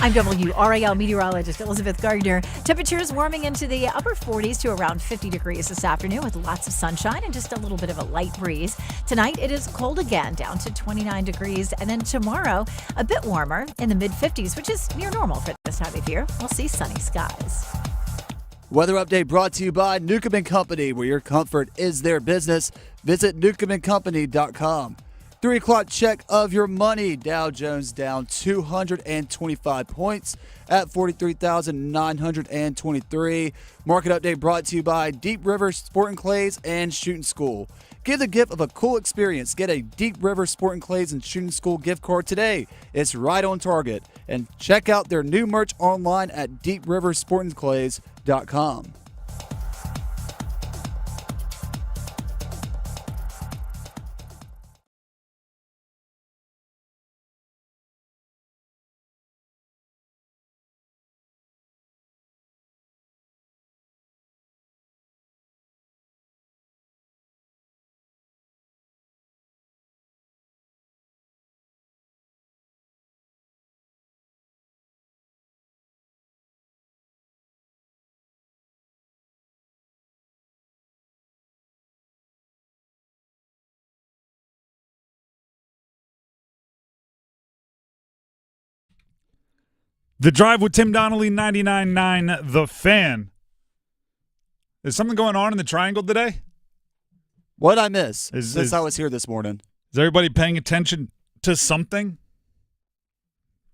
I'm WRAL meteorologist Elizabeth Gardner. Temperatures warming into the upper 40s to around 50 degrees this afternoon with lots of sunshine and just a little bit of a light breeze. Tonight it is cold again, down to 29 degrees. And then tomorrow, a bit warmer in the mid-50s, which is near normal for this time of year. We'll see sunny skies. Weather update brought to you by Newcomb & Company, where your comfort is their business. Visit newcombandcompany.com. 3 o'clock check of your money. Dow Jones down 225 points at 43,923. Market update brought to you by Deep River Sporting Clays and Shooting School. Give the gift of a cool experience. Get a Deep River Sporting Clays and Shooting School gift card today. It's right on target. And check out their new merch online at deepriversportingclays.com. The Drive with Tim Donnelly, 99.9 The Fan. Is something going on in the Triangle today? What'd I miss since I was here this morning? Is everybody paying attention to something?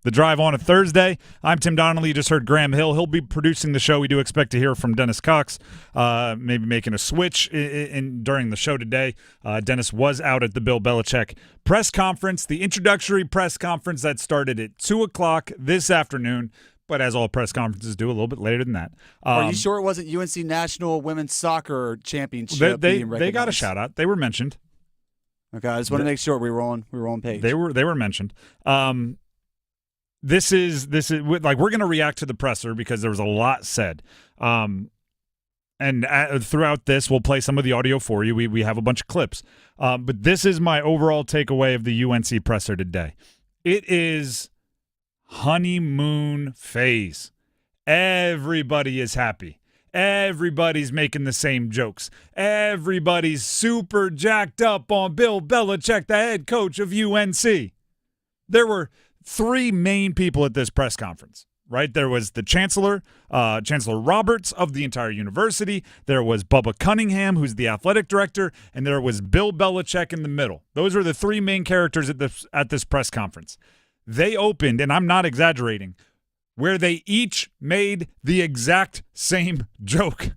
The Drive on a Thursday. I'm Tim Donnelly. You just heard Graham Hill. He'll be producing the show. We do expect to hear from Dennis Cox, maybe making a switch during the show today. Dennis was out at the Bill Belichick press conference, the introductory press conference that started at 2 o'clock this afternoon, but as all press conferences do, a little bit later than that. Are you sure it wasn't UNC National Women's Soccer Championship? They got a shout-out. They were mentioned. Okay, I just want to make sure we were on page. They were mentioned. This is like, we're going to react to the presser because there was a lot said. And throughout this, we'll play some of the audio for you. We have a bunch of clips. But this is my overall takeaway of the UNC presser today. It is honeymoon phase. Everybody is happy. Everybody's making the same jokes. Everybody's super jacked up on Bill Belichick, the head coach of UNC. There were 3 main people at this press conference, right? There was the Chancellor, Chancellor Roberts of the entire university. There was Bubba Cunningham, who's the athletic director, and there was Bill Belichick in the middle. Those were the 3 main characters at this press conference. They opened, and I'm not exaggerating, where they each made the exact same joke.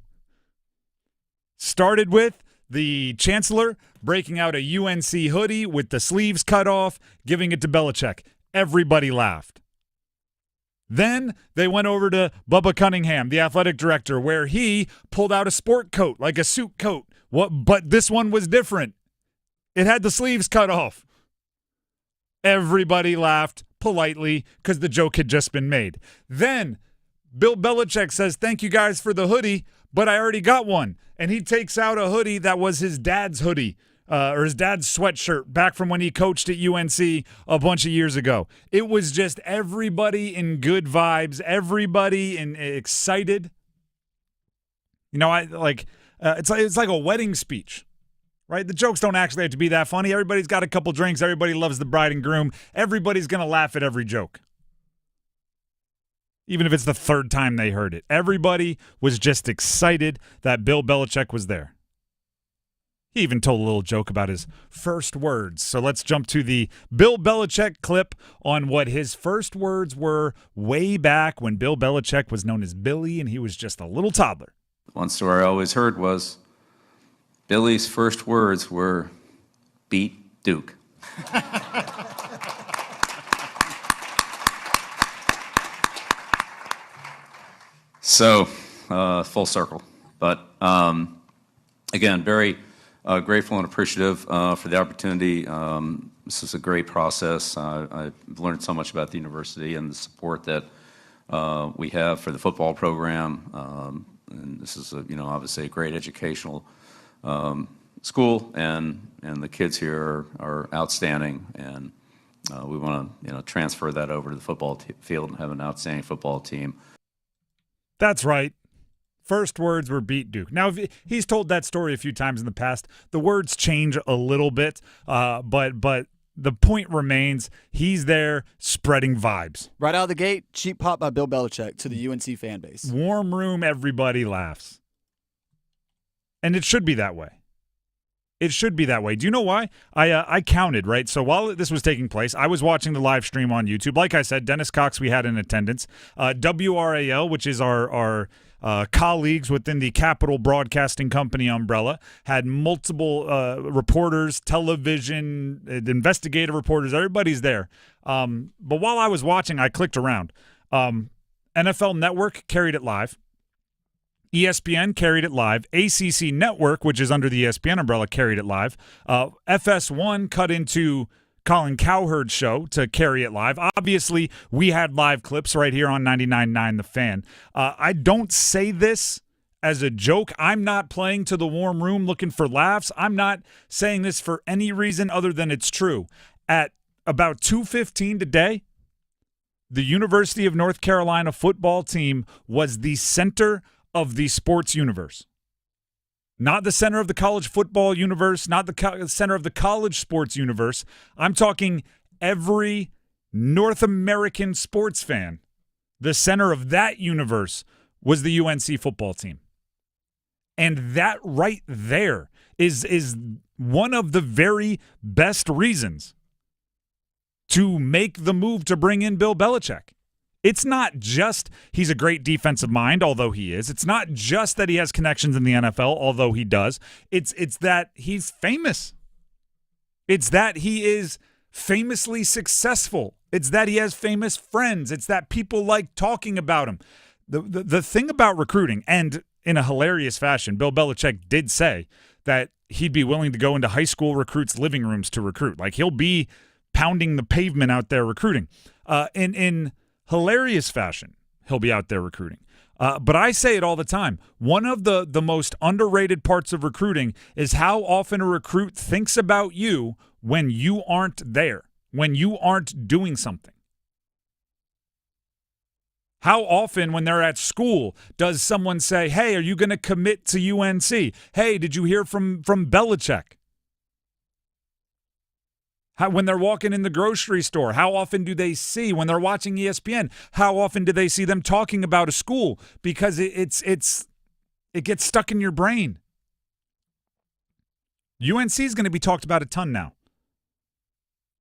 Started with the Chancellor breaking out a UNC hoodie with the sleeves cut off, giving it to Belichick. Everybody laughed. Then they went over to Bubba Cunningham, the athletic director, where he pulled out a sport coat, like a suit coat. But this one was different. It had the sleeves cut off. Everybody laughed politely because the joke had just been made. Then Bill Belichick says, "Thank you guys for the hoodie, but I already got one." And he takes out a hoodie that was his dad's hoodie. Or his dad's sweatshirt back from when he coached at UNC a bunch of years ago. It was just everybody in good vibes, everybody excited. You know, it's like a wedding speech, right? The jokes don't actually have to be that funny. Everybody's got a couple drinks. Everybody loves the bride and groom. Everybody's going to laugh at every joke, even if it's the 3rd time they heard it. Everybody was just excited that Bill Belichick was there. He even told a little joke about his first words. So let's jump to the Bill Belichick clip on what his first words were way back when Bill Belichick was known as Billy and he was just a little toddler. One story I always heard was Billy's first words were, "Beat Duke." So, full circle. But again, very grateful and appreciative for the opportunity. This is a great process. I've learned so much about the university and the support that we have for the football program. And this is, obviously a great educational school, and the kids here are outstanding. And We want to transfer that over to the football field and have an outstanding football team. That's right. First words were beat Duke. Now, he's told that story a few times in the past. The words change a little bit, but the point remains, he's there spreading vibes. Right out of the gate, cheap pop by Bill Belichick to the UNC fan base. Warm room, everybody laughs. And it should be that way. It should be that way. Do you know why? I counted, right? So while this was taking place, I was watching the live stream on YouTube. Like I said, Dennis Cox we had in attendance. WRAL, which is our colleagues within the Capital Broadcasting Company umbrella, had multiple reporters, television, investigative reporters. Everybody's there. But while I was watching, I clicked around. NFL Network carried it live. ESPN carried it live. ACC Network, which is under the ESPN umbrella, carried it live. FS1 cut into Colin Cowherd's show to carry it live. Obviously, we had live clips right here on 99.9 The Fan. I don't say this as a joke. I'm not playing to the warm room looking for laughs. I'm not saying this for any reason other than it's true. At about 2:15 today, the University of North Carolina football team was the center of the sports universe. Not the center of the college football universe, not the center of the college sports universe. I'm talking every North American sports fan. The center of that universe was the UNC football team. And that right there is one of the very best reasons to make the move to bring in Bill Belichick. It's not just he's a great defensive mind, although he is. It's not just that he has connections in the NFL, although he does. It's that he's famous. It's that he is famously successful. It's that he has famous friends. It's that people like talking about him. The thing about recruiting, and in a hilarious fashion, Bill Belichick did say that he'd be willing to go into high school recruits' living rooms to recruit. Like, he'll be pounding the pavement out there recruiting. In hilarious fashion, he'll be out there recruiting. But I say it all the time. One of the most underrated parts of recruiting is how often a recruit thinks about you when you aren't there, when you aren't doing something. How often when they're at school does someone say, hey, are you going to commit to UNC? Hey, did you hear from Belichick? When they're walking in the grocery store, how often do they see, when they're watching ESPN, how often do they see them talking about a school? Because it gets stuck in your brain. UNC is going to be talked about a ton now.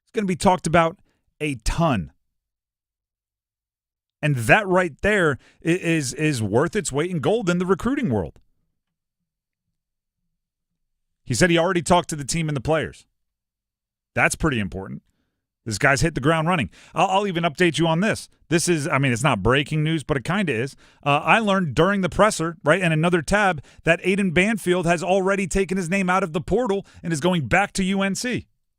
It's going to be talked about a ton. And that right there is worth its weight in gold in the recruiting world. He said he already talked to the team and the players. That's pretty important. This guy's hit the ground running. I'll even update you on this. This is, it's not breaking news, but it kind of is. I learned during the presser, right, and another tab, that Aiden Banfield has already taken his name out of the portal and is going back to UNC.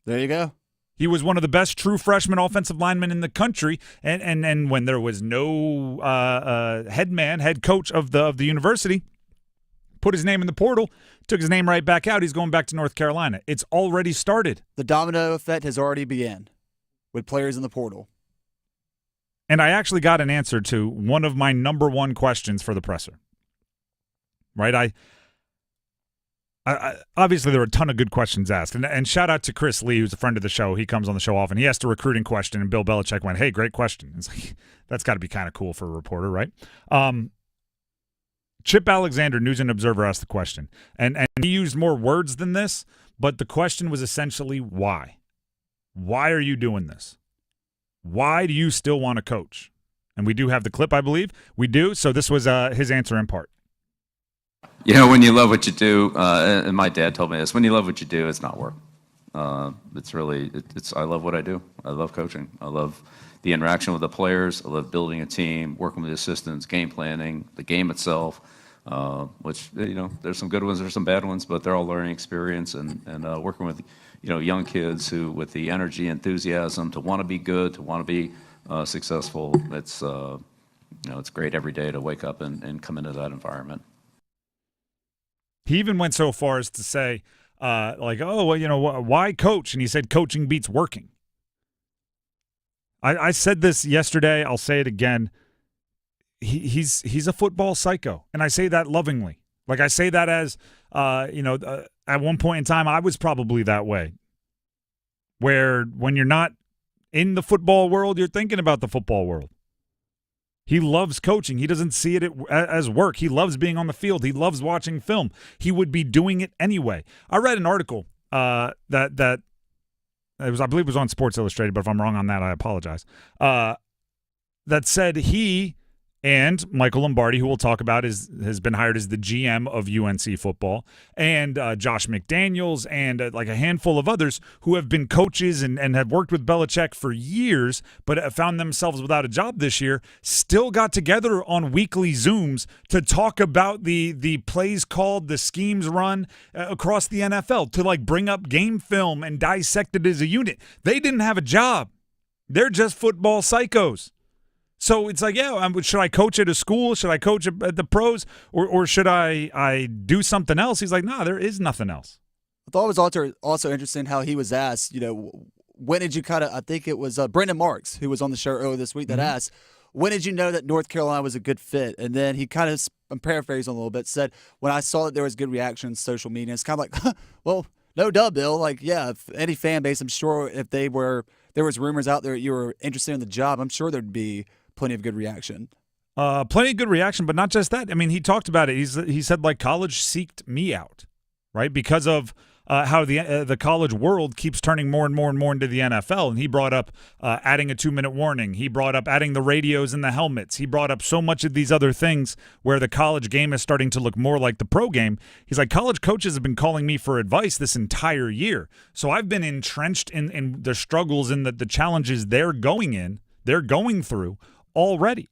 There you go. He was one of the best true freshman offensive linemen in the country, and when there was no head coach of the university, put his name in the portal, took his name right back out. He's going back to North Carolina. It's already started. The domino effect has already begun with players in the portal. And I actually got an answer to one of my number one questions for the presser. Right? I obviously there were a ton of good questions asked. And shout out to Chris Lee, who's a friend of the show. He comes on the show often. He asked a recruiting question, and Bill Belichick went, hey, great question. It's like, that's got to be kind of cool for a reporter, right? Chip Alexander, News and Observer, asked the question. And he used more words than this, but the question was essentially why? Why are you doing this? Why do you still want to coach? And we do have the clip, I believe. We do. So this was his answer in part. When you love what you do, and my dad told me this, when you love what you do, it's not work. It's really, I love what I do. I love coaching. I love the interaction with the players. I love building a team, working with the assistants, game planning, the game itself, which, there's some good ones, there's some bad ones, but they're all learning experience, and working with, young kids who, with the energy, enthusiasm to want to be good, to want to be successful. It's great every day to wake up and come into that environment. He even went so far as to say, why coach? And he said coaching beats working. I said this yesterday. I'll say it again. He's a football psycho, and I say that lovingly. Like I say that as, at one point in time, I was probably that way. Where when you're not in the football world, you're thinking about the football world. He loves coaching. He doesn't see it as work. He loves being on the field. He loves watching film. He would be doing it anyway. I read an article that it was, I believe it was on Sports Illustrated, but if I'm wrong on that, I apologize. That said he and Michael Lombardi, who we'll talk about, has been hired as the GM of UNC football, and Josh McDaniels and like a handful of others who have been coaches and have worked with Belichick for years, but have found themselves without a job this year, still got together on weekly Zooms to talk about the plays called, the schemes run across the NFL, to like bring up game film and dissect it as a unit. They didn't have a job. They're just football psychos. So it's like, should I coach at a school? Should I coach at the pros? Or should I do something else? He's like, no, there is nothing else. I thought it was also interesting how he was asked, when did you I think it was Brendan Marks, who was on the show earlier this week, that asked, when did you know that North Carolina was a good fit? And then he kind of, I'm paraphrasing a little bit, said, when I saw that there was good reaction on social media, it's kind of like, well, no duh, Bill. Like, yeah, if any fan base, I'm sure if there was rumors out there that you were interested in the job, I'm sure there'd be plenty of good reaction. Plenty of good reaction, but not just that. I mean, he talked about it. He said, like, college seeked me out, right? Because of how the college world keeps turning more and more and more into the NFL. And he brought up adding a 2-minute warning. He brought up adding the radios and the helmets. He brought up so much of these other things where the college game is starting to look more like the pro game. He's like, college coaches have been calling me for advice this entire year. So I've been entrenched in the struggles and the challenges they're going through already.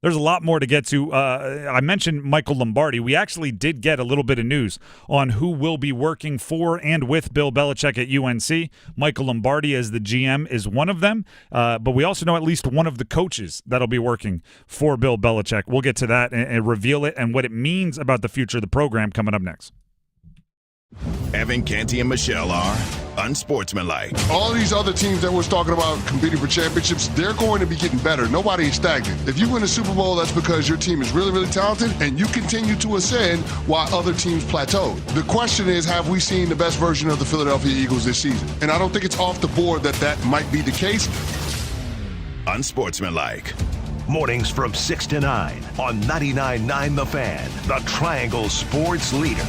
There's a lot more to get to. I mentioned Michael Lombardi. We actually did get a little bit of news on who will be working for and with Bill Belichick at UNC. Michael Lombardi as the GM is one of them, but we also know at least one of the coaches that'll be working for Bill Belichick. We'll get to that and reveal it and what it means about the future of the program coming up next. Evan, Canty, and Michelle are unsportsmanlike. All these other teams that we're talking about competing for championships, they're going to be getting better. Nobody is stagnant. If you win a Super Bowl, that's because your team is really, really talented and you continue to ascend while other teams plateau. The question is, have we seen the best version of the Philadelphia Eagles this season? And I don't think it's off the board that might be the case. Unsportsmanlike. Mornings from 6 to 9 on 99.9 The Fan, the Triangle Sports Leader.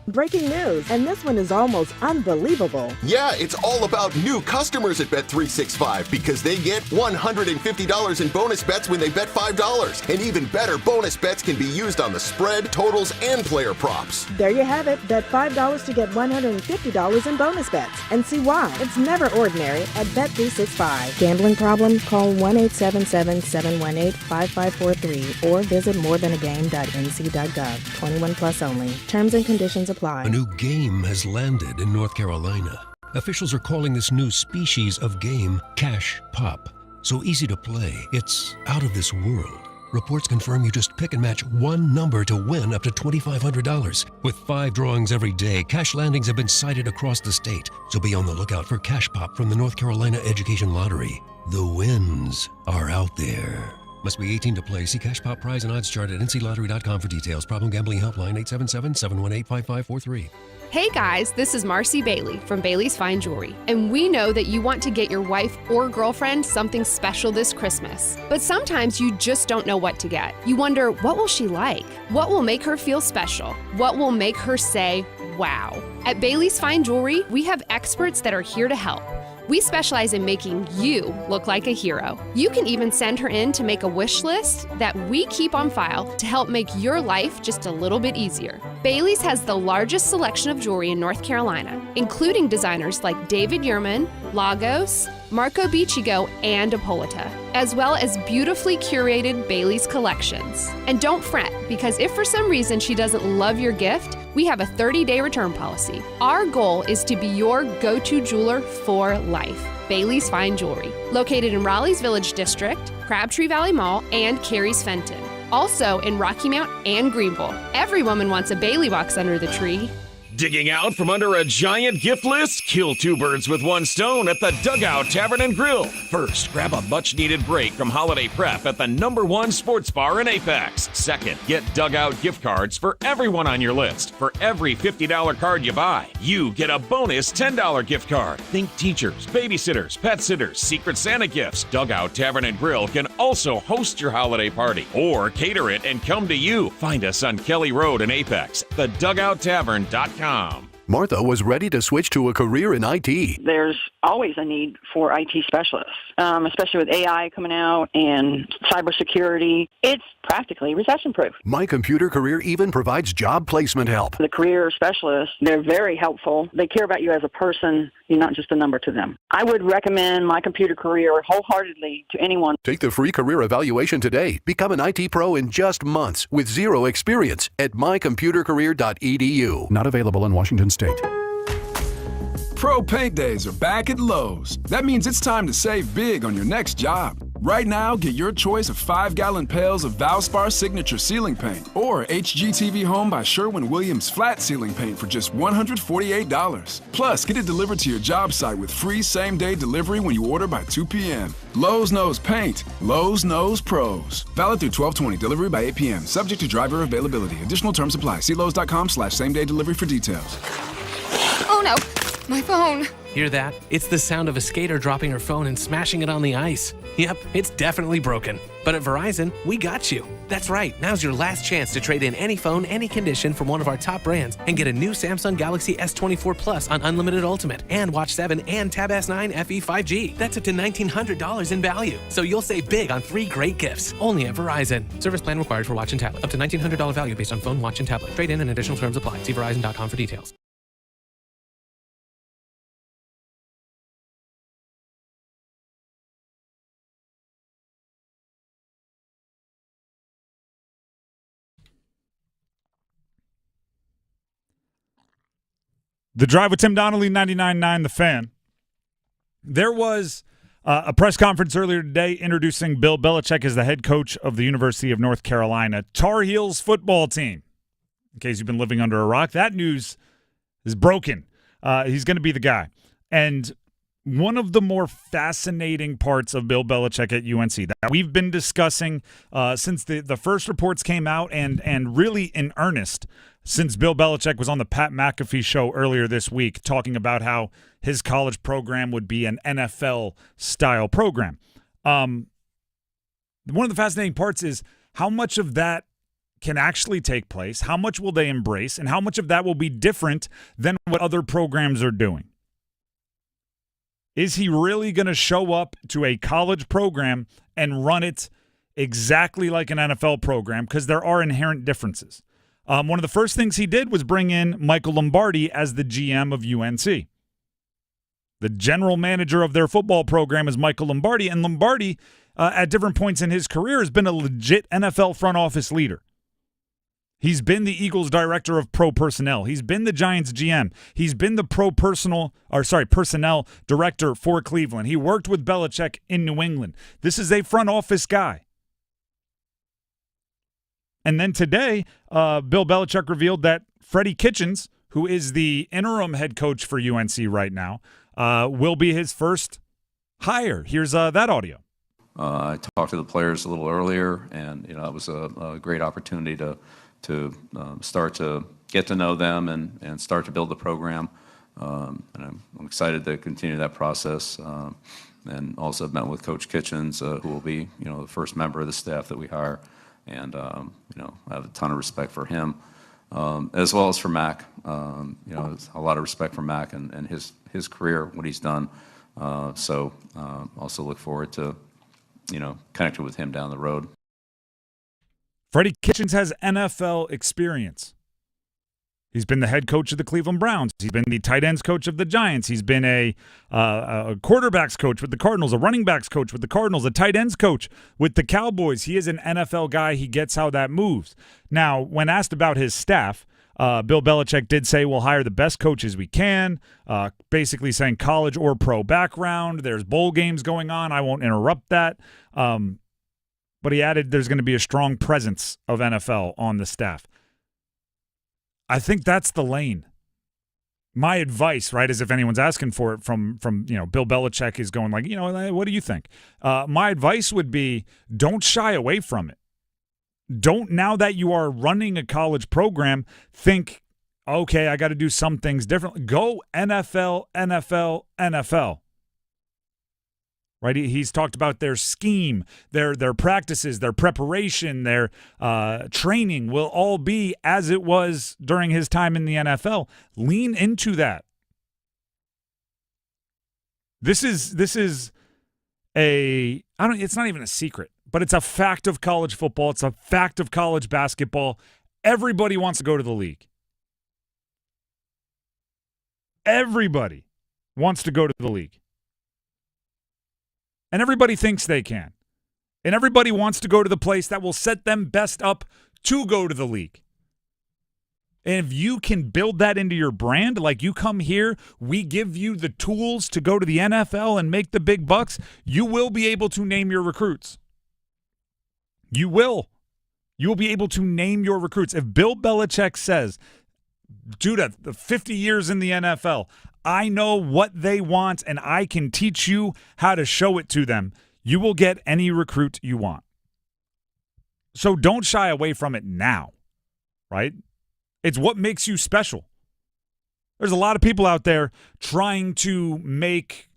Breaking news, and this one is almost unbelievable. Yeah, it's all about new customers at Bet365 because they get $150 in bonus bets when they bet $5. And even better, bonus bets can be used on the spread, totals, and player props. There you have it. Bet $5 to get $150 in bonus bets. And see why. It's never ordinary at Bet365. Gambling problem? Call 1-877-718-5543 or visit morethanagame.nc.gov. 21 plus only. Terms and conditions apply. A new game has landed in North Carolina. Officials are calling this new species of game Cash Pop. So easy to play, it's out of this world. Reports confirm you just pick and match one number to win up to $2,500. With 5 drawings every day, cash landings have been cited across the state. So be on the lookout for Cash Pop from the North Carolina Education Lottery. The wins are out there. Must be 18 to play. See Cash Pop prize and odds chart at nclottery.com for details. Problem gambling helpline 877-718-5543. Hey guys, this is Marcy Bailey from Bailey's Fine Jewelry, and we know that you want to get your wife or girlfriend something special this Christmas. But sometimes you just don't know what to get. You wonder, what will she like? What will make her feel special? What will make her say, wow? At Bailey's Fine Jewelry, we have experts that are here to help. We specialize in making you look like a hero. You can even send her in to make a wish list that we keep on file to help make your life just a little bit easier. Bailey's has the largest selection of jewelry in North Carolina, including designers like David Yurman, Lagos, Marco Biccigo, and Apolita, as well as beautifully curated Bailey's collections. And don't fret, because if for some reason she doesn't love your gift, we have a 30-day return policy. Our goal is to be your go-to jeweler for life. Bailey's Fine Jewelry, located in Raleigh's Village District, Crabtree Valley Mall, and Cary's Fenton. Also in Rocky Mount and Greenville. Every woman wants a Bailey box under the tree. Digging out from under a giant gift list? Kill two birds with one stone at the Dugout Tavern and Grill. First, grab a much-needed break from holiday prep at the #1 sports bar in Apex. Second, get Dugout gift cards for everyone on your list. For every $50 card you buy, you get a bonus $10 gift card. Think teachers, babysitters, pet sitters, Secret Santa gifts. Dugout Tavern and Grill can also host your holiday party or cater it and come to you. Find us on Kelly Road in Apex, thedugouttavern.com. Martha was ready to switch to a career in IT. There's always a need for IT specialists, especially with AI coming out and cybersecurity. It's practically recession-proof. My Computer Career even provides job placement help. The career specialists, they're very helpful. They care about you as a person. You're not just a number to them. I would recommend My Computer Career wholeheartedly to anyone. Take the free career evaluation today. Become an IT pro in just months with zero experience at mycomputercareer.edu. Not available in Washington State. Pro Paint Days are back at Lowe's. That means it's time to save big on your next job. Right now, get your choice of 5-gallon pails of Valspar Signature Ceiling Paint or HGTV Home by Sherwin-Williams Flat Ceiling Paint for just $148. Plus, get it delivered to your job site with free same-day delivery when you order by 2 p.m. Lowe's knows paint. Lowe's knows pros. Valid through 12/20. Delivery by 8 p.m. Subject to driver availability. Additional terms apply. See Lowe's.com/same-day delivery for details. Oh no, my phone. Hear that? It's the sound of a skater dropping her phone and smashing it on the ice. Yep, it's definitely broken. But at Verizon, we got you. That's right, now's your last chance to trade in any phone, any condition from one of our top brands and get a new Samsung Galaxy S24 Plus on Unlimited Ultimate and Watch 7 and Tab S9 FE 5G. That's up to $1,900 in value. So you'll save big on 3 great gifts, only at Verizon. Service plan required for watch and tablet. Up to $1,900 value based on phone, watch, and tablet. Trade in and additional terms apply. See Verizon.com for details. The Drive with Tim Donnelly, 99.9 The Fan. There was a press conference earlier today introducing Bill Belichick as the head coach of the University of North Carolina Tar Heels football team. In case you've been living under a rock, that news is broken. He's going to be the guy. And one of the more fascinating parts of Bill Belichick at UNC that we've been discussing since the first reports came out and really in earnest since Bill Belichick was on the Pat McAfee show earlier this week talking about how his college program would be an NFL-style program. One of the fascinating parts is how much of that can actually take place, how much will they embrace, and how much of that will be different than what other programs are doing. Is he really going to show up to a college program and run it exactly like an NFL program? Because there are inherent differences. One of the first things he did was bring in Michael Lombardi as the GM of UNC. The general manager of their football program is Michael Lombardi, and Lombardi, at different points in his career, has been a legit NFL front office leader. He's been the Eagles director of pro personnel. He's been the Giants GM. He's been the personnel director for Cleveland. He worked with Belichick in New England. This is a front office guy. And then today, Bill Belichick revealed that Freddie Kitchens, who is the interim head coach for UNC right now, will be his first hire. Here's that audio. I talked to the players a little earlier, and it was a great opportunity to start to get to know them and start to build the program. And I'm excited to continue that process. And also met with Coach Kitchens, who will be the first member of the staff that we hire. And I have a ton of respect for him, as well as for Mac. A lot of respect for Mac and his career, what he's done. So also look forward to connecting with him down the road. Freddie Kitchens has NFL experience. He's been the head coach of the Cleveland Browns. He's been the tight ends coach of the Giants. He's been a quarterbacks coach with the Cardinals, a running backs coach with the Cardinals, a tight ends coach with the Cowboys. He is an NFL guy. He gets how that moves. Now, when asked about his staff, Bill Belichick did say we'll hire the best coaches we can, basically saying college or pro background. There's bowl games going on. I won't interrupt that. But he added there's going to be a strong presence of NFL on the staff. I think that's the lane My advice, right, is if anyone's asking for it from Bill Belichick is going like, what do you think? My advice would be don't shy away from it. Don't, now that you are running a college program, think, okay, I got to do some things differently. Go NFL, NFL, NFL. Right? He's talked about their scheme, their practices, their preparation, their training will all be as it was during his time in the NFL. Lean into that. This is it's not even a secret, but it's a fact of college football. It's a fact of college basketball. Everybody wants to go to the league. Everybody wants to go to the league. And everybody thinks they can. And everybody wants to go to the place that will set them best up to go to the league. And if you can build that into your brand, like you come here, we give you the tools to go to the NFL and make the big bucks, you will be able to name your recruits. You will. You will be able to name your recruits. If Bill Belichick says, due to the 50 years in the NFL, I know what they want and I can teach you how to show it to them, you will get any recruit you want. So don't shy away from it now, right? It's what makes you special. There's a lot of people out there trying to make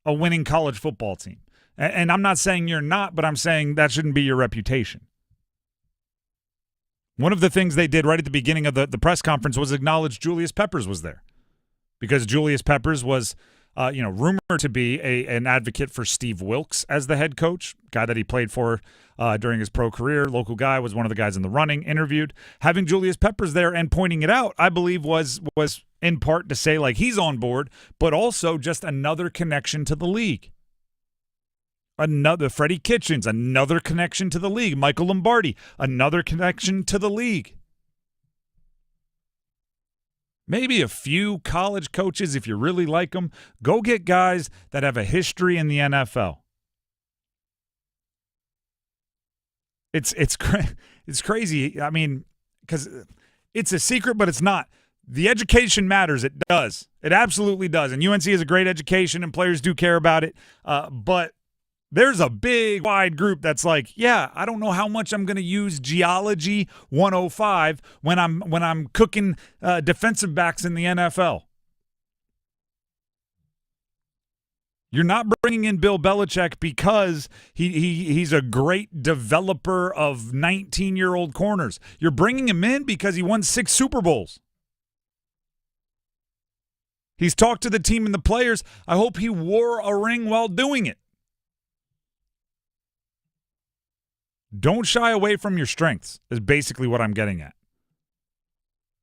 a winning college football team. And I'm not saying you're not, but I'm saying that shouldn't be your reputation. One of the things they did right at the beginning of the press conference was acknowledge Julius Peppers was there. Because Julius Peppers was, rumored to be an advocate for Steve Wilkes as the head coach, guy that he played for during his pro career. Local guy, was one of the guys in the running, interviewed. Having Julius Peppers there and pointing it out, I believe was in part to say, like, he's on board, but also just another connection to the league. Another Freddie Kitchens, another connection to the league. Michael Lombardi, another connection to the league. Maybe a few college coaches, if you really like them, go get guys that have a history in the NFL. It's crazy. I mean, because it's a secret, but it's not. The education matters. It does. It absolutely does. And UNC is a great education, and players do care about it. But there's a big, wide group that's like, yeah, I don't know how much I'm going to use Geology 105 when I'm cooking defensive backs in the NFL. You're not bringing in Bill Belichick because he's a great developer of 19-year-old corners. You're bringing him in because he won 6 Super Bowls. He's talked to the team and the players. I hope he wore a ring while doing it. Don't shy away from your strengths is basically what I'm getting at.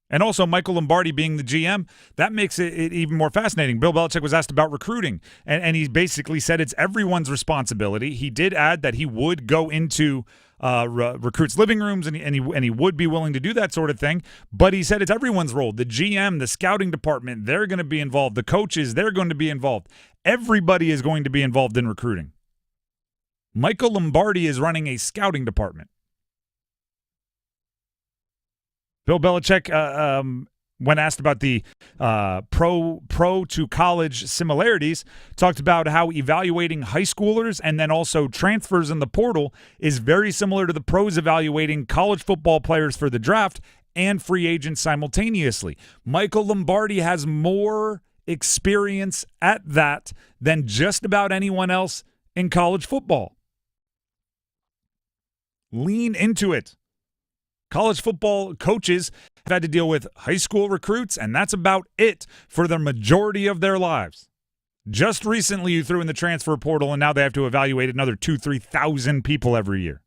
And also, Michael Lombardi being the GM, that makes it even more fascinating. Bill Belichick was asked about recruiting, and he basically said it's everyone's responsibility. He did add that he would go into recruits' living rooms, and he would be willing to do that sort of thing. But he said it's everyone's role. The GM, the scouting department, they're going to be involved. The coaches, they're going to be involved. Everybody is going to be involved in recruiting. Michael Lombardi is running a scouting department. Bill Belichick, when asked about the pro to college similarities, talked about how evaluating high schoolers and then also transfers in the portal is very similar to the pros evaluating college football players for the draft and free agents simultaneously. Michael Lombardi has more experience at that than just about anyone else in college football. Lean into it. College football coaches have had to deal with high school recruits, and that's about it for the majority of their lives. Just recently, you threw in the transfer portal, and now they have to evaluate another 2,000-3,000 people every year.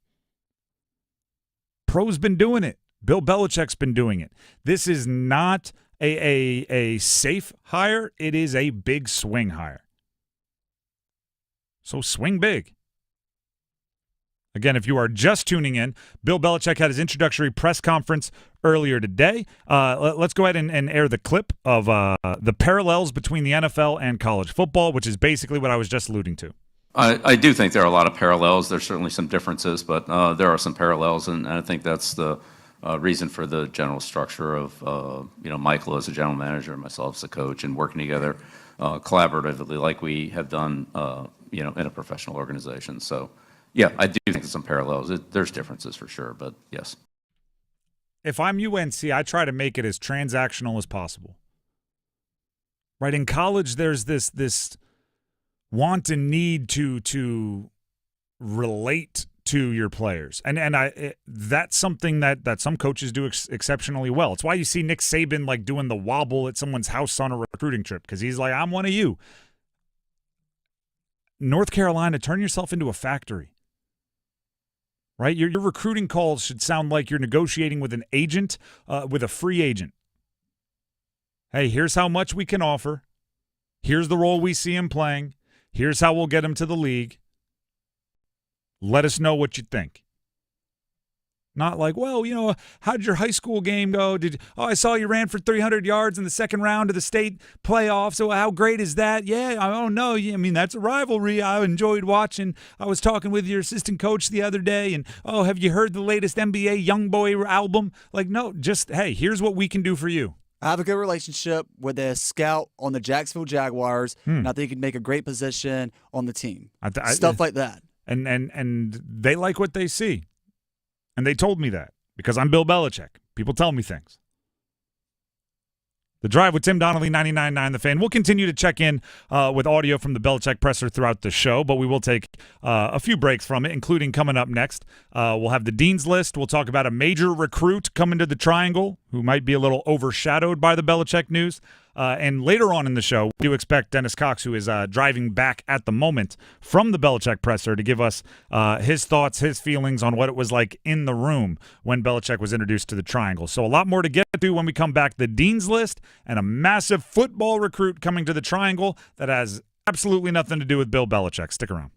Pro's been doing it. Bill Belichick's been doing it. This is not a safe hire. It is a big swing hire. So swing big. Again, if you are just tuning in, Bill Belichick had his introductory press conference earlier today. Let's go ahead and air the clip of the parallels between the NFL and college football, which is basically what I was just alluding to. I do think there are a lot of parallels. There's certainly some differences, but there are some parallels, and I think that's the reason for the general structure of, Michael as a general manager and myself as a coach and working together collaboratively like we have done, in a professional organization. So, yeah, I do think there's some parallels. There's differences for sure, but yes. If I'm UNC, I try to make it as transactional as possible. Right? In college, there's this want and need to relate to your players. And that's something that some coaches do exceptionally well. It's why you see Nick Saban like doing the wobble at someone's house on a recruiting trip, because he's like, I'm one of you. North Carolina, turn yourself into a factory. Right? Your recruiting calls should sound like you're negotiating with an agent, with a free agent. Hey, here's how much we can offer. Here's the role we see him playing. Here's how we'll get him to the league. Let us know what you think. Not like, well, how'd your high school game go? I saw you ran for 300 yards in the second round of the state playoffs. So how great is that? Yeah, I don't know. I mean, that's a rivalry I enjoyed watching. I was talking with your assistant coach the other day, and, have you heard the latest NBA Youngboy album? Like, no, just, hey, here's what we can do for you. I have a good relationship with a scout on the Jacksonville Jaguars, and I think he could make a great position on the team. Stuff like that. And they like what they see. And they told me that because I'm Bill Belichick. People tell me things. The Drive with Tim Donnelly, 99.9 The Fan. We'll continue to check in with audio from the Belichick presser throughout the show, but we will take a few breaks from it, including coming up next. We'll have the Dean's List. We'll talk about a major recruit coming to the Triangle who might be a little overshadowed by the Belichick news. And later on in the show, we do expect Dennis Cox, who is driving back at the moment from the Belichick presser, to give us his thoughts, his feelings on what it was like in the room when Belichick was introduced to the Triangle. So a lot more to get to when we come back. The Dean's List and a massive football recruit coming to the Triangle that has absolutely nothing to do with Bill Belichick. Stick around.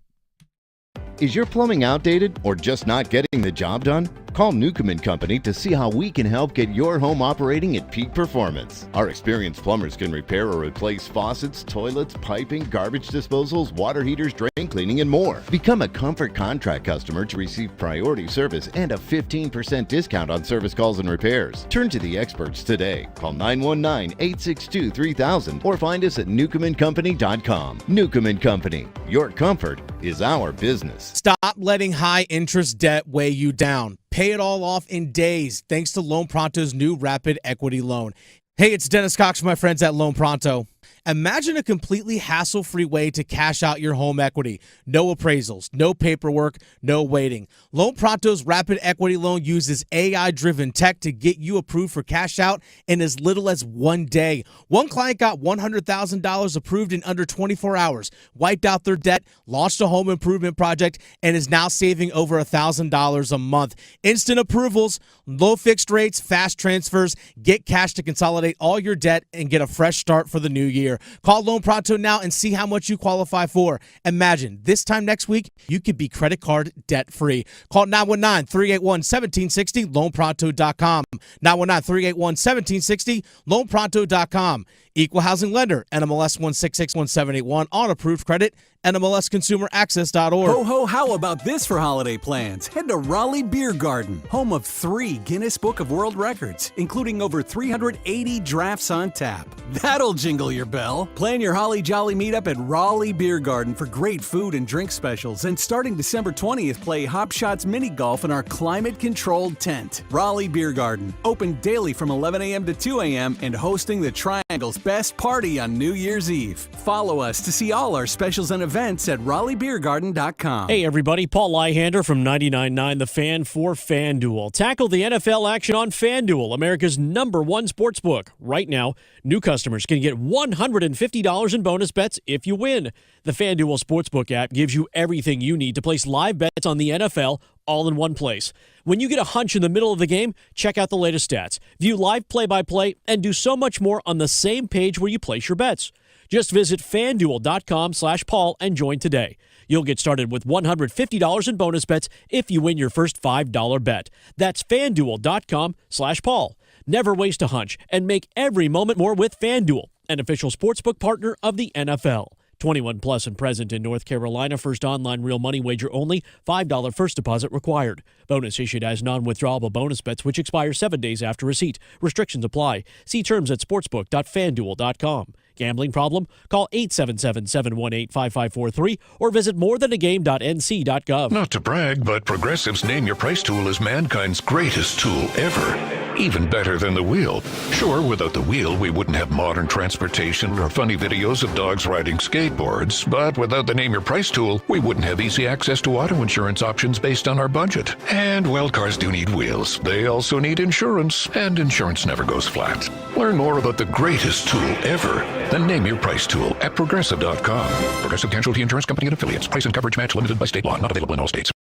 Is your plumbing outdated or just not getting the job done? Call Newcomb & Company to see how we can help get your home operating at peak performance. Our experienced plumbers can repair or replace faucets, toilets, piping, garbage disposals, water heaters, drain cleaning, and more. Become a Comfort Contract customer to receive priority service and a 15% discount on service calls and repairs. Turn to the experts today. Call 919-862-3000 or find us at newcombandcompany.com. Newcomb & Company. Your comfort is our business. Stop letting high interest debt weigh you down. Pay it all off in days thanks to Loan Pronto's new Rapid Equity Loan. Hey, it's Dennis Cox from my friends at Loan Pronto. Imagine a completely hassle-free way to cash out your home equity. No appraisals, no paperwork, no waiting. Loan Pronto's Rapid Equity Loan uses AI-driven tech to get you approved for cash out in as little as 1 day. One client got $100,000 approved in under 24 hours, wiped out their debt, launched a home improvement project, and is now saving over $1,000 a month. Instant approvals, low fixed rates, fast transfers. Get cash to consolidate all your debt and get a fresh start for the new year. Call Loan Pronto now and see how much you qualify for. Imagine this time next week, you could be credit card debt free. Call 919-381-1760, loanpronto.com. 919-381-1760, loanpronto.com. Equal housing lender, NMLS 1661781, on approved credit, NMLSconsumeraccess.org. Ho, ho, how about this for holiday plans? Head to Raleigh Beer Garden, home of 3 Guinness Book of World Records, including over 380 drafts on tap. That'll jingle your bell. Plan your Holly Jolly meetup at Raleigh Beer Garden for great food and drink specials. And starting December 20th, play Hop Shots Mini Golf in our climate-controlled tent. Raleigh Beer Garden, open daily from 11 a.m. to 2 a.m. and hosting the Triangle's best party on New Year's Eve. Follow us to see all our specials and events at RaleighBeerGarden.com. Hey everybody, Paul Leihander from 99.9 The Fan for FanDuel. Tackle the NFL action on FanDuel, America's #1 sportsbook. Right now, new customers can get $150 in bonus bets if you win. The FanDuel Sportsbook app gives you everything you need to place live bets on the NFL all in one place. When you get a hunch in the middle of the game, check out the latest stats, view live play-by-play, and do so much more on the same page where you place your bets. Just visit FanDuel.com/Paul and join today. You'll get started with $150 in bonus bets if you win your first $5 bet. That's FanDuel.com/Paul. Never waste a hunch and make every moment more with FanDuel, an official sportsbook partner of the NFL. 21 plus and present in North Carolina. First online real money wager only. $5 first deposit required. Bonus issued as non-withdrawable bonus bets, which expire 7 days after receipt. Restrictions apply. See terms at sportsbook.fanduel.com. Gambling problem? Call 877-718-5543 or visit morethanagame.nc.gov. Not to brag, but Progressive's Name Your Price tool is mankind's greatest tool ever. Even better than the wheel. Sure, without the wheel, we wouldn't have modern transportation or funny videos of dogs riding skateboards. But without the Name Your Price tool, we wouldn't have easy access to auto insurance options based on our budget. And, well, cars do need wheels. They also need insurance, and insurance never goes flat. Learn more about the greatest tool ever, the Name Your Price tool at Progressive.com. Progressive Casualty Insurance Company and Affiliates. Price and coverage match limited by state law. Not available in all states.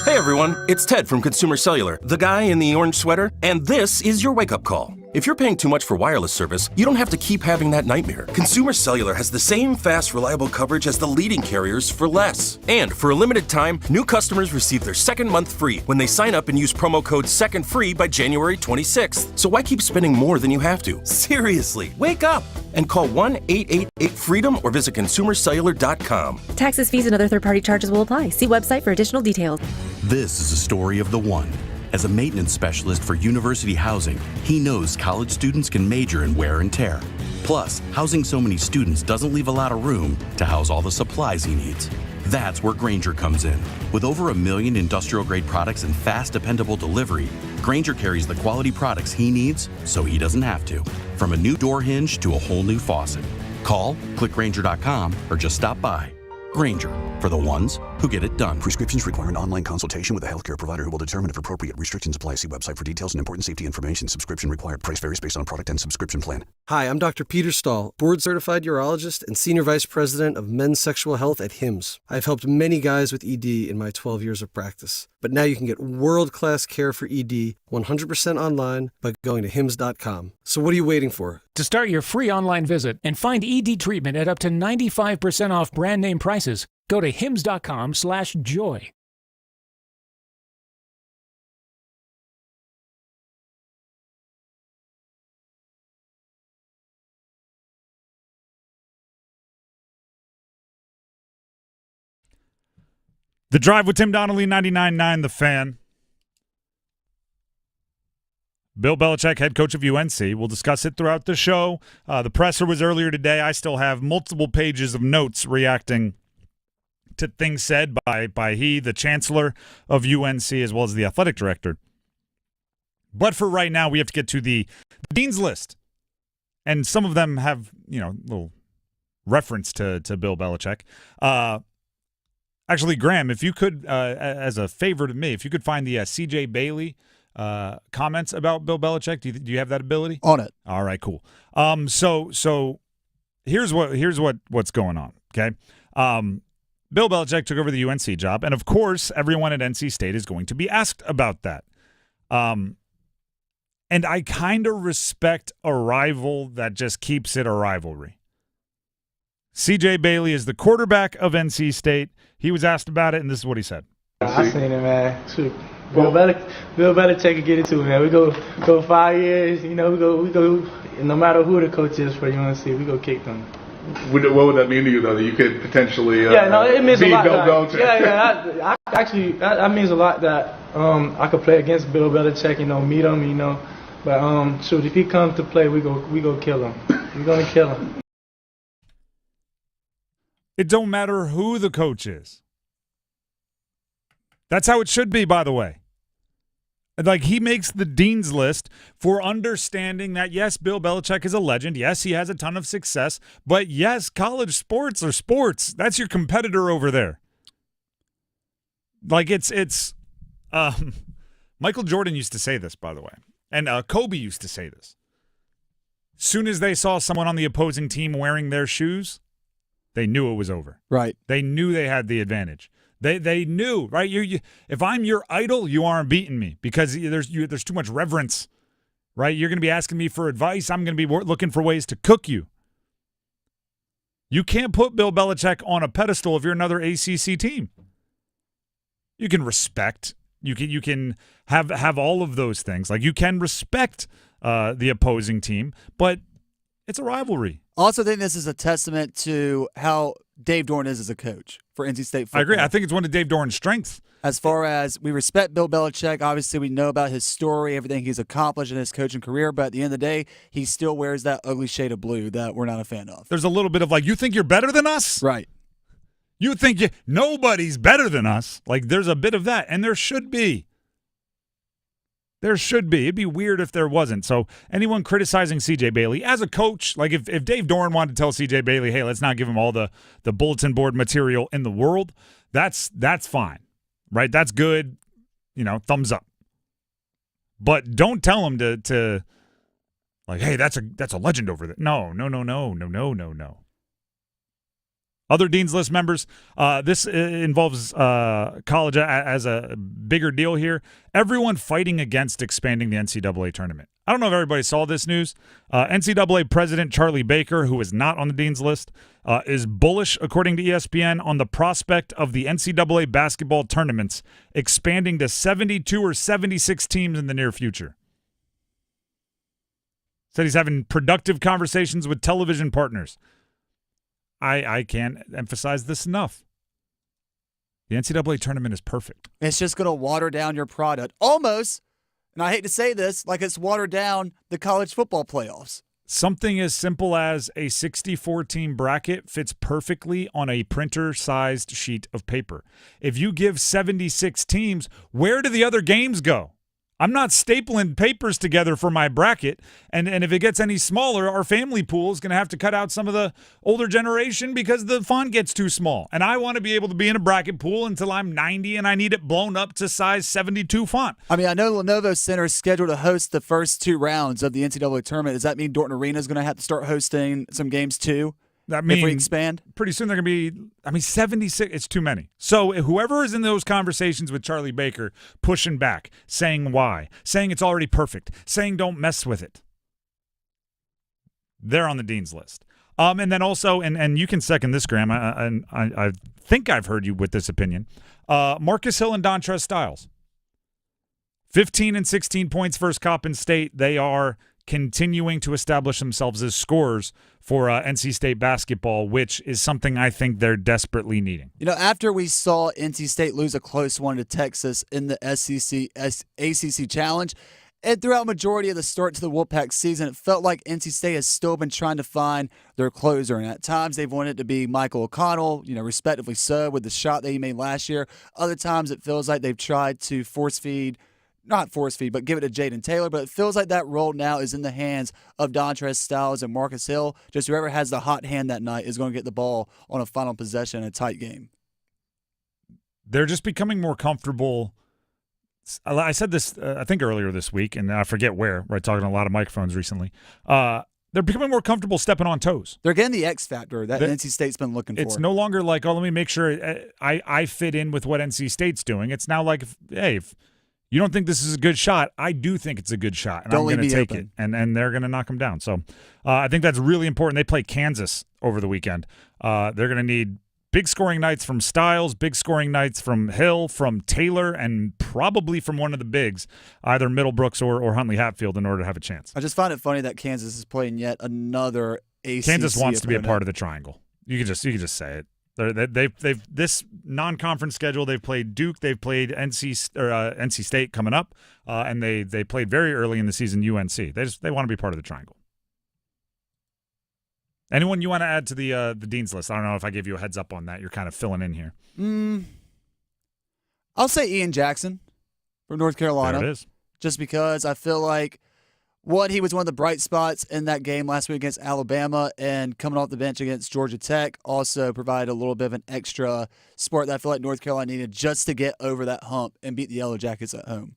Hey everyone, it's Ted from Consumer Cellular, the guy in the orange sweater, and this is your wake-up call. If you're paying too much for wireless service, you don't have to keep having that nightmare. Consumer Cellular has the same fast, reliable coverage as the leading carriers for less. And for a limited time, new customers receive their second month free when they sign up and use promo code SECONDFREE by January 26th. So why keep spending more than you have to? Seriously, wake up and call 1-888-FREEDOM or visit consumercellular.com. Taxes, fees, and other third-party charges will apply. See website for additional details. This is a story of the one. As a maintenance specialist for university housing, he knows college students can major in wear and tear. Plus, housing so many students doesn't leave a lot of room to house all the supplies he needs. That's where Grainger comes in. With over 1 million industrial-grade products and fast, dependable delivery, Grainger carries the quality products he needs so he doesn't have to. From a new door hinge to a whole new faucet. Call, click Grainger.com, or just stop by. Grainger, for the ones who get it done. Prescriptions require an online consultation with a healthcare provider who will determine if appropriate. Restrictions apply. See website for details and important safety information. Subscription required. Price varies based on product and subscription plan. Hi, I'm Dr. Peter Stahl, board-certified urologist and senior vice president of men's sexual health at HIMSS. I've helped many guys with ED in my 12 years of practice. But now you can get world-class care for ED 100% online by going to hims.com. So what are you waiting for? To start your free online visit and find ED treatment at up to 95% off brand name prices, go to hims.com/joy. The Drive with Tim Donnelly, 99.9 The Fan. Bill Belichick, head coach of UNC. We'll discuss it throughout the show. The presser was earlier today. I still have multiple pages of notes reacting to things said by he, the chancellor of UNC, as well as the athletic director. But for right now, we have to get to the dean's list. And some of them have, little reference to Bill Belichick. Actually, Graham, if you could, as a favor to me, if you could find the C.J. Bailey comments about Bill Belichick. Do you have that ability? On it. All right, cool. So here's what's going on. Okay. Bill Belichick took over the UNC job, and of course, everyone at NC State is going to be asked about that. And I kind of respect a rival that just keeps it a rivalry. C.J. Bailey is the quarterback of NC State. He was asked about it, and this is what he said. I seen it, man. Shoot. Bill Belichick can get it too, man. We go 5 years. We go. No matter who the coach is for UNC, we go kick them. What would that mean to you, though? That you could potentially it means a lot. That, that means a lot that I could play against Bill Belichick. Meet him. But shoot, if he comes to play, we go kill him. We're gonna kill him. It don't matter who the coach is. That's how it should be, by the way. Like, he makes the dean's list for understanding that, yes, Bill Belichick is a legend. Yes, he has a ton of success. But, yes, college sports are sports. That's your competitor over there. Like, it's Michael Jordan used to say this, by the way. And Kobe used to say this. Soon as they saw someone on the opposing team wearing their shoes, they knew it was over. Right. They knew they had the advantage. They knew, right? If I'm your idol, you aren't beating me because there's too much reverence, right? You're going to be asking me for advice. I'm going to be looking for ways to cook you. You can't put Bill Belichick on a pedestal if you're another ACC team. You can respect. You can have all of those things. Like, you can respect the opposing team, but it's a rivalry. Also think this is a testament to how Dave Doran is as a coach for NC State football. I agree. I think it's one of Dave Doran's strengths. As far as we respect Bill Belichick, obviously we know about his story, everything he's accomplished in his coaching career, but at the end of the day, he still wears that ugly shade of blue that we're not a fan of. There's a little bit of like, you think you're better than us? Right. You think nobody's better than us. Like, there's a bit of that, and there should be. There should be. It'd be weird if there wasn't. So anyone criticizing C.J. Bailey as a coach, like if Dave Doran wanted to tell C.J. Bailey, hey, let's not give him all the bulletin board material in the world, that's fine, right? That's good, thumbs up. But don't tell him to like, hey, that's a legend over there. No. Other Dean's List members, this involves college as a bigger deal here. Everyone fighting against expanding the NCAA tournament. I don't know if everybody saw this news. NCAA President Charlie Baker, who is not on the Dean's List, is bullish, according to ESPN, on the prospect of the NCAA basketball tournaments expanding to 72 or 76 teams in the near future. Said he's having productive conversations with television partners. I can't emphasize this enough. The NCAA tournament is perfect. It's just going to water down your product. Almost, and I hate to say this, like it's watered down the college football playoffs. Something as simple as a 64-team bracket fits perfectly on a printer-sized sheet of paper. If you give 76 teams, where do the other games go? I'm not stapling papers together for my bracket, and if it gets any smaller, our family pool is going to have to cut out some of the older generation because the font gets too small. And I want to be able to be in a bracket pool until I'm 90, and I need it blown up to size 72 font. I mean, I know Lenovo Center is scheduled to host the first 2 rounds of the NCAA tournament. Does that mean Dorton Arena is going to have to start hosting some games too? That means if we expand? Pretty soon they're going to be, 76, it's too many. So whoever is in those conversations with Charlie Baker, pushing back, saying why, saying it's already perfect, saying don't mess with it, they're on the Dean's List. And then also, and you can second this, Graham, I think I've heard you with this opinion, Marcus Hill and Dontrez Styles. 15 and 16 points first Coppin State. They are continuing to establish themselves as scorers for NC State basketball, which is something I think they're desperately needing. After we saw NC State lose a close one to Texas in the ACC Challenge, and throughout majority of the start to the Wolfpack season, it felt like NC State has still been trying to find their closer. And at times they've wanted it to be Michael O'Connell, respectively so, with the shot that he made last year. Other times it feels like they've tried to not force feed, but give it to Jaden Taylor. But it feels like that role now is in the hands of Dontrez Styles and Marcus Hill. Just whoever has the hot hand that night is going to get the ball on a final possession in a tight game. They're just becoming more comfortable. I said this, I think, earlier this week, and I forget where. Right, talking to a lot of microphones recently. They're becoming more comfortable stepping on toes. They're getting the X factor that NC State's been looking for. It's no longer like, let me make sure I fit in with what NC State's doing. It's now like, if you don't think this is a good shot, I do think it's a good shot, and I'm going to take it, and they're going to knock them down. So I think that's really important. They play Kansas over the weekend. They're going to need big scoring nights from Styles, big scoring nights from Hill, from Taylor, and probably from one of the bigs, either Middlebrooks or Huntley Hatfield, in order to have a chance. I just find it funny that Kansas is playing yet another ACC Kansas wants to be a opponent. part of the triangle. You can just say it. They've this non-conference schedule. They've played Duke. They've played NC State coming up, and they played very early in the season UNC. They want to be part of the triangle. Anyone you want to add to the Dean's List? I don't know if I gave you a heads up on that. You're kind of filling in here. I'll say Ian Jackson from North Carolina. There it is. Just because I feel like he was one of the bright spots in that game last week against Alabama, and coming off the bench against Georgia Tech also provided a little bit of an extra spark that I feel like North Carolina needed just to get over that hump and beat the Yellow Jackets at home.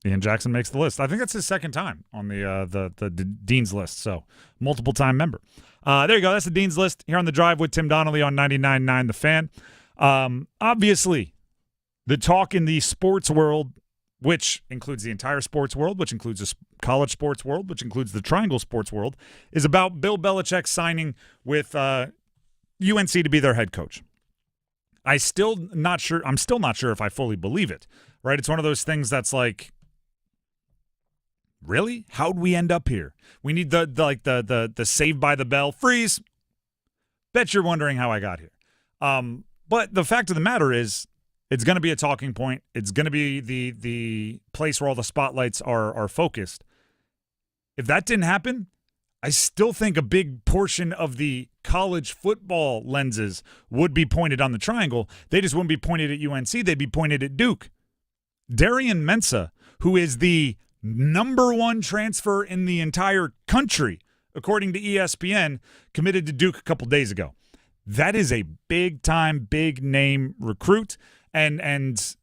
Ian Jackson makes the list. I think that's his second time on the Dean's List, so multiple-time member. There you go. That's the Dean's List here on The Drive with Tim Donnelly on 99.9 The Fan. Obviously, the talk in the sports world, which includes the entire sports world, which includes the college sports world, which includes the triangle sports world, is about Bill Belichick signing with UNC to be their head coach. I'm still not sure if I fully believe it, right? It's one of those things that's like, Really? How'd we end up here? We need the Saved by the Bell freeze. Bet you're wondering how I got here. But the fact of the matter is, it's going to be a talking point. It's going to be the place where all the spotlights are focused. If that didn't happen, I still think a big portion of the college football lenses would be pointed on the triangle. They just wouldn't be pointed at UNC. They'd be pointed at Duke. Darian Mensah, who is the number one transfer in the entire country, according to ESPN, committed to Duke a couple days ago. That is a big-time, big-name recruit, and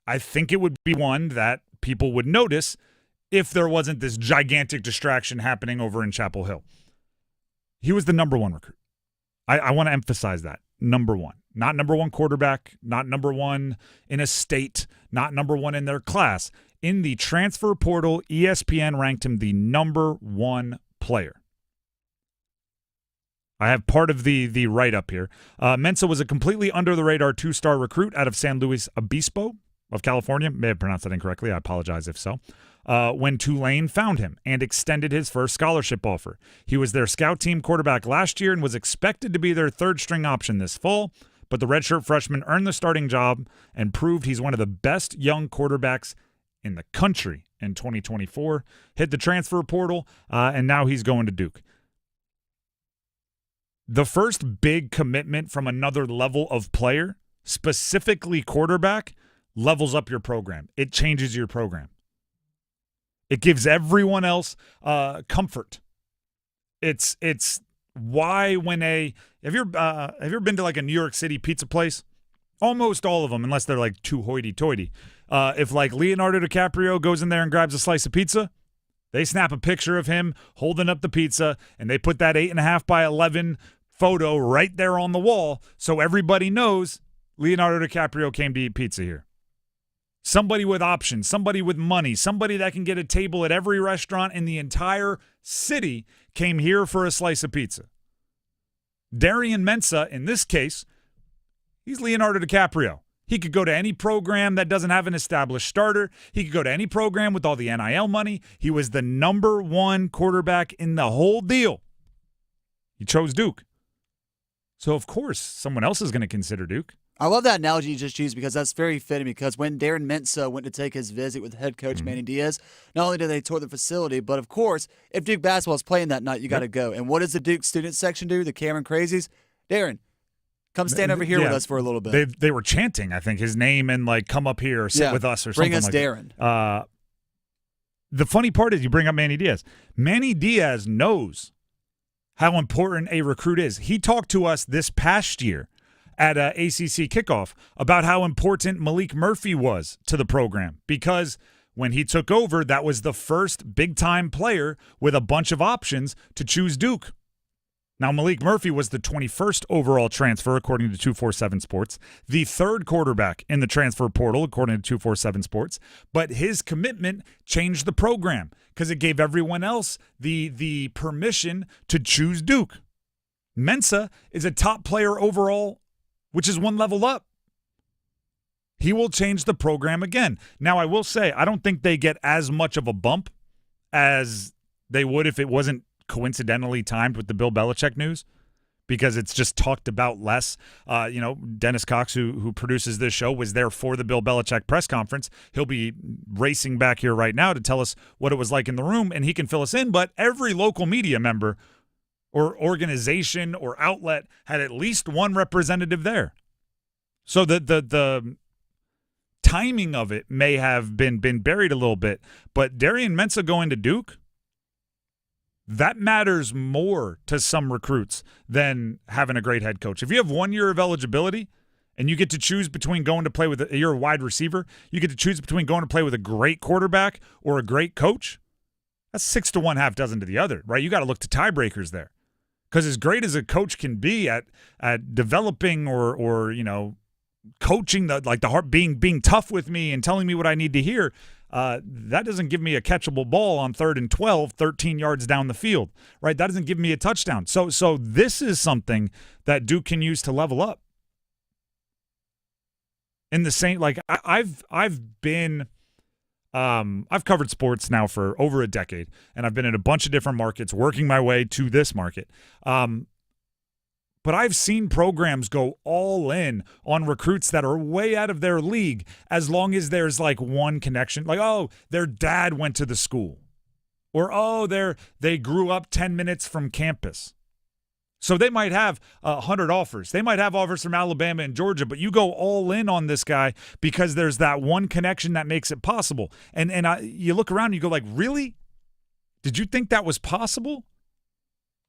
I think it would be one that people would notice if there wasn't this gigantic distraction happening over in Chapel Hill. He was the number one recruit. I want to emphasize that. Number one. Not number one quarterback, not number one in a state, not number one in their class. In the transfer portal, ESPN ranked him the number one player. I have part of the write-up here. Mensah was a completely under-the-radar two-star recruit out of San Luis Obispo of California. May have pronounced that incorrectly. I apologize if so. When Tulane found him and extended his first scholarship offer. He was their scout team quarterback last year and was expected to be their third-string option this fall, but the redshirt freshman earned the starting job and proved he's one of the best young quarterbacks in the country in 2024. Hit the transfer portal, and now he's going to Duke. The first big commitment from another level of player, specifically quarterback, levels up your program. It changes your program. It gives everyone else comfort. It's why when have you ever been to like a New York City pizza place? Almost all of them, unless they're like too hoity-toity. If like Leonardo DiCaprio goes in there and grabs a slice of pizza, they snap a picture of him holding up the pizza, and they put that 8.5 by 11 photo right there on the wall so everybody knows Leonardo DiCaprio came to eat pizza here. Somebody with options, somebody with money, somebody that can get a table at every restaurant in the entire city came here for a slice of pizza. Darian Mensah, in this case, he's Leonardo DiCaprio. He could go to any program that doesn't have an established starter. He could go to any program with all the NIL money. He was the number one quarterback in the whole deal. He chose Duke. So, of course, someone else is going to consider Duke. I love that analogy you just used because that's very fitting because when Darian Mensah went to take his visit with head coach Manny Diaz, not only did they tour the facility, but, of course, if Duke basketball is playing that night, you got to go. And what does the Duke student section do, the Cameron Crazies? Darren, come stand over here with us for a little bit. They were chanting, I think, his name and, like, come up here or sit with us or something like that. Bring us Darren. The funny part is you bring up Manny Diaz. Manny Diaz knows how important a recruit is. He talked to us this past year at ACC kickoff about how important Malik Murphy was to the program because when he took over, that was the first big-time player with a bunch of options to choose Duke. Now, Malik Murphy was the 21st overall transfer, according to 247 Sports, the third quarterback in the transfer portal, according to 247 Sports, but his commitment changed the program because it gave everyone else the permission to choose Duke. Mensah is a top player overall, which is one level up. He will change the program again. Now, I will say, I don't think they get as much of a bump as they would if it wasn't coincidentally timed with the Bill Belichick news because it's just talked about less. Dennis Cox, who produces this show, was there for the Bill Belichick press conference. He'll be racing back here right now to tell us what it was like in the room, and he can fill us in. But every local media member or organization or outlet had at least one representative there. So the timing of it may have been buried a little bit, but Darian Mensah going to Duke, that matters more to some recruits than having a great head coach. If you have 1 year of eligibility and you get to choose between going to play with you're a wide receiver, you get to choose between going to play with a great quarterback or a great coach, that's 6 to 1, half dozen to the other, right? You got to look to tiebreakers there. Because as great as a coach can be at developing or coaching the heart, being tough with me and telling me what I need to hear, that doesn't give me a catchable ball on 3rd and 12, 13 yards down the field, right? That doesn't give me a touchdown. So this is something that Duke can use to level up. In the same, like I've been I've covered sports now for over a decade, and I've been in a bunch of different markets, working my way to this market. But I've seen programs go all in on recruits that are way out of their league as long as there's like one connection. Like, oh, their dad went to the school. Or, oh, they grew up 10 minutes from campus. So they might have 100 offers. They might have offers from Alabama and Georgia, but you go all in on this guy because there's that one connection that makes it possible. And you look around and you go like, really? Did you think that was possible?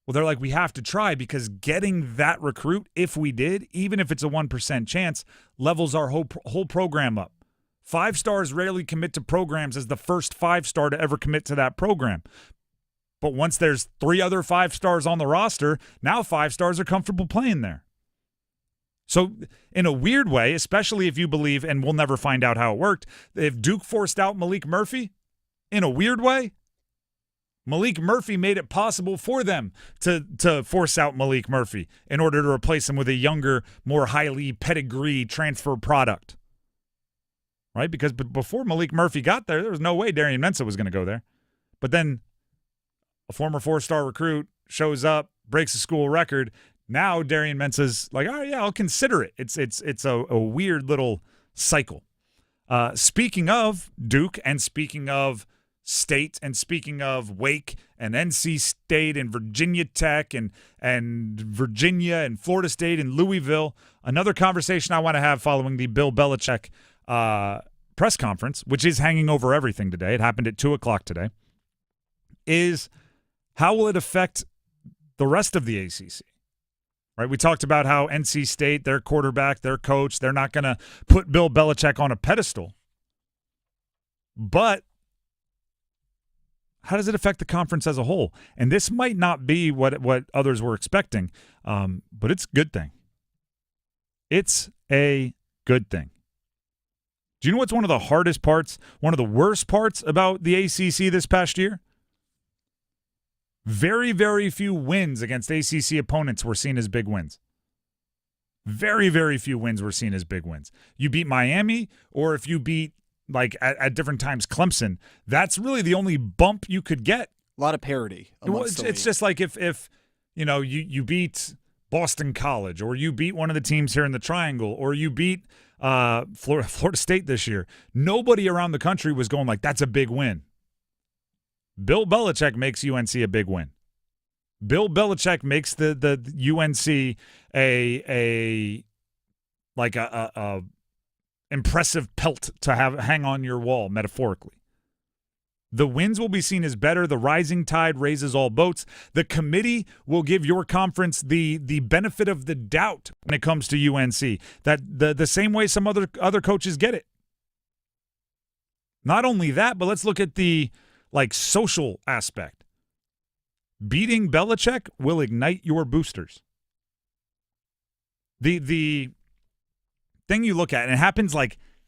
Well, they're like, we have to try because getting that recruit, if we did, even if it's a 1% chance, levels our whole program up. 5-stars rarely commit to programs as the first 5-star to ever commit to that program. But once there's 3 other 5-stars on the roster, now 5-stars are comfortable playing there. So in a weird way, especially if you believe, and we'll never find out how it worked, if Duke forced out Malik Murphy, in a weird way, Malik Murphy made it possible for them to force out Malik Murphy in order to replace him with a younger, more highly pedigree transfer product. Right? Because before Malik Murphy got there was no way Darian Mensah was going to go there. But then a former 4-star recruit shows up, breaks a school record. Now Darian Mensah's like, oh, yeah, I'll consider it. It's a weird little cycle. Speaking of Duke and speaking of State and speaking of Wake and NC State and Virginia Tech and Virginia and Florida State and Louisville, another conversation I want to have following the Bill Belichick press conference, which is hanging over everything today. It happened at 2 o'clock today, is how will it affect the rest of the ACC? Right? We talked about how NC State, their quarterback, their coach, they're not going to put Bill Belichick on a pedestal. But how does it affect the conference as a whole? And this might not be what others were expecting, but it's a good thing. It's a good thing. Do you know what's one of the hardest parts, one of the worst parts about the ACC this past year? Very, very few wins against ACC opponents were seen as big wins. Very, very few wins were seen as big wins. You beat Miami, or if you beat, like at different times, Clemson, that's really the only bump you could get. A lot of parity. It's just like if you beat Boston College, or you beat one of the teams here in the Triangle, or you beat Florida State this year. Nobody around the country was going like, that's a big win. Bill Belichick makes UNC a big win. Bill Belichick makes the UNC a impressive pelt to hang on your wall, metaphorically. The wins will be seen as better. The rising tide raises all boats. The committee will give your conference the benefit of the doubt when it comes to UNC. That the same way some other coaches get it. Not only that, but let's look at the social aspect. Beating Belichick will ignite your boosters. The thing you look at, and it happens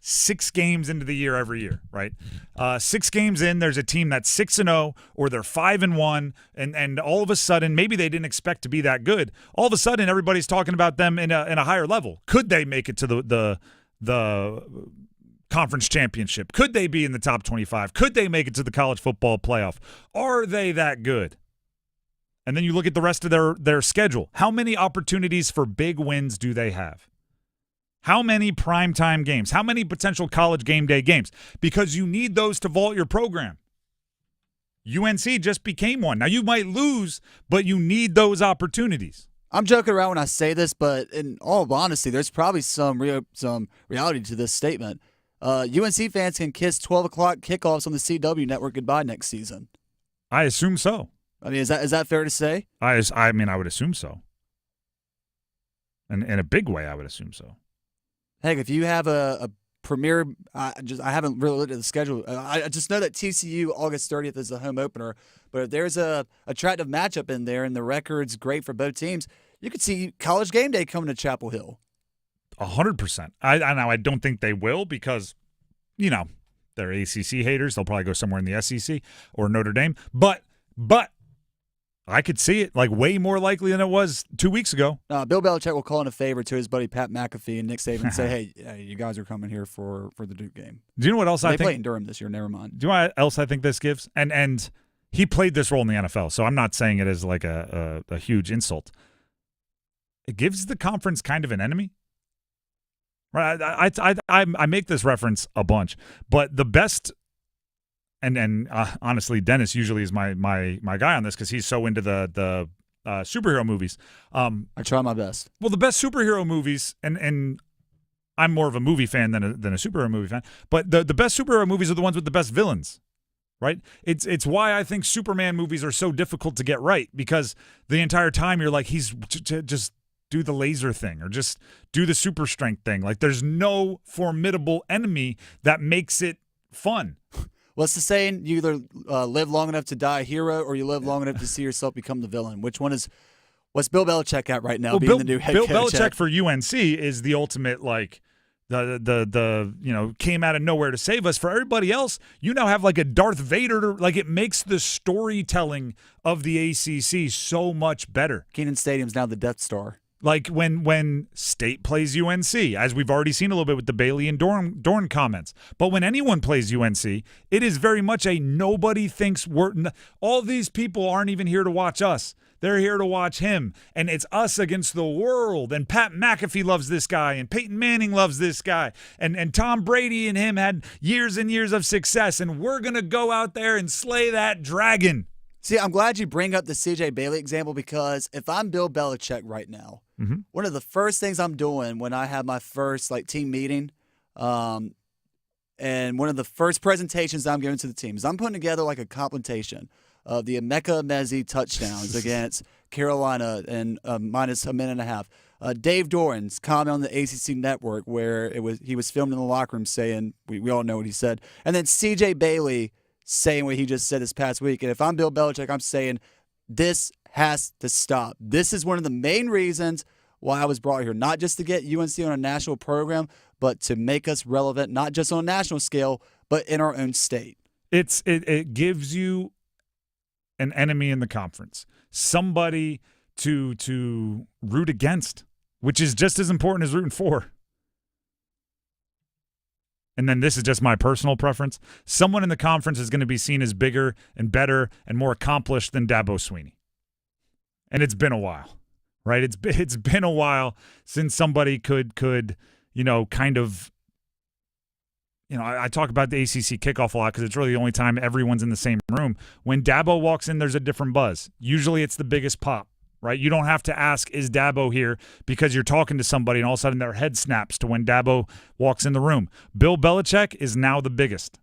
6 games into the year every year, right? 6 games in, there's a team that's 6-0 or they're 5-1, and all of a sudden, maybe they didn't expect to be that good. All of a sudden, everybody's talking about them in a higher level. Could they make it to the conference championship? Could they be in the top 25? Could they make it to the college football playoff? Are they that good? And then you look at the rest of their schedule. How many opportunities for big wins do they have? How many primetime games? How many potential college game day games? Because you need those to vault your program. UNC just became one. Now, you might lose, but you need those opportunities. I'm joking around when I say this, but in all honesty, there's probably some reality to this statement. UNC fans can kiss 12 o'clock kickoffs on the CW network goodbye next season. I assume so. I mean, is that fair to say? I would assume so. And in a big way, I would assume so. Heck, if you have a premier, I haven't really looked at the schedule. I just know that TCU August 30th is the home opener. But if there's a attractive matchup in there and the record's great for both teams, you could see College Game Day coming to Chapel Hill. 100%. I don't think they will because, they're ACC haters. They'll probably go somewhere in the SEC or Notre Dame. But I could see it, like, way more likely than it was 2 weeks ago. Bill Belichick will call in a favor to his buddy Pat McAfee and Nick Saban and say, hey, you guys are coming here for the Duke game. Do you know what else I think? They play in Durham this year, never mind. Do you know what else I think this gives? And he played this role in the NFL, so I'm not saying it as like a huge insult. It gives the conference kind of an enemy. Right? I make this reference a bunch, but the best – and honestly, Dennis usually is my guy on this because he's so into the superhero movies. I try my best. Well, the best superhero movies, and I'm more of a movie fan than a superhero movie fan, but the best superhero movies are the ones with the best villains, right? It's why I think Superman movies are so difficult to get right, because the entire time you're like, he's just do the laser thing or just do the super strength thing. Like, there's no formidable enemy that makes it fun. What's the saying? You either live long enough to die a hero or you live long enough to see yourself become the villain. Which one is – what's Bill Belichick at right now being the new head coach? Bill Belichick for UNC is the ultimate, like, the came out of nowhere to save us. For everybody else, you now have like a Darth Vader. Like, it makes the storytelling of the ACC so much better. Kenan Stadium's now the Death Star. Like when State plays UNC, as we've already seen a little bit with the Bailey and Dorn comments. But when anyone plays UNC, it is very much a nobody thinks all these people aren't even here to watch us. They're here to watch him. And it's us against the world. And Pat McAfee loves this guy. And Peyton Manning loves this guy. And Tom Brady and him had years and years of success. And we're going to go out there and slay that dragon. See, I'm glad you bring up the C.J. Bailey example, because if I'm Bill Belichick right now, one of the first things I'm doing when I have my first team meeting, and one of the first presentations I'm giving to the team is I'm putting together like a compilation of the Emeka Emezi touchdowns against Carolina and minus a minute and a half. Dave Doran's comment on the ACC network where he was filmed in the locker room saying, we all know what he said, and then C.J. Bailey saying what he just said this past week. And if I'm Bill Belichick, I'm saying this has to stop. This is one of the main reasons why I was brought here, not just to get UNC on a national program, but to make us relevant, not just on a national scale, but in our own state. It gives you an enemy in the conference, somebody to root against, which is just as important as rooting for. And then this is just my personal preference. Someone in the conference is going to be seen as bigger and better and more accomplished than Dabo Swinney. And it's been a while, right? It's been a while since somebody could kind of, I talk about the ACC kickoff a lot because it's really the only time everyone's in the same room. When Dabo walks in, there's a different buzz. Usually it's the biggest pop. Right? You don't have to ask, is Dabo here? Because you're talking to somebody and all of a sudden their head snaps to when Dabo walks in the room. Bill Belichick is now the biggest.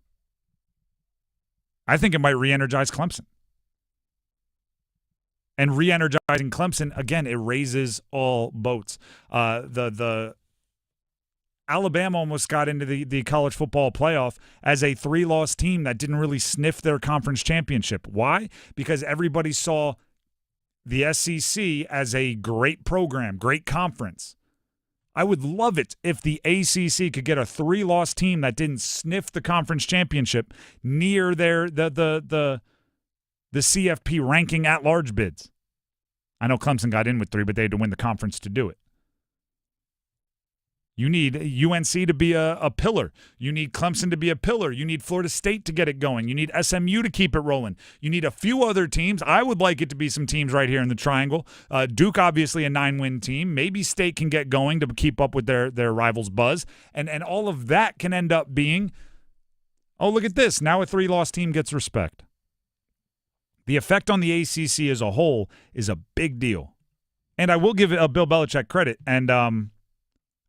I think it might re-energize Clemson. And re-energizing Clemson, again, it raises all boats. The Alabama almost got into the college football playoff as a 3-loss team that didn't really sniff their conference championship. Why? Because everybody saw the SEC as a great program, great conference. I would love it if the ACC could get a 3-loss team that didn't sniff the conference championship near the CFP ranking at-large bids. I know Clemson got in with 3, but they had to win the conference to do it. You need UNC to be a pillar. You need Clemson to be a pillar. You need Florida State to get it going. You need SMU to keep it rolling. You need a few other teams. I would like it to be some teams right here in the triangle. Duke, obviously, a 9-win team. Maybe State can get going to keep up with their rivals' buzz. And all of that can end up being, oh, look at this. Now a 3-loss team gets respect. The effect on the ACC as a whole is a big deal. And I will give Bill Belichick credit. And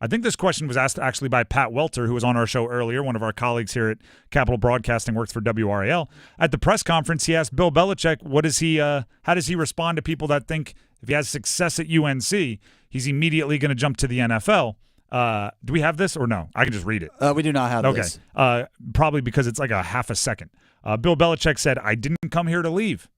I think this question was asked actually by Pat Welter, who was on our show earlier, one of our colleagues here at Capital Broadcasting, works for WRAL. At the press conference, he asked Bill Belichick, how does he respond to people that think if he has success at UNC, he's immediately going to jump to the NFL? Do we have this or no? I can just read it. We do not have this. Okay. Probably because it's like a half a second. Bill Belichick said, "I didn't come here to leave,"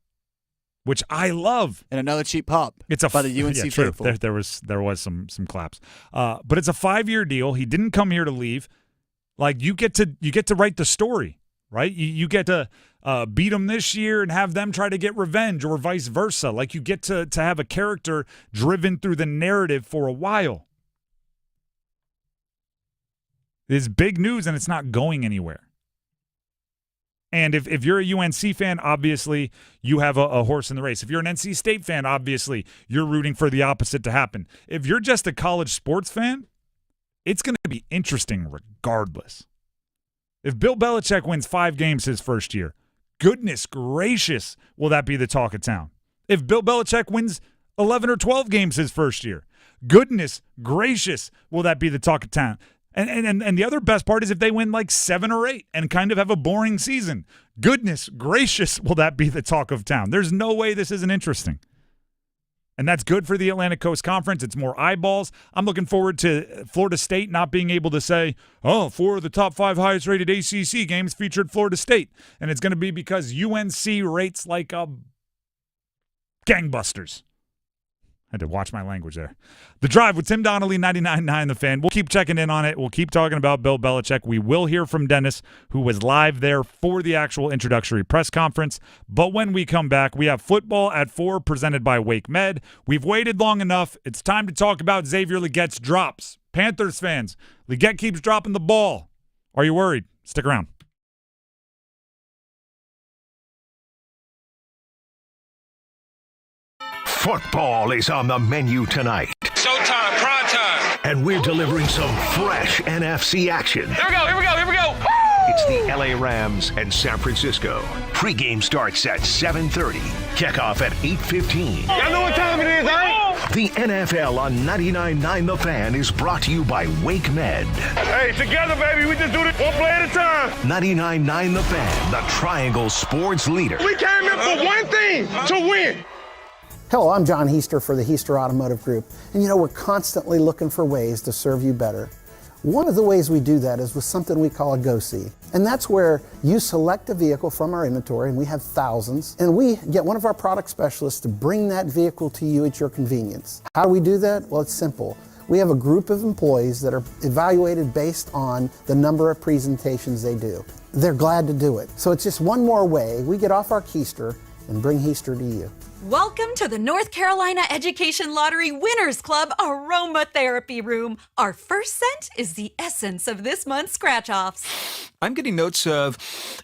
which I love. And another cheap pop by the UNC faithful. There was some claps. But it's a 5-year deal. He didn't come here to leave. Like, you get to write the story, right? You get to beat them this year and have them try to get revenge, or vice versa. Like, you get to have a character driven through the narrative for a while. It's big news, and it's not going anywhere. And if you're a UNC fan, obviously you have a horse in the race. If you're an NC State fan, obviously you're rooting for the opposite to happen. If you're just a college sports fan, it's going to be interesting regardless. If Bill Belichick wins 5 games his first year, goodness gracious, will that be the talk of town. If Bill Belichick wins 11 or 12 games his first year, goodness gracious, will that be the talk of town. And the other best part is if they win like 7 or 8 and kind of have a boring season. Goodness gracious, will that be the talk of town. There's no way this isn't interesting. And that's good for the Atlantic Coast Conference. It's more eyeballs. I'm looking forward to Florida State not being able to say, 4 of the top 5 highest rated ACC games featured Florida State. And it's going to be because UNC rates like gangbusters. I had to watch my language there. The Drive with Tim Donnelly, 99.9 The Fan. We'll keep checking in on it. We'll keep talking about Bill Belichick. We will hear from Dennis, who was live there for the actual introductory press conference. But when we come back, we have football at 4 presented by Wake Med. We've waited long enough. It's time to talk about Xavier Legette's drops. Panthers fans, Legette keeps dropping the ball. Are you worried? Stick around. Football is on the menu tonight. Showtime, prime time. And we're delivering some fresh NFC action. Here we go. It's the LA Rams and San Francisco. Pre-game starts at 7:30. Kickoff at 8:15. Y'all know what time it is, eh? The NFL on 99.9 The Fan is brought to you by Wake Med. Hey, together, baby. We just do this one play at a time. 99.9 The Fan, the Triangle Sports leader. We came in for one thing, to win. Hello, I'm John Heister for the Heister Automotive Group. And we're constantly looking for ways to serve you better. One of the ways we do that is with something we call a Go-See. And that's where you select a vehicle from our inventory, and we have thousands, and we get one of our product specialists to bring that vehicle to you at your convenience. How do we do that? Well, it's simple. We have a group of employees that are evaluated based on the number of presentations they do. They're glad to do it. So it's just one more way we get off our keister and bring Heister to you. Welcome to the North Carolina Education Lottery Winners Club Aromatherapy Room. Our first scent is the essence of this month's scratch-offs. I'm getting notes of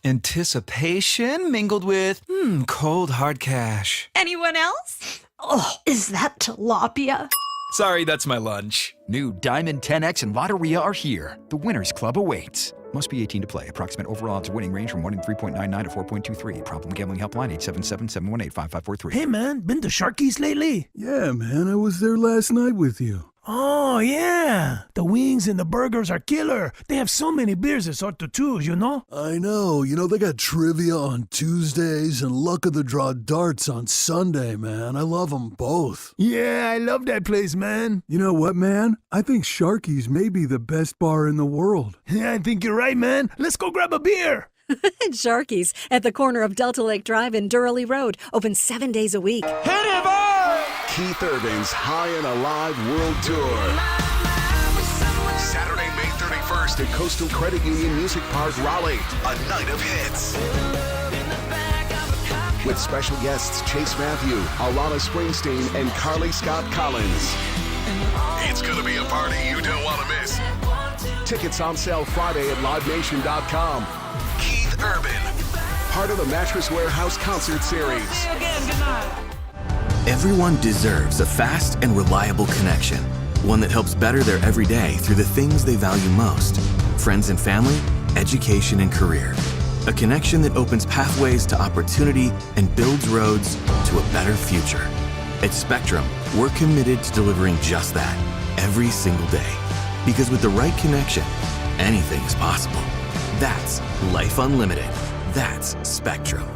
anticipation mingled with cold hard cash. Anyone else? Oh, is that tilapia? Sorry, that's my lunch. New Diamond 10X and Lotteria are here. The Winners Club awaits. Must be 18 to play. Approximate overall odds of winning range from 1 in 3.99 to 4.23. Problem gambling helpline 877-718-5543. Hey man, been to Sharky's lately? Yeah, man, I was there last night with you. Oh, yeah. The wings and the burgers are killer. They have so many beers it's hard to choose, you know? I know. They got trivia on Tuesdays and luck of the draw darts on Sunday, man. I love them both. Yeah, I love that place, man. You know what, man? I think Sharky's may be the best bar in the world. Yeah, I think you're right, man. Let's go grab a beer. Sharky's at the corner of Delta Lake Drive and Durham Road. Open 7 days a week. Hit it, boy! Keith Urban's High and Alive World Tour. Saturday, May 31st at Coastal Credit Union Music Park, Raleigh. A night of hits. With special guests Chase Matthew, Alana Springsteen, and Carly Scott Collins. It's going to be a party you don't want to miss. Tickets on sale Friday at LiveNation.com. Keith Urban, part of the Mattress Warehouse Concert Series. See you again. Good night. Everyone deserves a fast and reliable connection, one that helps better their everyday through the things they value most: friends and family, education and career. A connection that opens pathways to opportunity and builds roads to a better future. At Spectrum, we're committed to delivering just that every single day. Because with the right connection, anything is possible. That's Life Unlimited. That's Spectrum.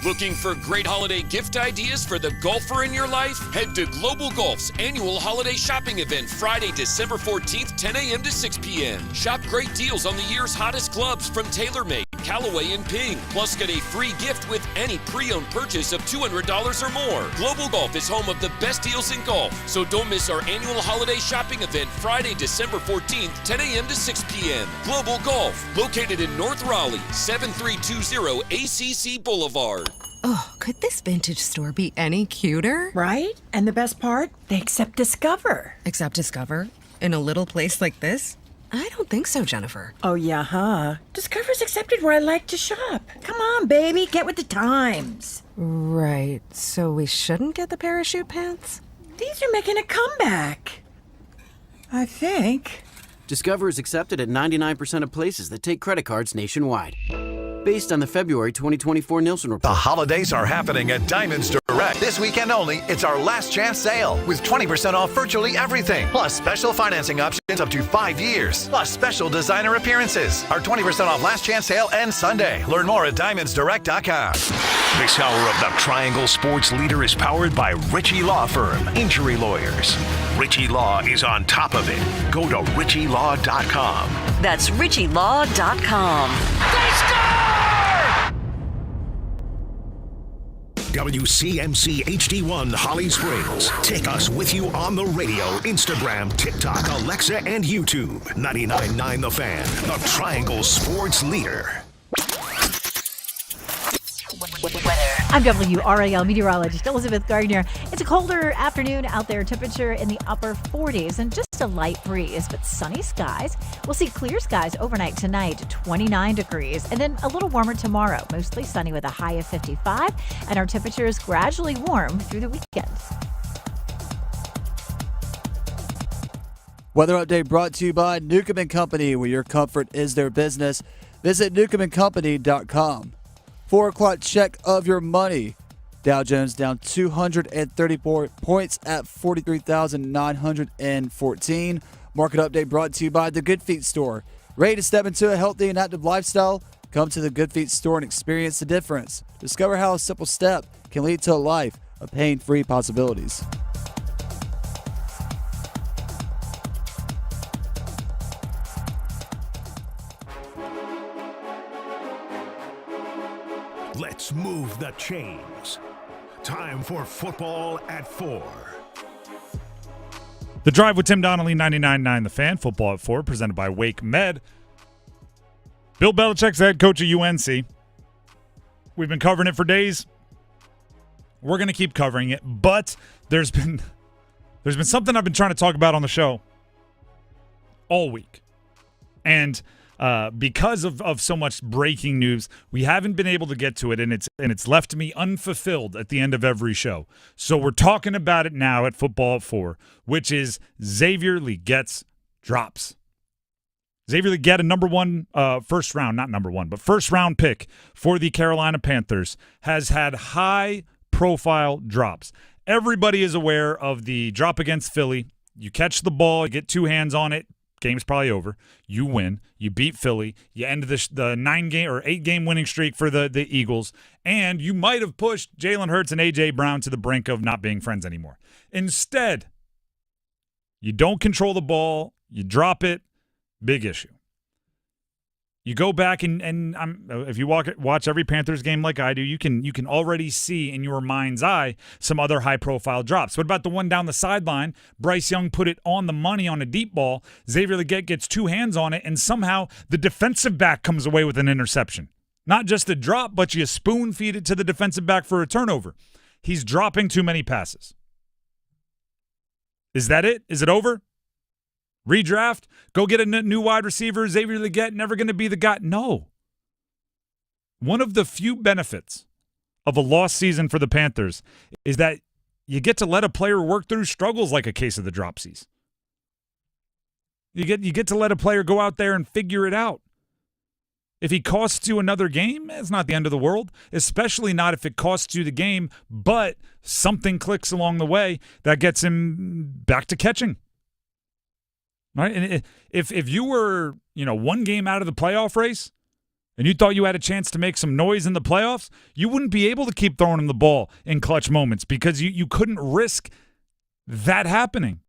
Looking for great holiday gift ideas for the golfer in your life? Head to Global Golf's annual holiday shopping event Friday, December 14th, 10 a.m. to 6 p.m. Shop great deals on the year's hottest clubs from TaylorMade, Callaway and Ping. Plus, get a free gift with any pre-owned purchase of $200 or more. Global Golf is home of the best deals in golf, so don't miss our annual holiday shopping event Friday, December 14th, 10 a.m. to 6 p.m. Global Golf, located in North Raleigh, 7320 ACC Boulevard. Oh, could this vintage store be any cuter? Right? And the best part? They accept Discover. Accept Discover? In a little place like this? I don't think so, Jennifer. Oh, yeah, huh? Discover's accepted where I like to shop. Come on, baby, get with the times. Right, so we shouldn't get the parachute pants? These are making a comeback. I think. Discover is accepted at 99% of places that take credit cards nationwide. Based on the February 2024 Nielsen report. The holidays are happening at Diamonds Direct. This weekend only, it's our last chance sale with 20% off virtually everything. Plus special financing options up to 5 years. Plus special designer appearances. Our 20% off last chance sale ends Sunday. Learn more at diamondsdirect.com. This hour of the Triangle Sports Leader is powered by Ritchie Law Firm, injury lawyers. Ritchie Law is on top of it. Go to ritchielaw.com. That's ritchielaw.com. They score! WCMC HD1 Holly Springs. Take us with you on the radio, Instagram, TikTok, Alexa, and YouTube. 99.9 The Fan, the Triangle Sports Leader. I'm WRAL meteorologist Elizabeth Gardner. It's a colder afternoon out there, temperature in the upper 40s and just a light breeze, but sunny skies. We'll see clear skies overnight tonight, 29 degrees, and then a little warmer tomorrow, mostly sunny with a high of 55, and our temperatures gradually warm through the weekend. Weather update brought to you by Newcomb & Company, where your comfort is their business. Visit newcombandcompany.com. 4 o'clock check of your money. Dow Jones down 234 points at 43,914. Market update brought to you by the Good Feet Store. Ready to step into a healthy and active lifestyle? Come to the Good Feet Store and experience the difference. Discover how a simple step can lead to a life of pain-free possibilities. Let's move the chains. Time for Football at 4. The Drive with Tim Donnelly, 99.9 The Fan, Football at 4, presented by Wake Med. Bill Belichick's the head coach of UNC. We've been covering it for days. We're going to keep covering it, but there's been something I've been trying to talk about on the show all week. And because of so much breaking news, we haven't been able to get to it, and it's left me unfulfilled at the end of every show. So we're talking about it now at Football at 4, which is Xavier Legette's drops. Xavier Legette, a first round pick for the Carolina Panthers, has had high-profile drops. Everybody is aware of the drop against Philly. You catch the ball, you get two hands on it, game's probably over. You win. You beat Philly. You end the 9-game or 8-game winning streak for the Eagles. And you might have pushed Jalen Hurts and A.J. Brown to the brink of not being friends anymore. Instead, you don't control the ball. You drop it. Big issue. You go back and if you watch every Panthers game like I do, you can already see in your mind's eye some other high-profile drops. What about the one down the sideline? Bryce Young put it on the money on a deep ball. Xavier Legette gets two hands on it, and somehow the defensive back comes away with an interception. Not just a drop, but you spoon-feed it to the defensive back for a turnover. He's dropping too many passes. Is that it? Is it over? Redraft? Go get a new wide receiver? Xavier Legette never going to be the guy? No. One of the few benefits of a lost season for the Panthers is that you get to let a player work through struggles like a case of the dropsies. You get to let a player go out there and figure it out. If he costs you another game, it's not the end of the world, especially not if it costs you the game, but something clicks along the way that gets him back to catching. Right? And if you were, one game out of the playoff race and you thought you had a chance to make some noise in the playoffs, you wouldn't be able to keep throwing him the ball in clutch moments because you couldn't risk that happening.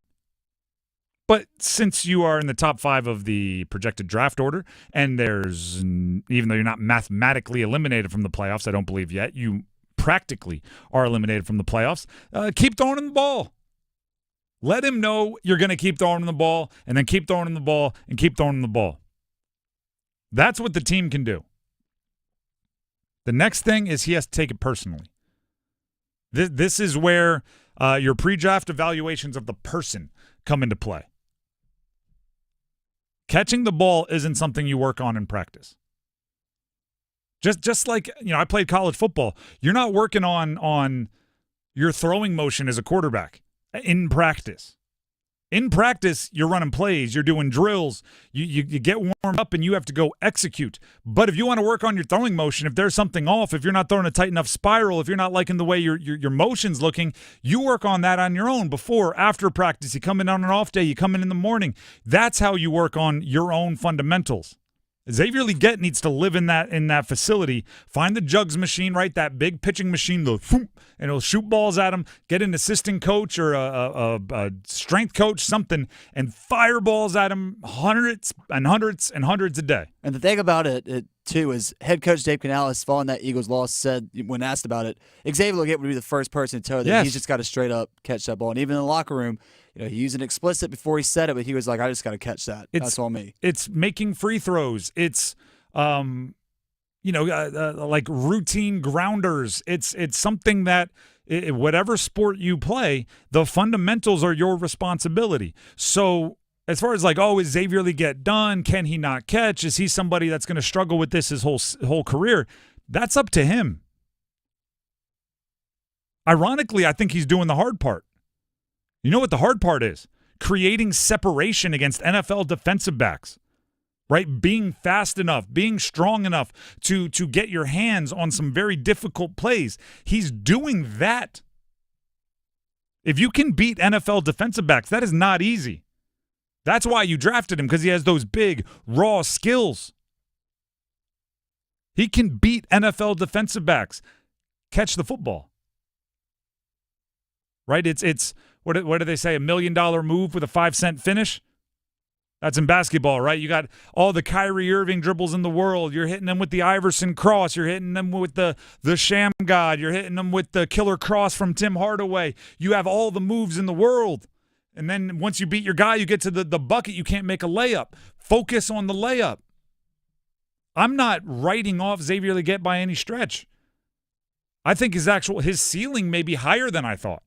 But since you are in the top 5 of the projected draft order, and even though you're not mathematically eliminated from the playoffs, I don't believe yet, you practically are eliminated from the playoffs, keep throwing him the ball. Let him know you're going to keep throwing him the ball, and then keep throwing him the ball, and keep throwing him the ball. That's what the team can do. The next thing is he has to take it personally. This is where your pre-draft evaluations of the person come into play. Catching the ball isn't something you work on in practice. Just like, I played college football. You're not working on your throwing motion as a quarterback in practice. In practice, you're running plays, you're doing drills, you get warmed up and you have to go execute. But if you want to work on your throwing motion, if there's something off, if you're not throwing a tight enough spiral, if you're not liking the way your motion's looking, you work on that on your own before, after practice. You come in on an off day, you come in the morning. That's how you work on your own fundamentals. Xavier Legette needs to live in that facility. Find the jugs machine, right? That big pitching machine, and it'll shoot balls at him. Get an assistant coach or a strength coach, something, and fire balls at him hundreds and hundreds and hundreds a day. And the thing about it too, is head coach Dave Canales, following that Eagles loss, said when asked about it, Xavier Legette would be the first person to tell that he's just got to straight up catch that ball. And even in the locker room, he used an explicit before he said it, but he was like, I just got to catch that. That's all me. It's making free throws. It's, like routine grounders. It's something that whatever sport you play, the fundamentals are your responsibility. So as far as is Xavier Legette done? Can he not catch? Is he somebody that's going to struggle with this his whole career? That's up to him. Ironically, I think he's doing the hard part. You know what the hard part is? Creating separation against NFL defensive backs, right? Being fast enough, being strong enough to get your hands on some very difficult plays. He's doing that. If you can beat NFL defensive backs, that is not easy. That's why you drafted him, because he has those big, raw skills. He can beat NFL defensive backs. Catch the football. Right? It's what do they say? $1 million move with a 5-cent finish? That's in basketball, right? You got all the Kyrie Irving dribbles in the world. You're hitting them with the Iverson cross. You're hitting them with the Sham God. You're hitting them with the killer cross from Tim Hardaway. You have all the moves in the world. And then once you beat your guy, you get to the bucket. You can't make a layup. Focus on the layup. I'm not writing off Xavier Legette by any stretch. I think his ceiling may be higher than I thought,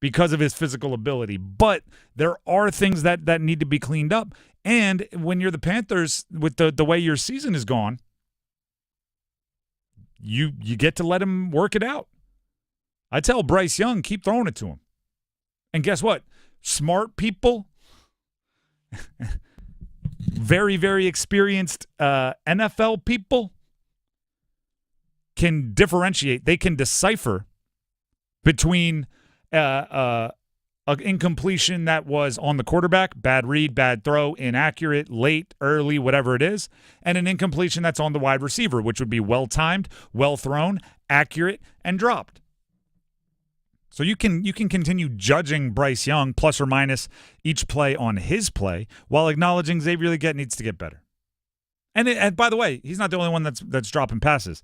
because of his physical ability. But there are things that need to be cleaned up. And when you're the Panthers, with the way your season is gone, you get to let him work it out. I tell Bryce Young, keep throwing it to him. And guess what? Smart people, very, very experienced NFL people can differentiate. They can decipher between an incompletion that was on the quarterback, bad read, bad throw, inaccurate, late, early, whatever it is, and an incompletion that's on the wide receiver, which would be well-timed, well-thrown, accurate, and dropped. So you can continue judging Bryce Young plus or minus each play on his play while acknowledging Xavier Legette needs to get better. And by the way, he's not the only one that's dropping passes.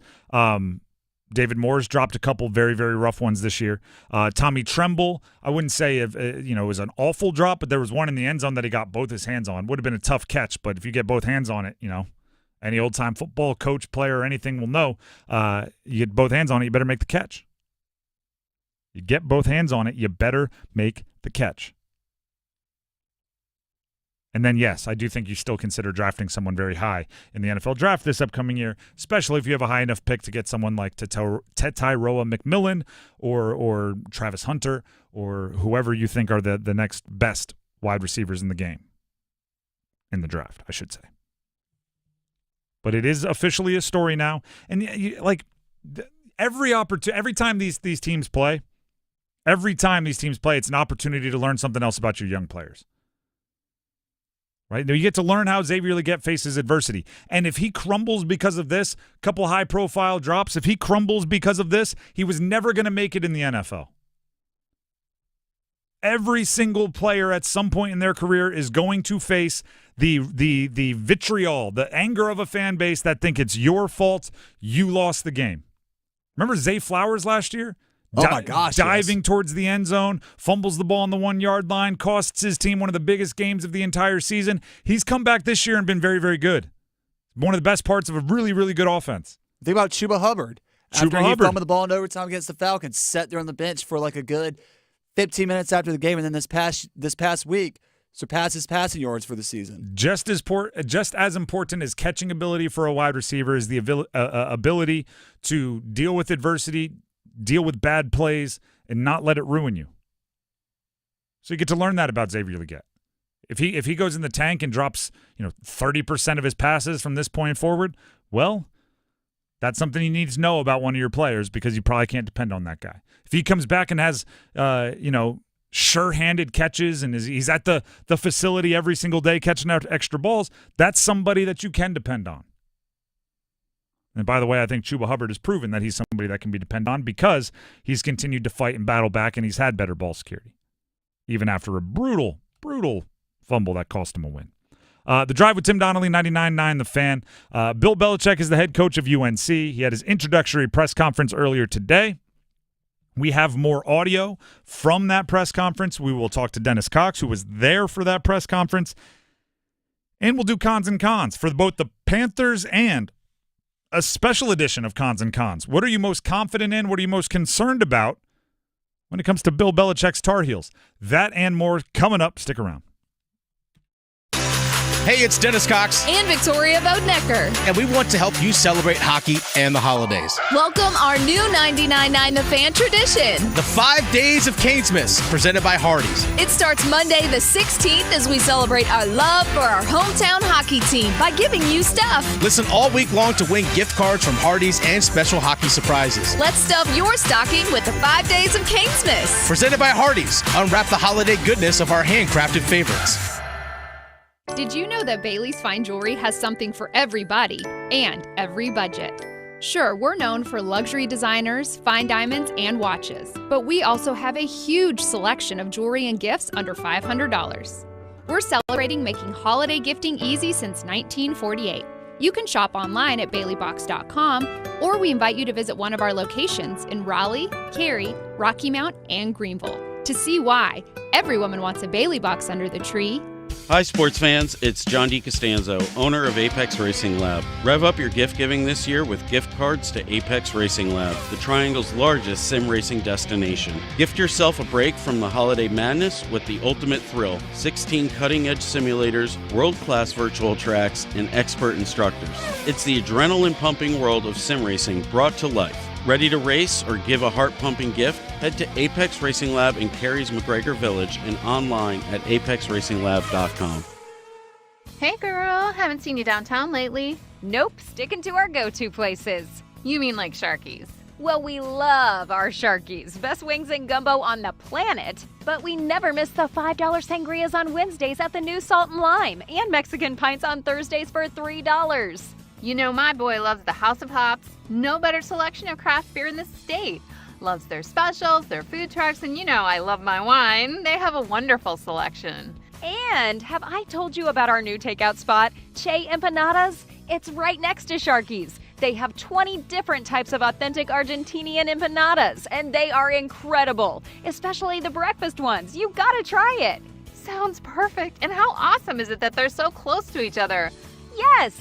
David Moore's dropped a couple very, very rough ones this year. Tommy Tremble, I wouldn't say it was an awful drop, but there was one in the end zone that he got both his hands on. Would have been a tough catch, but if you get both hands on it, any old-time football coach, player, or anything will know, you get both hands on it, you better make the catch. You get both hands on it, you better make the catch. And then, yes, I do think you still consider drafting someone very high in the NFL draft this upcoming year, especially if you have a high enough pick to get someone like Tyrone McMillan or Travis Hunter or whoever you think are the next best wide receivers in the game, in the draft, I should say. But it is officially a story now. And every time these teams play, it's an opportunity to learn something else about your young players. Right? Now you get to learn how Xavier Legette faces adversity. And if he crumbles because of this, couple high-profile drops, if he crumbles because of this, he was never going to make it in the NFL. Every single player at some point in their career is going to face the vitriol, the anger of a fan base that think it's your fault, you lost the game. Remember Zay Flowers last year? Oh, my gosh, Diving towards the end zone, fumbles the ball on the 1-yard line, costs his team one of the biggest games of the entire season. He's come back this year and been very, very good. One of the best parts of a really, really good offense. Think about Chuba Hubbard. After he fumbled the ball in overtime against the Falcons, sat there on the bench for like a good 15 minutes after the game, and then this past week surpasses passing yards for the season. Just as important as catching ability for a wide receiver is the ability to deal with adversity, deal with bad plays, and not let it ruin you. So you get to learn that about Xavier Legette. If he goes in the tank and drops 30% of his passes from this point forward, well, that's something you need to know about one of your players because you probably can't depend on that guy. If he comes back and has sure-handed catches and he's at the facility every single day catching out extra balls, that's somebody that you can depend on. And by the way, I think Chuba Hubbard has proven that he's somebody that can be depended on because he's continued to fight and battle back and he's had better ball security, even after a brutal fumble that cost him a win. The Drive with Tim Donnelly, 99.9 The Fan. Bill Belichick is the head coach of UNC. He had his introductory press conference earlier today. We have more audio from that press conference. We will talk to Dennis Cox, who was there for that press conference. And we'll do Cons and Cons for both the Panthers and a special edition of Cons and Cons. What are you most confident in? What are you most concerned about when it comes to Bill Belichick's Tar Heels? That and more coming up. Stick around. Hey, it's Dennis Cox. And Victoria Bodenecker. And we want to help you celebrate hockey and the holidays. Welcome our new 99.9 The Fan tradition. The 5 Days of Canesmas, presented by Hardee's. It starts Monday the 16th as we celebrate our love for our hometown hockey team by giving you stuff. Listen all week long to win gift cards from Hardee's and special hockey surprises. Let's stuff your stocking with the 5 Days of Canesmas. Presented by Hardee's. Unwrap the holiday goodness of our handcrafted favorites. Did you know that Bailey's Fine Jewelry has something for everybody and every budget? Sure, we're known for luxury designers, fine diamonds, and watches, but we also have a huge selection of jewelry and gifts under $500. We're celebrating making holiday gifting easy since 1948. You can shop online at baileybox.com, or we invite you to visit one of our locations in Raleigh, Cary, Rocky Mount, and Greenville to see why every woman wants a Bailey box under the tree. Hi, sports fans. It's John DiCostanzo, owner of Apex Racing Lab. Rev up your gift giving this year with gift cards to Apex Racing Lab, the Triangle's largest sim racing destination. Gift yourself a break from the holiday madness with the ultimate thrill: 16 cutting-edge simulators, world-class virtual tracks, and expert instructors. It's the adrenaline-pumping world of sim racing brought to life. Ready to race or give a heart-pumping gift? Head to Apex Racing Lab in Cary's McGregor Village and online at apexracinglab.com. Hey girl, haven't seen you downtown lately. Nope, sticking to our go-to places. You mean like Sharky's? Well, we love our Sharky's. Best wings and gumbo on the planet. But we never miss the $5 sangrias on Wednesdays at the new Salt and Lime, and Mexican pints on Thursdays for $3. You know my boy loves the House of Hops. No better selection of craft beer in the state. Loves their specials, their food trucks, and you know I love my wine. They have a wonderful selection. And have I told you about our new takeout spot, Che Empanadas? It's right next to Sharky's. They have 20 different types of authentic Argentinian empanadas, and they are incredible, especially the breakfast ones. You gotta try it. Sounds perfect. And how awesome is it that they're so close to each other? Yes.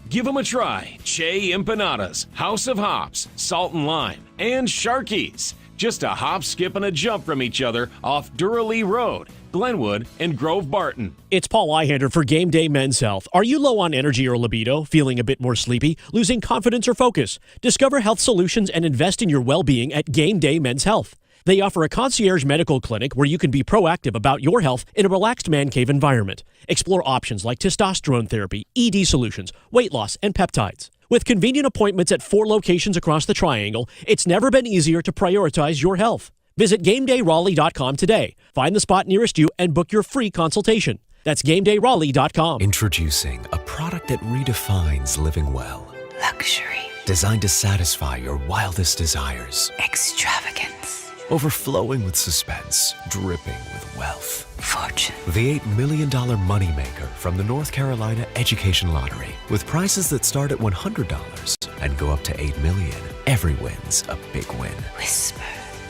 Give them a try. Che Empanadas, House of Hops, Salt and Lime, and Sharky's. Just a hop, skip, and a jump from each other off Durham Road, Glenwood, and Grove Barton. It's Paul Ihander for Game Day Men's Health. Are you low on energy or libido, feeling a bit more sleepy, losing confidence or focus? Discover health solutions and invest in your well-being at Game Day Men's Health. They offer a concierge medical clinic where you can be proactive about your health in a relaxed man cave environment. Explore options like testosterone therapy, ED solutions, weight loss, and peptides. With convenient appointments at 4 locations across the Triangle, it's never been easier to prioritize your health. Visit GameDayRaleigh.com today. Find the spot nearest you and book your free consultation. That's GameDayRaleigh.com. Introducing a product that redefines living well. Luxury. Designed to satisfy your wildest desires. Extravagance. overflowing with suspense, dripping with wealth. Fortune. The $8 million moneymaker from the North Carolina Education Lottery. With prizes that start at $100 and go up to $8 million. Every win's a big win. Whisper.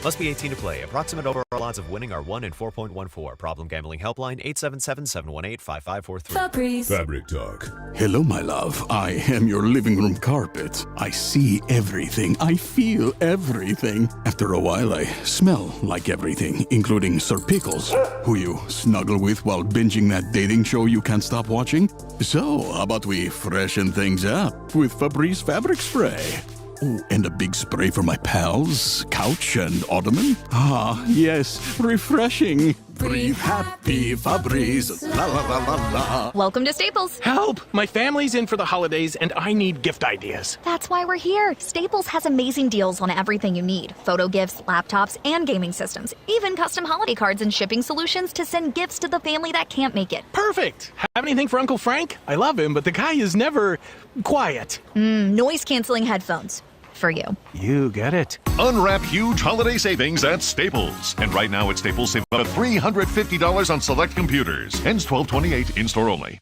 Must be 18 to play. Approximate overall odds of winning are 1 in 4.14. Problem gambling helpline 877-718-5543. Febreze. Fabric Talk. Hello, my love. I am your living room carpet. I see everything. I feel everything. After a while, I smell like everything, including Sir Pickles, who you snuggle with while binging that dating show you can't stop watching. So, how about we freshen things up with Febreze fabric spray? Oh, and a big spray for my pals, couch and ottoman. Ah, yes, refreshing. Breathe happy, Febreze. La la la la la. Welcome to Staples. Help! My family's in for the holidays and I need gift ideas. That's why we're here. Staples has amazing deals on everything you need. Photo gifts, laptops, and gaming systems. Even custom holiday cards and shipping solutions to send gifts to the family that can't make it. Perfect! Have anything for Uncle Frank? I love him, but the guy is never quiet. Noise-canceling headphones. For you. You get it. Unwrap huge holiday savings at Staples. And right now at Staples, save up to $350 on select computers. Ends 12/28, in-store only.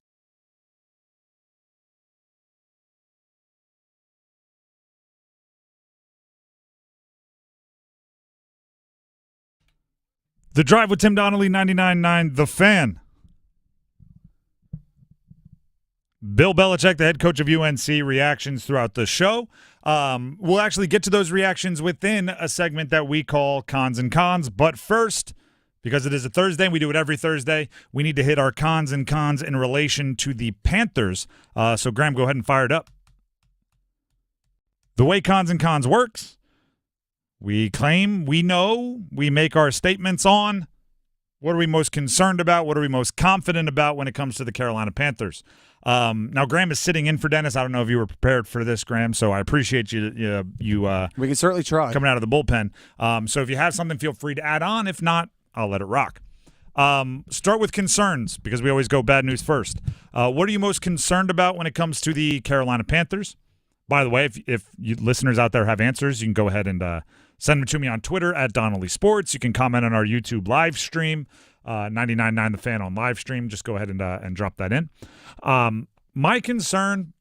The Drive with Tim Donnelly, 99.9 The Fan. Bill Belichick, the head coach of UNC, reactions throughout the show. We'll actually get to those reactions within a segment that we call Cons and Cons. But first, because it is a Thursday and we do it every Thursday, we need to hit our cons and cons in relation to the Panthers. So, Graham, go ahead and fire it up. The way Cons and Cons works, we claim, we know, we make our statements on what are we most concerned about, what are we most confident about when it comes to the Carolina Panthers. Now, Graham is sitting in for Dennis. I don't know if you were prepared for this, Graham, so I appreciate you we can certainly try. Coming out of the bullpen. So if you have something, feel free to add on. If not, I'll let it rock. Start with concerns, because we always go bad news first. What are you most concerned about when it comes to the Carolina Panthers? By the way, if you listeners out there have answers, you can go ahead and send them to me on Twitter at Donnelly Sports. You can comment on our YouTube live stream. 99.9 The Fan on live stream. Just go ahead and drop that in. My concern,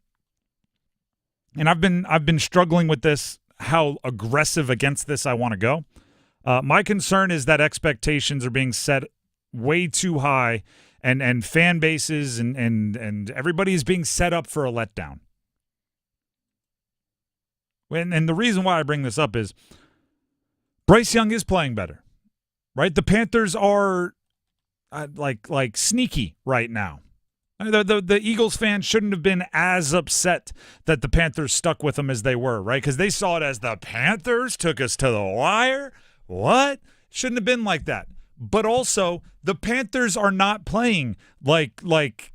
and I've been struggling with this, how aggressive against this I want to go. My concern is that expectations are being set way too high, and fan bases and everybody is being set up for a letdown. And the reason why I bring this up is Bryce Young is playing better, right? The Panthers are like sneaky right now. The Eagles fans shouldn't have been as upset that the Panthers stuck with them as they were, right? Because they saw it as the Panthers took us to the wire. What? Shouldn't have been like that. But also, the Panthers are not playing like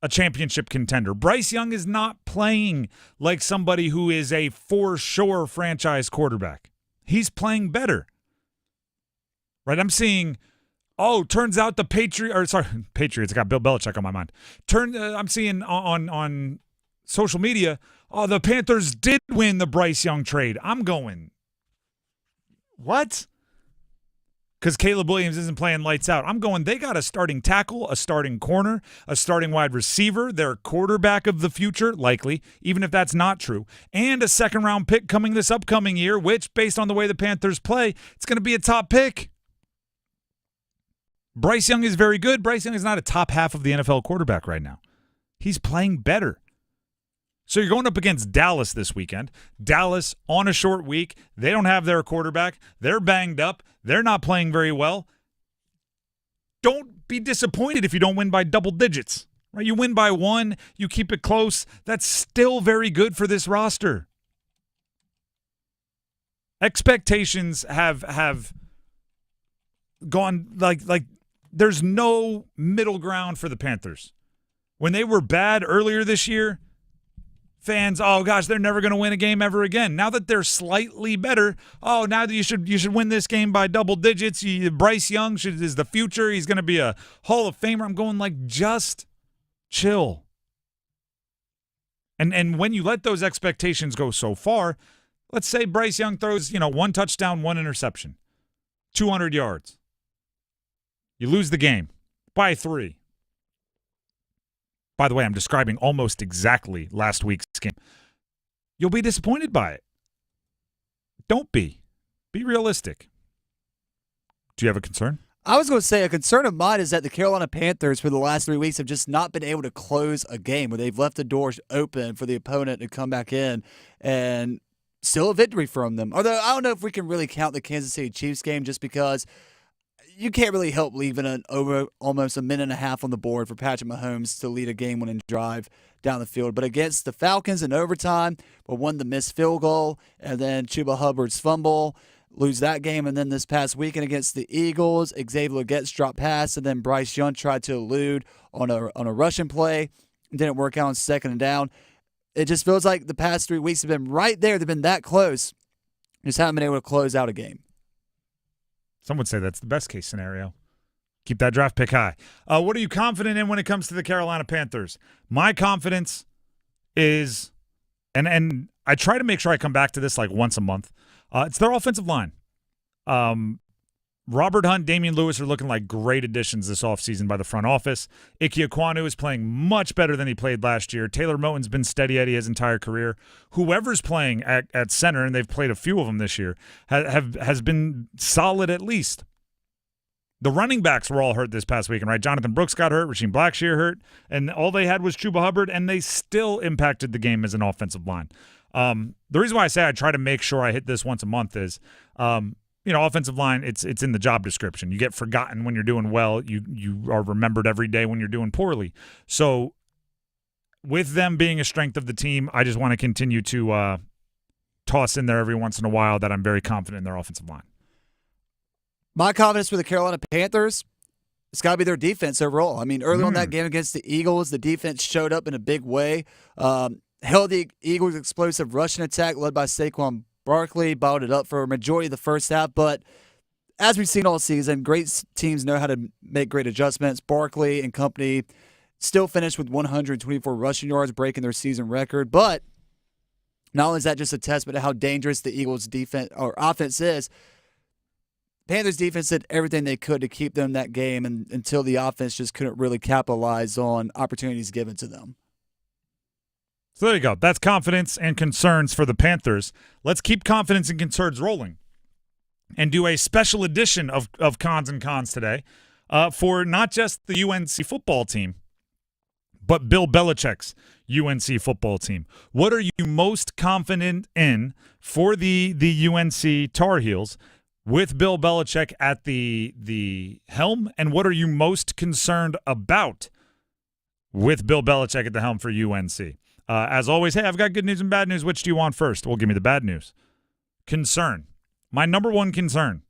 a championship contender. Bryce Young is not playing like somebody who is a for sure franchise quarterback. He's playing better, right? I'm seeing. Oh, turns out the Patriots. I got Bill Belichick on my mind. I'm seeing on social media, oh, the Panthers did win the Bryce Young trade. I'm going, what? Because Caleb Williams isn't playing lights out. I'm going, they got a starting tackle, a starting corner, a starting wide receiver, their quarterback of the future, likely, even if that's not true, and a second-round pick coming this upcoming year, which, based on the way the Panthers play, it's going to be a top pick. Bryce Young is very good. Bryce Young is not a top half of the NFL quarterback right now. He's playing better. So you're going up against Dallas this weekend. Dallas on a short week. They don't have their quarterback. They're banged up. They're not playing very well. Don't be disappointed if you don't win by double digits. Right? You win by one. You keep it close. That's still very good for this roster. Expectations have gone like there's no middle ground for the Panthers. When they were bad earlier this year, fans, oh gosh, they're never going to win a game ever again. Now that they're slightly better, oh, now that you should win this game by double digits. Bryce Young is the future. He's going to be a Hall of Famer. I'm going like, just chill. And when you let those expectations go so far, let's say Bryce Young throws, one touchdown, one interception. 200 yards. You lose the game by 3. By the way, I'm describing almost exactly last week's game. You'll be disappointed by it. Don't be. Be realistic. Do you have a concern? I was going to say a concern of mine is that the Carolina Panthers for the last 3 weeks have just not been able to close a game where they've left the doors open for the opponent to come back in and still a victory from them. Although I don't know if we can really count the Kansas City Chiefs game just because you can't really help leaving almost a minute and a half on the board for Patrick Mahomes to lead a game-winning drive down the field. But against the Falcons in overtime, but won the missed field goal, and then Chuba Hubbard's fumble, lose that game. And then this past weekend against the Eagles, Xavier Legette's drop pass, and then Bryce Young tried to elude on a rushing play. It didn't work out on second and down. It just feels like the past 3 weeks have been right there. They've been that close. Just haven't been able to close out a game. Some would say that's the best case scenario. Keep that draft pick high. What are you confident in when it comes to the Carolina Panthers? My confidence is, and I try to make sure I come back to this like once a month, it's their offensive line. Robert Hunt, Damian Lewis are looking like great additions this offseason by the front office. Ike Ekwonu is playing much better than he played last year. Taylor Moton's been steady Eddie his entire career. Whoever's playing at center, and they've played a few of them this year, has been solid at least. The running backs were all hurt this past weekend, right? Jonathan Brooks got hurt, Rasheem Blackshear hurt, and all they had was Chuba Hubbard, and they still impacted the game as an offensive line. The reason why I say I try to make sure I hit this once a month is offensive line, it's in the job description. You get forgotten when you're doing well. You are remembered every day when you're doing poorly. So with them being a strength of the team, I just want to continue to toss in there every once in a while that I'm very confident in their offensive line. My confidence for the Carolina Panthers, it's got to be their defense overall. I mean, early on that game against the Eagles, the defense showed up in a big way. Held the Eagles' explosive rushing attack led by Saquon Barkley, bottled it up for a majority of the first half, but as we've seen all season, great teams know how to make great adjustments. Barkley and company still finished with 124 rushing yards, breaking their season record, but not only is that just a testament to how dangerous the Eagles' defense or offense is, Panthers defense did everything they could to keep them in that game until the offense just couldn't really capitalize on opportunities given to them. So there you go. That's confidence and concerns for the Panthers. Let's keep confidence and concerns rolling and do a special edition of Cons and Cons today for not just the UNC football team, but Bill Belichick's UNC football team. What are you most confident in for the UNC Tar Heels with Bill Belichick at the helm? And what are you most concerned about with Bill Belichick at the helm for UNC? As always, hey, I've got good news and bad news. Which do you want first? Well, give me the bad news. Concern. My number one concern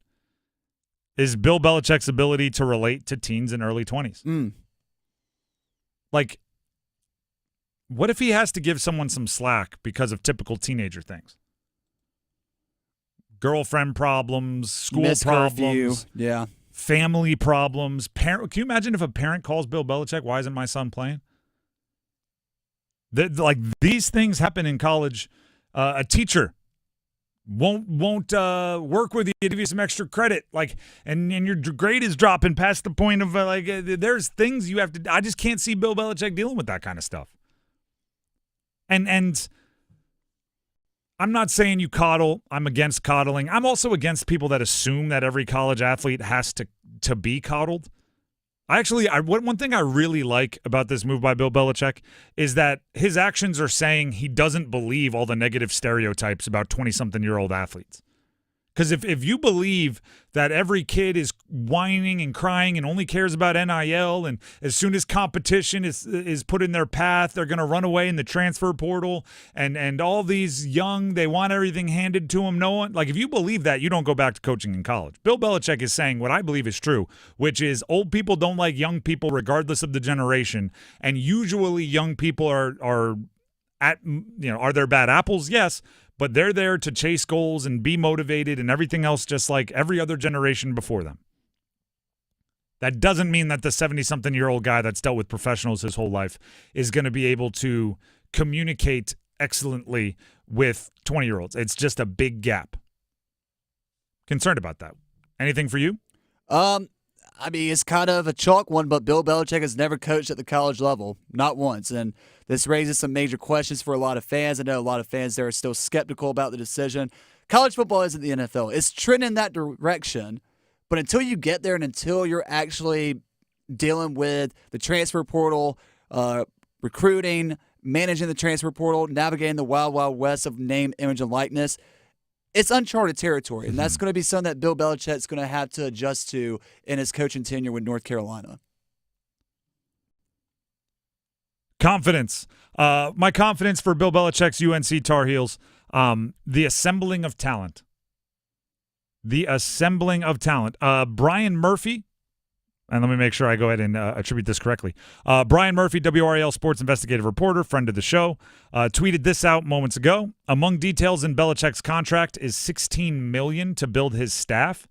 is Bill Belichick's ability to relate to teens in early 20s. Like, what if he has to give someone some slack because of typical teenager things? Girlfriend problems, school problems, family problems. Can you imagine if a parent calls Bill Belichick, why isn't my son playing? Like, these things happen in college. A teacher won't work with you to give you some extra credit, like, and your grade is dropping past the point of there's things you have to. I just can't see Bill Belichick dealing with that kind of stuff. And I'm not saying you coddle. I'm against coddling. I'm also against people that assume that every college athlete has to be coddled. One thing I really like about this move by Bill Belichick is that his actions are saying he doesn't believe all the negative stereotypes about 20-something-year-old athletes. Because if you believe that every kid is whining and crying and only cares about NIL, and as soon as competition is put in their path, they're going to run away in the transfer portal, and all these young, they want everything handed to them. No one, like, if you believe that, you don't go back to coaching in college. Bill Belichick is saying what I believe is true, which is old people don't like young people regardless of the generation, and usually young people are there bad apples? Yes. But they're there to chase goals and be motivated and everything else just like every other generation before them. That doesn't mean that the 70-something-year-old guy that's dealt with professionals his whole life is going to be able to communicate excellently with 20-year-olds. It's just a big gap. Concerned about that. Anything for you? I mean, it's kind of a chalk one, but Bill Belichick has never coached at the college level, not once. And this raises some major questions for a lot of fans. I know a lot of fans there are still skeptical about the decision. College football isn't the NFL. It's trending in that direction. But until you get there and until you're actually dealing with the transfer portal, recruiting, managing the transfer portal, navigating the wild, wild west of name, image, and likeness, it's uncharted territory, and that's going to be something that Bill Belichick's going to have to adjust to in his coaching tenure with North Carolina. Confidence. My confidence for Bill Belichick's UNC Tar Heels, the assembling of talent. The assembling of talent. Brian Murphy, and let me make sure I go ahead and attribute this correctly. Brian Murphy, WRAL sports investigative reporter, friend of the show, tweeted this out moments ago. Among details in Belichick's contract is $16 million to build his staff.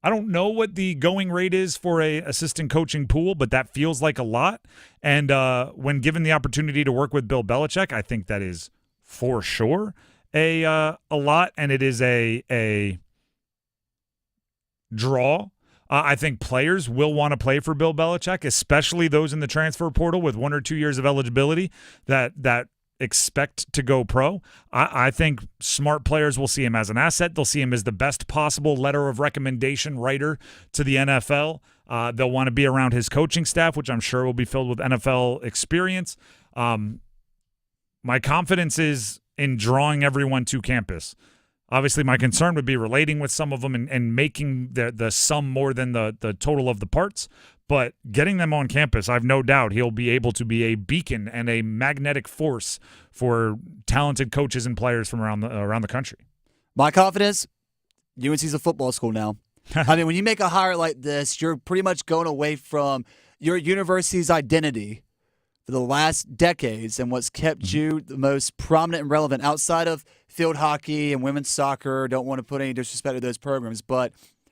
I don't know what the going rate is for a assistant coaching pool, but that feels like a lot. And when given the opportunity to work with Bill Belichick, I think that is for sure a lot, and it is a draw. I think players will want to play for Bill Belichick, especially those in the transfer portal with 1 or 2 years of eligibility that expect to go pro. I think smart players will see him as an asset. They'll see him as the best possible letter of recommendation writer to the NFL. They'll want to be around his coaching staff, which I'm sure will be filled with NFL experience. My confidence is in drawing everyone to campus. Obviously, my concern would be relating with some of them and making the sum more than the total of the parts. But getting them on campus, I've no doubt he'll be able to be a beacon and a magnetic force for talented coaches and players from around the country. My confidence, UNC's a football school now. I mean, when you make a hire like this, you're pretty much going away from your university's identity for the last decades and what's kept you the most prominent and relevant outside of field hockey and women's soccer. Don't want to put any disrespect to those programs, but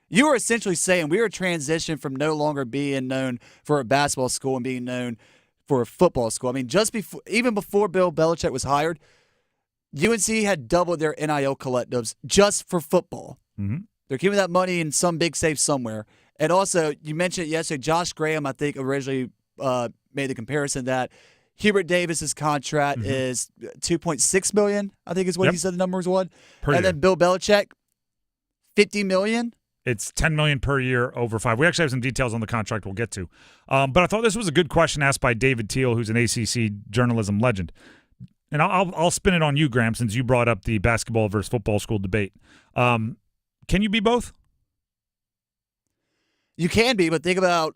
you are essentially saying we are transitioning from no longer being known for a basketball school and being known for a football school. I mean, even before Bill Belichick was hired, UNC had doubled their NIL collectives just for football. Mm-hmm. They're keeping that money in some big safe somewhere. And also, you mentioned it yesterday, Josh Graham, I think, originally made the comparison that Hubert Davis's contract is $2.6 million, I think is what he said the numbers was. And then Bill Belichick, $50 million. It's $10 million per year over 5. We actually have some details on the contract we'll get to. But I thought this was a good question asked by David Teal, who's an ACC journalism legend. And I'll spin it on you, Graham, since you brought up the basketball versus football school debate. Can you be both? You can be, but think about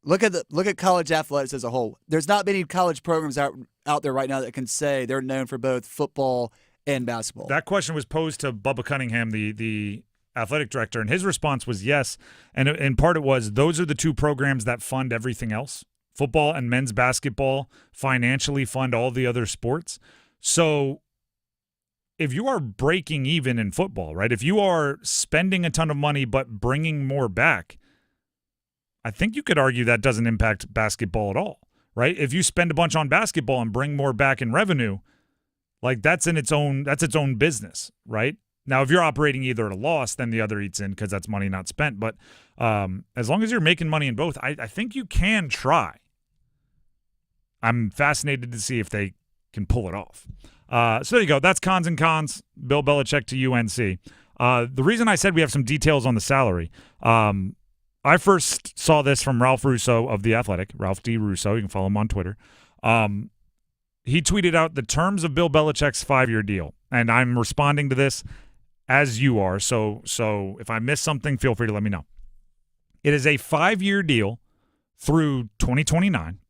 look at college athletics as a whole. There's not many college programs out there right now that can say they're known for both football and basketball. That question was posed to Bubba Cunningham, the athletic director, and his response was yes. And in part it was those are the two programs that fund everything else. Football and men's basketball financially fund all the other sports. So if you are breaking even in football, right, if you are spending a ton of money but bringing more back, I think you could argue that doesn't impact basketball at all, right? If you spend a bunch on basketball and bring more back in revenue, like that's its own business, right? Now, if you're operating either at a loss, then the other eats in because that's money not spent. But as long as you're making money in both, I think you can try. I'm fascinated to see if they can pull it off. So there you go. That's cons and cons. Bill Belichick to UNC. The reason I said we have some details on the salary, I first saw this from Ralph Russo of The Athletic, Ralph D. Russo. You can follow him on Twitter. He tweeted out the terms of Bill Belichick's 5-year deal, and I'm responding to this as you are. So if I miss something, feel free to let me know. It is a 5-year deal through 2029.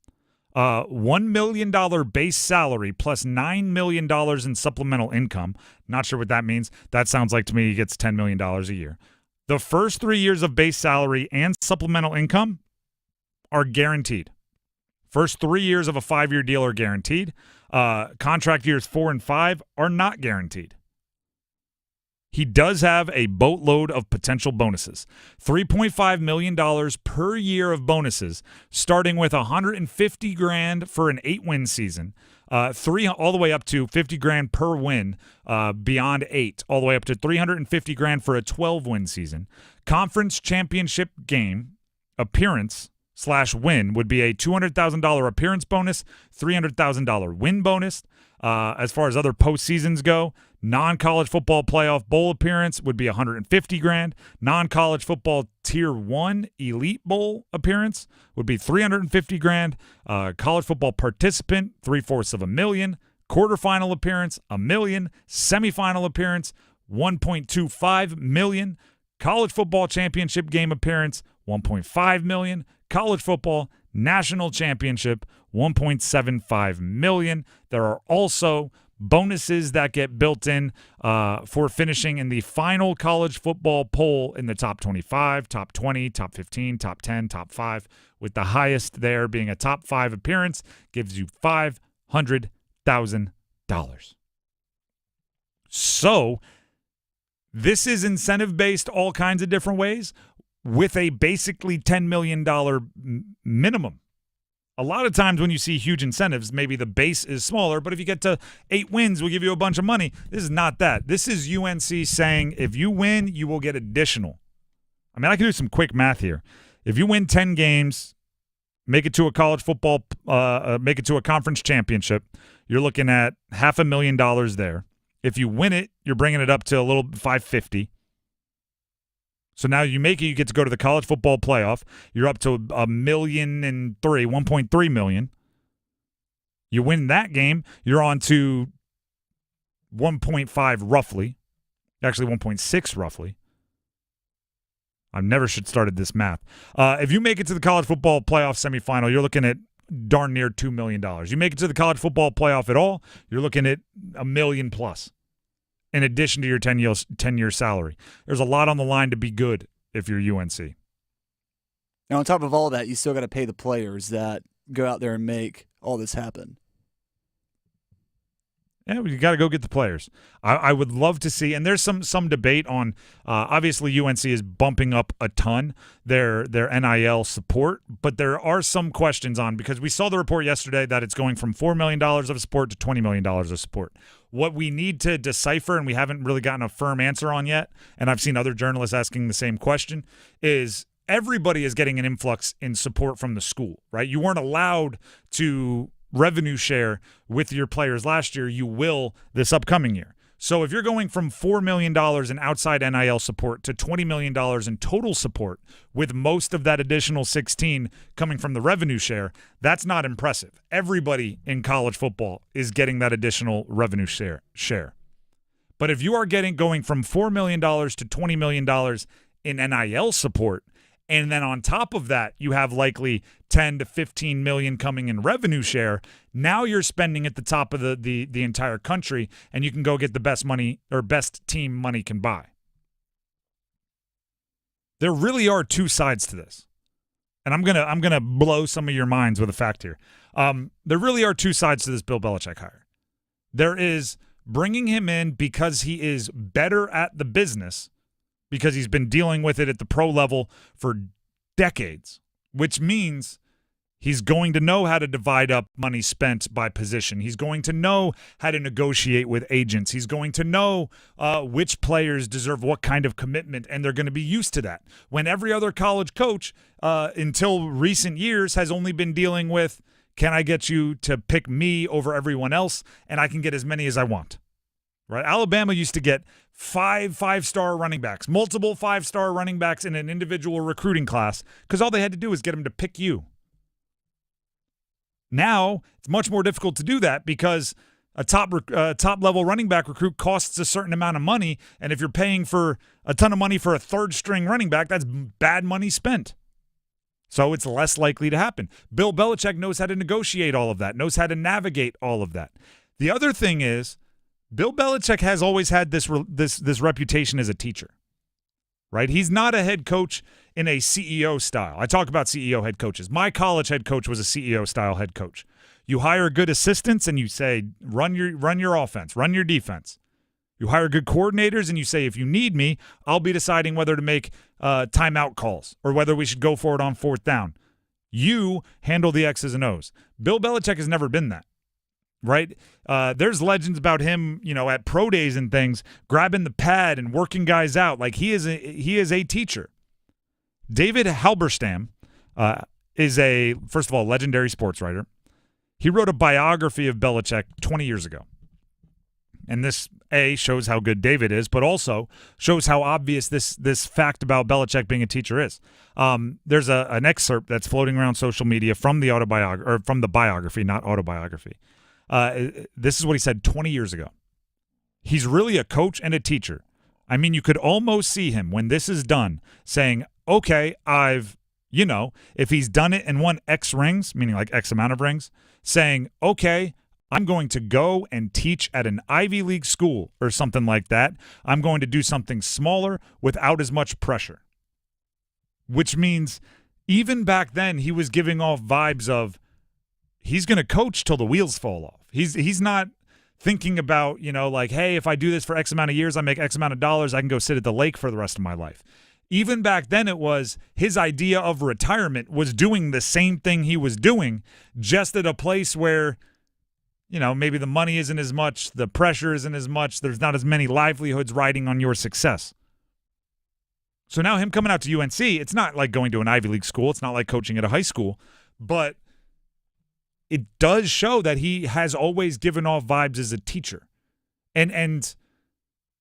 $1 million base salary plus $9 million in supplemental income. Not sure what that means. That sounds like to me he gets $10 million a year. The first 3 years of base salary and supplemental income are guaranteed. First 3 years of a 5-year deal are guaranteed. Contract years 4 and 5 are not guaranteed. He does have a boatload of potential bonuses. $3.5 million per year of bonuses, starting with $150,000 for an 8-win season, all the way up to $50,000 per win, beyond 8, all the way up to $350,000 for a 12-win season. Conference championship game appearance/win would be a $200,000 appearance bonus, $300,000 win bonus. As far as other postseasons go, non-college football playoff bowl appearance would be $150,000. Non-college football tier 1 elite bowl appearance would be $350,000. College football participant, $750,000. Quarterfinal appearance, $1 million. Semifinal appearance, $1.25 million. College football championship game appearance, $1.5 million. College football national championship, $1.75 million. There are also bonuses that get built in for finishing in the final college football poll in the top 25, top 20, top 15, top 10, top 5, with the highest there being a top 5 appearance, gives you $500,000. So this is incentive-based all kinds of different ways with a basically $10 million minimum. A lot of times when you see huge incentives, maybe the base is smaller, but if you get to 8 wins, we'll give you a bunch of money. This is not that. This is UNC saying if you win, you will get additional. I mean, I can do some quick math here. If you win 10 games, make it to a college football, make it to a conference championship, you're looking at $500,000 there. If you win it, you're bringing it up to a little $550,000. So now you make it, you get to go to the college football playoff. You're up to $1.3 million. You win that game, you're on to 1.5 roughly. Actually 1.6 roughly. I never should started this math. If you make it to the college football playoff semifinal, you're looking at darn near $2 million. You make it to the college football playoff at all, you're looking at $1 million plus. In addition to your 10-year salary. There's a lot on the line to be good if you're UNC. Now, on top of all that, you still got to pay the players that go out there and make all this happen. Yeah, you got to go get the players. I would love to see, and there's some debate on. Obviously, UNC is bumping up a ton their NIL support, but there are some questions on because we saw the report yesterday that it's going from $4 million of support to $20 million of support. What we need to decipher, and we haven't really gotten a firm answer on yet, and I've seen other journalists asking the same question, is everybody is getting an influx in support from the school, right? You weren't allowed to revenue share with your players last year. You will this upcoming year. So if you're going from $4 million in outside NIL support to $20 million in total support, with most of that additional 16 coming from the revenue share, that's not impressive. Everybody in college football is getting that additional revenue share. But if you are going from $4 million to $20 million in NIL support, and then on top of that, you have likely 10 to 15 million coming in revenue share. Now you're spending at the top of the entire country, and you can go get the best money or best team money can buy. There really are two sides to this, and I'm gonna blow some of your minds with a fact here. There really are two sides to this Bill Belichick hire. There is bringing him in because he is better at the business, because he's been dealing with it at the pro level for decades, which means he's going to know how to divide up money spent by position. He's going to know how to negotiate with agents. He's going to know which players deserve what kind of commitment, and they're going to be used to that. When every other college coach, until recent years, has only been dealing with, can I get you to pick me over everyone else, and I can get as many as I want. Right? Alabama used to get five-star running backs, multiple 5-star running backs in an individual recruiting class because all they had to do was get them to pick you. Now, it's much more difficult to do that because a top-level running back recruit costs a certain amount of money, and if you're paying for a ton of money for a third-string running back, that's bad money spent. So it's less likely to happen. Bill Belichick knows how to negotiate all of that, knows how to navigate all of that. The other thing is, Bill Belichick has always had this reputation as a teacher, right? He's not a head coach in a CEO style. I talk about CEO head coaches. My college head coach was a CEO style head coach. You hire good assistants and you say, run your offense, run your defense. You hire good coordinators and you say, if you need me, I'll be deciding whether to make timeout calls or whether we should go for it on 4th down. You handle the X's and O's. Bill Belichick has never been that. right? There's legends about him, at pro days and things, grabbing the pad and working guys out. Like he is a teacher. David Halberstam is first of all, legendary sports writer. He wrote a biography of Belichick 20 years ago. And this, shows how good David is, but also shows how obvious this fact about Belichick being a teacher is. There's an excerpt that's floating around social media from the biography, not autobiography. This is what he said 20 years ago. He's really a coach and a teacher. I mean, you could almost see him when this is done saying, okay, if he's done it and won X rings, meaning like X amount of rings, saying, okay, I'm going to go and teach at an Ivy League school or something like that. I'm going to do something smaller without as much pressure. Which means even back then he was giving off vibes of he's going to coach till the wheels fall off. He's not thinking about, hey, if I do this for X amount of years, I make X amount of dollars, I can go sit at the lake for the rest of my life. Even back then it was his idea of retirement was doing the same thing he was doing, just at a place where, maybe the money isn't as much, the pressure isn't as much, there's not as many livelihoods riding on your success. So now him coming out to UNC, it's not like going to an Ivy League school, it's not like coaching at a high school, but it does show that he has always given off vibes as a teacher. And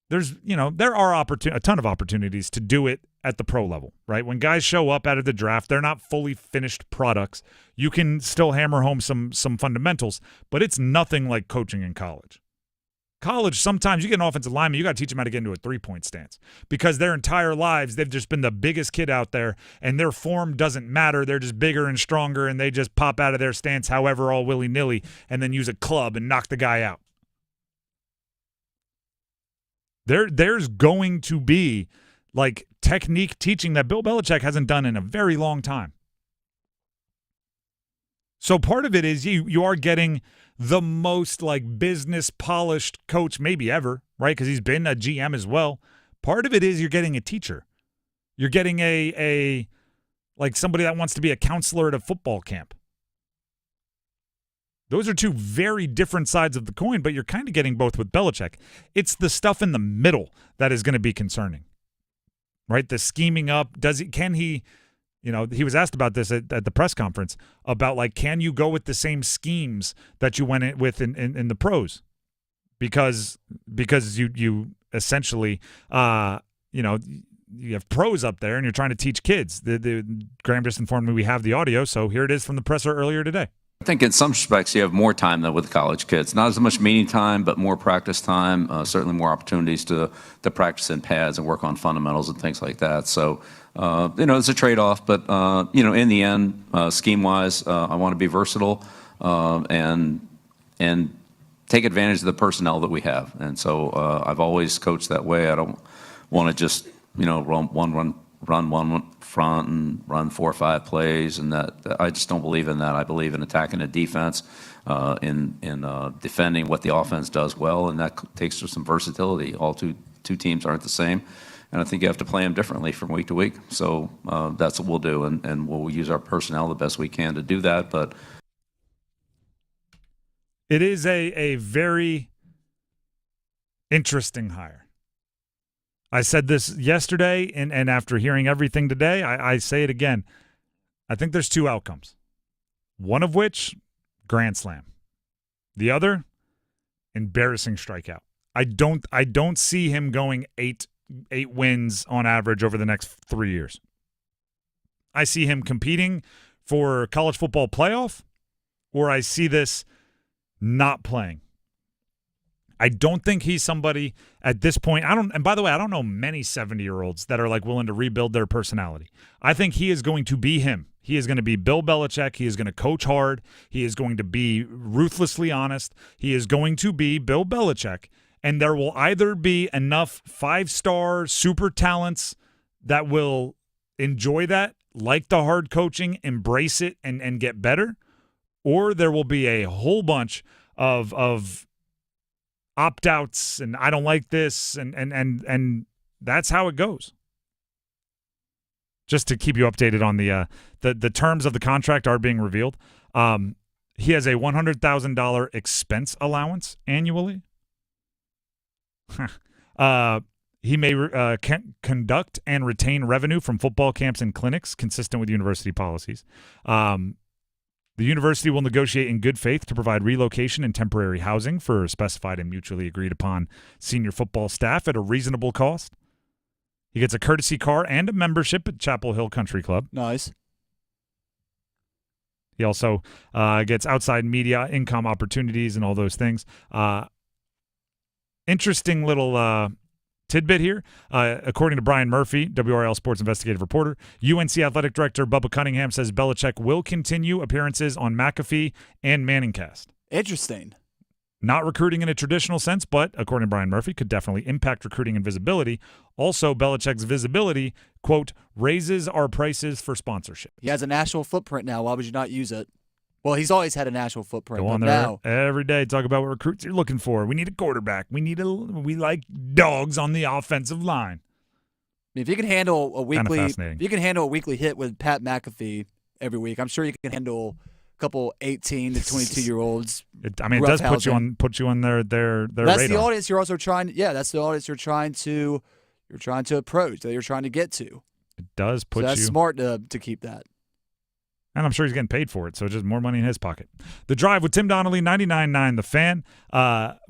there's, there are a ton of opportunities to do it at the pro level, right? When guys show up out of the draft, they're not fully finished products. You can still hammer home some fundamentals, but it's nothing like coaching in college. College, sometimes you get an offensive lineman, you got to teach them how to get into a three-point stance because their entire lives they've just been the biggest kid out there and their form doesn't matter. They're just bigger and stronger and they just pop out of their stance however all willy-nilly and then use a club and knock the guy out. There's going to be like technique teaching that Bill Belichick hasn't done in a very long time. So part of it is you are getting the most like business polished coach maybe ever, right? Because he's been a GM as well. Part of it is you're getting a teacher. You're getting a like somebody that wants to be a counselor at a football camp. Those are two very different sides of the coin, but you're kind of getting both with Belichick. It's the stuff in the middle that is going to be concerning, right? The scheming up. Can he, he was asked about this at the press conference about like, can you go with the same schemes that you went with in the pros? Because you essentially, you have pros up there and you're trying to teach kids. Graham just informed me we have the audio, so here it is from the presser earlier today. I think in some respects you have more time though with college kids. Not as much meeting time, but more practice time. Certainly more opportunities to practice in pads and work on fundamentals and things like that. So, it's a trade-off. But in the end, scheme-wise, I want to be versatile and take advantage of the personnel that we have. And so I've always coached that way. I don't want to just run one front and run 4 or 5 plays, and that I just don't believe in that. I believe in attacking the defense, in defending what the offense does well, and that takes some versatility. All two teams aren't the same, and I think you have to play them differently from week to week. So that's what we'll do, and we'll use our personnel the best we can to do that. But it is a very interesting hire. I said this yesterday, and after hearing everything today, I say it again. I think there's 2 outcomes. One of which, grand slam. The other, embarrassing strikeout. I don't see him going 8 wins on average over the next 3 years. I see him competing for college football playoff, or I see this not playing. I don't think he's somebody at this point. And by the way, I don't know many 70-year-olds that are like willing to rebuild their personality. I think he is going to be him. He is going to be Bill Belichick. He is going to coach hard. He is going to be ruthlessly honest. He is going to be Bill Belichick. And there will either be enough 5-star super talents that will enjoy that, like the hard coaching, embrace it, and get better, or there will be a whole bunch of opt-outs and I don't like this and that's how it goes. Just to keep you updated on the terms of the contract are being revealed. He has a $100,000 expense allowance annually. He may conduct and retain revenue from football camps and clinics consistent with university policies. The university will negotiate in good faith to provide relocation and temporary housing for specified and mutually agreed upon senior football staff at a reasonable cost. He gets a courtesy car and a membership at Chapel Hill Country Club. Nice. He also gets outside media income opportunities and all those things. Interesting little tidbit here. According to Brian Murphy, WRL Sports investigative reporter, UNC athletic director Bubba Cunningham says Belichick will continue appearances on McAfee and Manningcast. Interesting. Not recruiting in a traditional sense, but according to Brian Murphy, could definitely impact recruiting and visibility. Also, Belichick's visibility, quote, raises our prices for sponsorship. He has a national footprint now. Why would you not use it? Well, he's always had a national footprint. Go on there every day, talk about what recruits you're looking for. We need a quarterback. We like dogs on the offensive line. I mean, if you can handle a weekly, hit with Pat McAfee every week, I'm sure you can handle a couple 18 to 22-year-olds. It does put you on their that's radar. the audience you're also trying. Yeah, that's the audience you're trying to approach, that you're trying to get to. It does put you. That's smart to keep that. And I'm sure he's getting paid for it, so just more money in his pocket. The Drive with Tim Donnelly, 99.9 The Fan.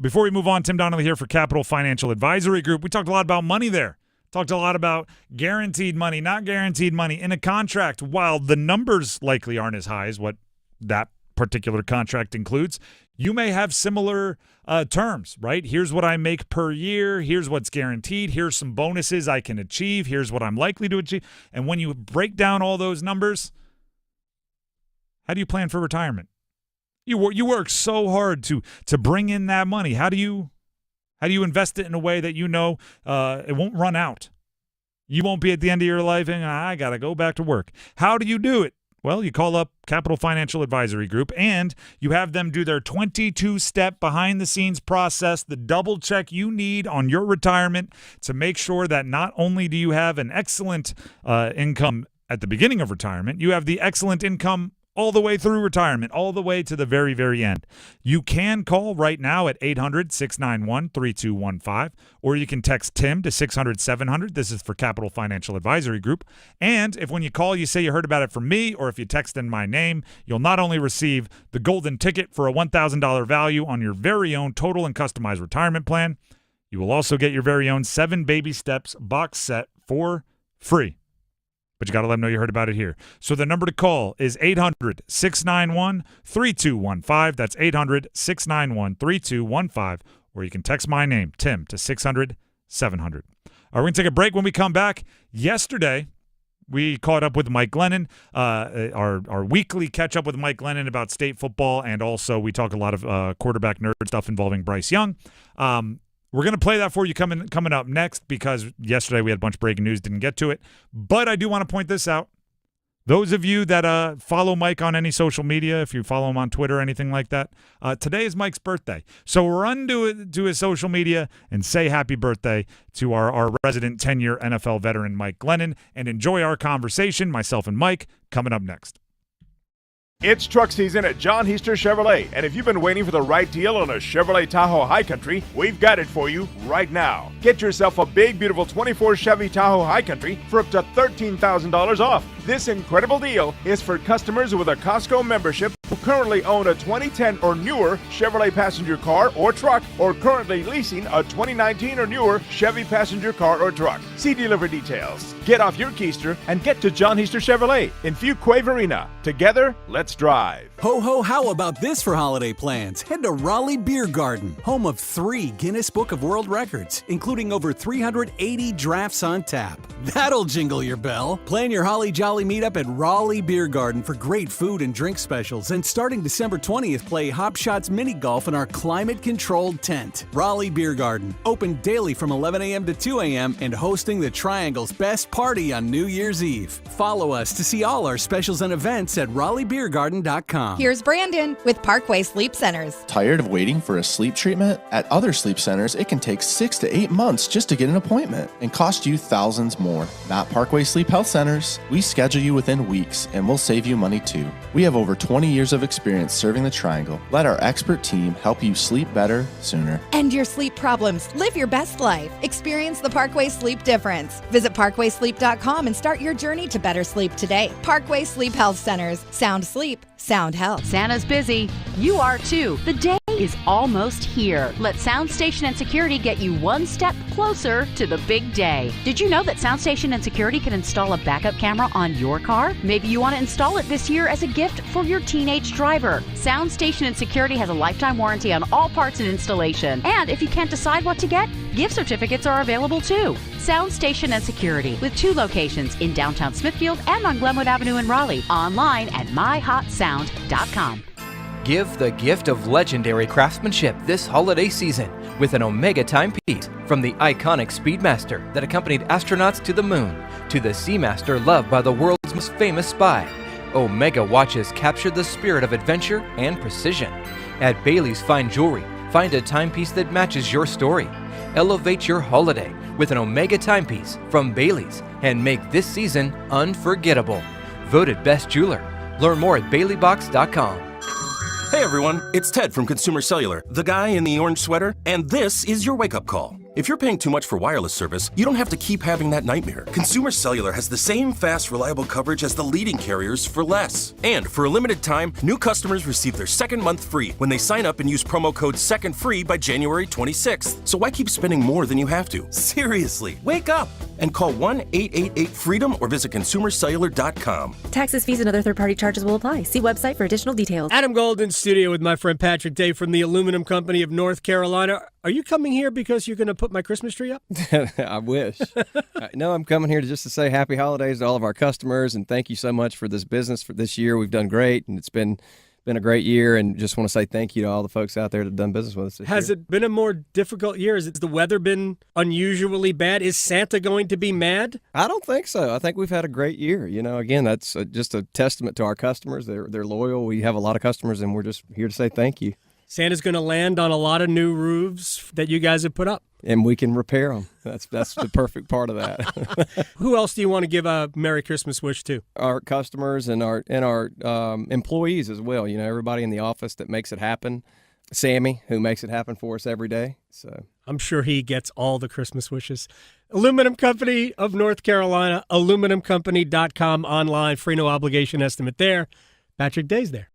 Before we move on, Tim Donnelly here for Capital Financial Advisory Group. We talked a lot about money there. Talked a lot about guaranteed money, not guaranteed money in a contract. While the numbers likely aren't as high as what that particular contract includes, you may have similar terms, right? Here's what I make per year. Here's what's guaranteed. Here's some bonuses I can achieve. Here's what I'm likely to achieve. And when you break down all those numbers, how do you plan for retirement? You work so hard to bring in that money. How do you invest it in a way that you know it won't run out? You won't be at the end of your life and I got to go back to work. How do you do it? Well, you call up Capital Financial Advisory Group and you have them do their 22-step behind-the-scenes process, the double check you need on your retirement to make sure that not only do you have an excellent income at the beginning of retirement, you have the excellent income all the way through retirement, all the way to the very, very end. You can call right now at 800-691-3215, or you can text Tim to 600-700. This is for Capital Financial Advisory Group. And if when you call, you say you heard about it from me, or if you text in my name, you'll not only receive the golden ticket for a $1,000 value on your very own total and customized retirement plan, you will also get your very own 7 Baby Steps box set for free. But you got to let them know you heard about it here. So the number to call is 800-691-3215. That's 800-691-3215. Or you can text my name, Tim, to 600-700. All right, we're going to take a break. When we come back, yesterday we caught up with Mike Glennon, our weekly catch-up with Mike Glennon about state football, and also we talk a lot of quarterback nerd stuff involving Bryce Young. We're going to play that for you coming up next because yesterday we had a bunch of breaking news, didn't get to it. But I do want to point this out. Those of you that follow Mike on any social media, if you follow him on Twitter or anything like that, today is Mike's birthday. So run to his social media and say happy birthday to our resident 10-year NFL veteran Mike Glennon and enjoy our conversation, myself and Mike, coming up next. It's truck season at John Heister Chevrolet, and if you've been waiting for the right deal on a Chevrolet Tahoe High Country, we've got it for you right now. Get yourself a big, beautiful 24 Chevy Tahoe High Country for up to $13,000 off. This incredible deal is for customers with a Costco membership who currently own a 2010 or newer Chevrolet passenger car or truck, or currently leasing a 2019 or newer Chevy passenger car or truck. See dealer details. Get off your keister and get to John Heister Chevrolet in Fuquay Arena. Together, let's drive. Ho, ho, how about this for holiday plans? Head to Raleigh Beer Garden, home of 3 Guinness Book of World Records, including over 380 drafts on tap. That'll jingle your bell. Plan your Holly Jolly meetup at Raleigh Beer Garden for great food and drink specials. And starting December 20th, play Hop Shots Mini Golf in our climate-controlled tent. Raleigh Beer Garden, open daily from 11 a.m. to 2 a.m. and hosting the Triangle's best party on New Year's Eve. Follow us to see all our specials and events at RaleighBeerGarden.com. Here's Brandon with Parkway Sleep Centers. Tired of waiting for a sleep treatment? At other sleep centers, it can take 6 to 8 months just to get an appointment and cost you thousands more. Not Parkway Sleep Health Centers. We schedule you within weeks and we'll save you money too. We have over 20 years of experience serving the Triangle. Let our expert team help you sleep better sooner. End your sleep problems. Live your best life. Experience the Parkway Sleep difference. Visit parkwaysleep.com and start your journey to better sleep today. Parkway Sleep Health Centers. Sound sleep, sound health. Santa's busy. You are too. The day is almost here. Let Sound Station and Security get you one step closer to the big day. Did you know that Sound Station and Security can install a backup camera on your car? Maybe you want to install it this year as a gift for your teenage driver. Sound Station and Security has a lifetime warranty on all parts and installation. And if you can't decide what to get, gift certificates are available too. Sound Station and Security with 2 locations in downtown Smithfield and on Glenwood Avenue in Raleigh. Online at myhotsound.com. Give the gift of legendary craftsmanship this holiday season with an Omega timepiece. From the iconic Speedmaster that accompanied astronauts to the moon to the Seamaster loved by the world's most famous spy, Omega watches capture the spirit of adventure and precision. At Bailey's Fine Jewelry, find a timepiece that matches your story. Elevate your holiday with an Omega timepiece from Bailey's and make this season unforgettable. Voted Best Jeweler. Learn more at BaileyBox.com. Hey everyone, it's Ted from Consumer Cellular, the guy in the orange sweater, and this is your wake-up call. If you're paying too much for wireless service, you don't have to keep having that nightmare. Consumer Cellular has the same fast, reliable coverage as the leading carriers for less. And for a limited time, new customers receive their second month free when they sign up and use promo code SECONDFREE by January 26th. So why keep spending more than you have to? Seriously, wake up and call 1-888-FREEDOM or visit consumercellular.com. Taxes, fees, and other third-party charges will apply. See website for additional details. Adam Gold in studio with my friend Patrick Day from the Aluminum Company of North Carolina. Are you coming here because you're going to put my Christmas tree up? I wish. No, I'm coming here just to say happy holidays to all of our customers and thank you so much for this business for this year. We've done great and it's been a great year, and just want to say thank you to all the folks out there that have done business with us this Has year. it been a more difficult year? Has the weather been unusually bad? Is Santa going to be mad? I don't think so. I think we've had a great year. You know, again, that's just a testament to our customers. They're loyal. We have a lot of customers, and we're just here to say thank you. Santa's going to land on a lot of new roofs that you guys have put up. And we can repair them. That's the perfect part of that. Who else do you want to give a Merry Christmas wish to? Our customers and our employees as well. You know, everybody in the office that makes it happen. Sammy, who makes it happen for us every day. So I'm sure he gets all the Christmas wishes. Aluminum Company of North Carolina, aluminumcompany.com online. Free no obligation estimate there. Patrick Day's there.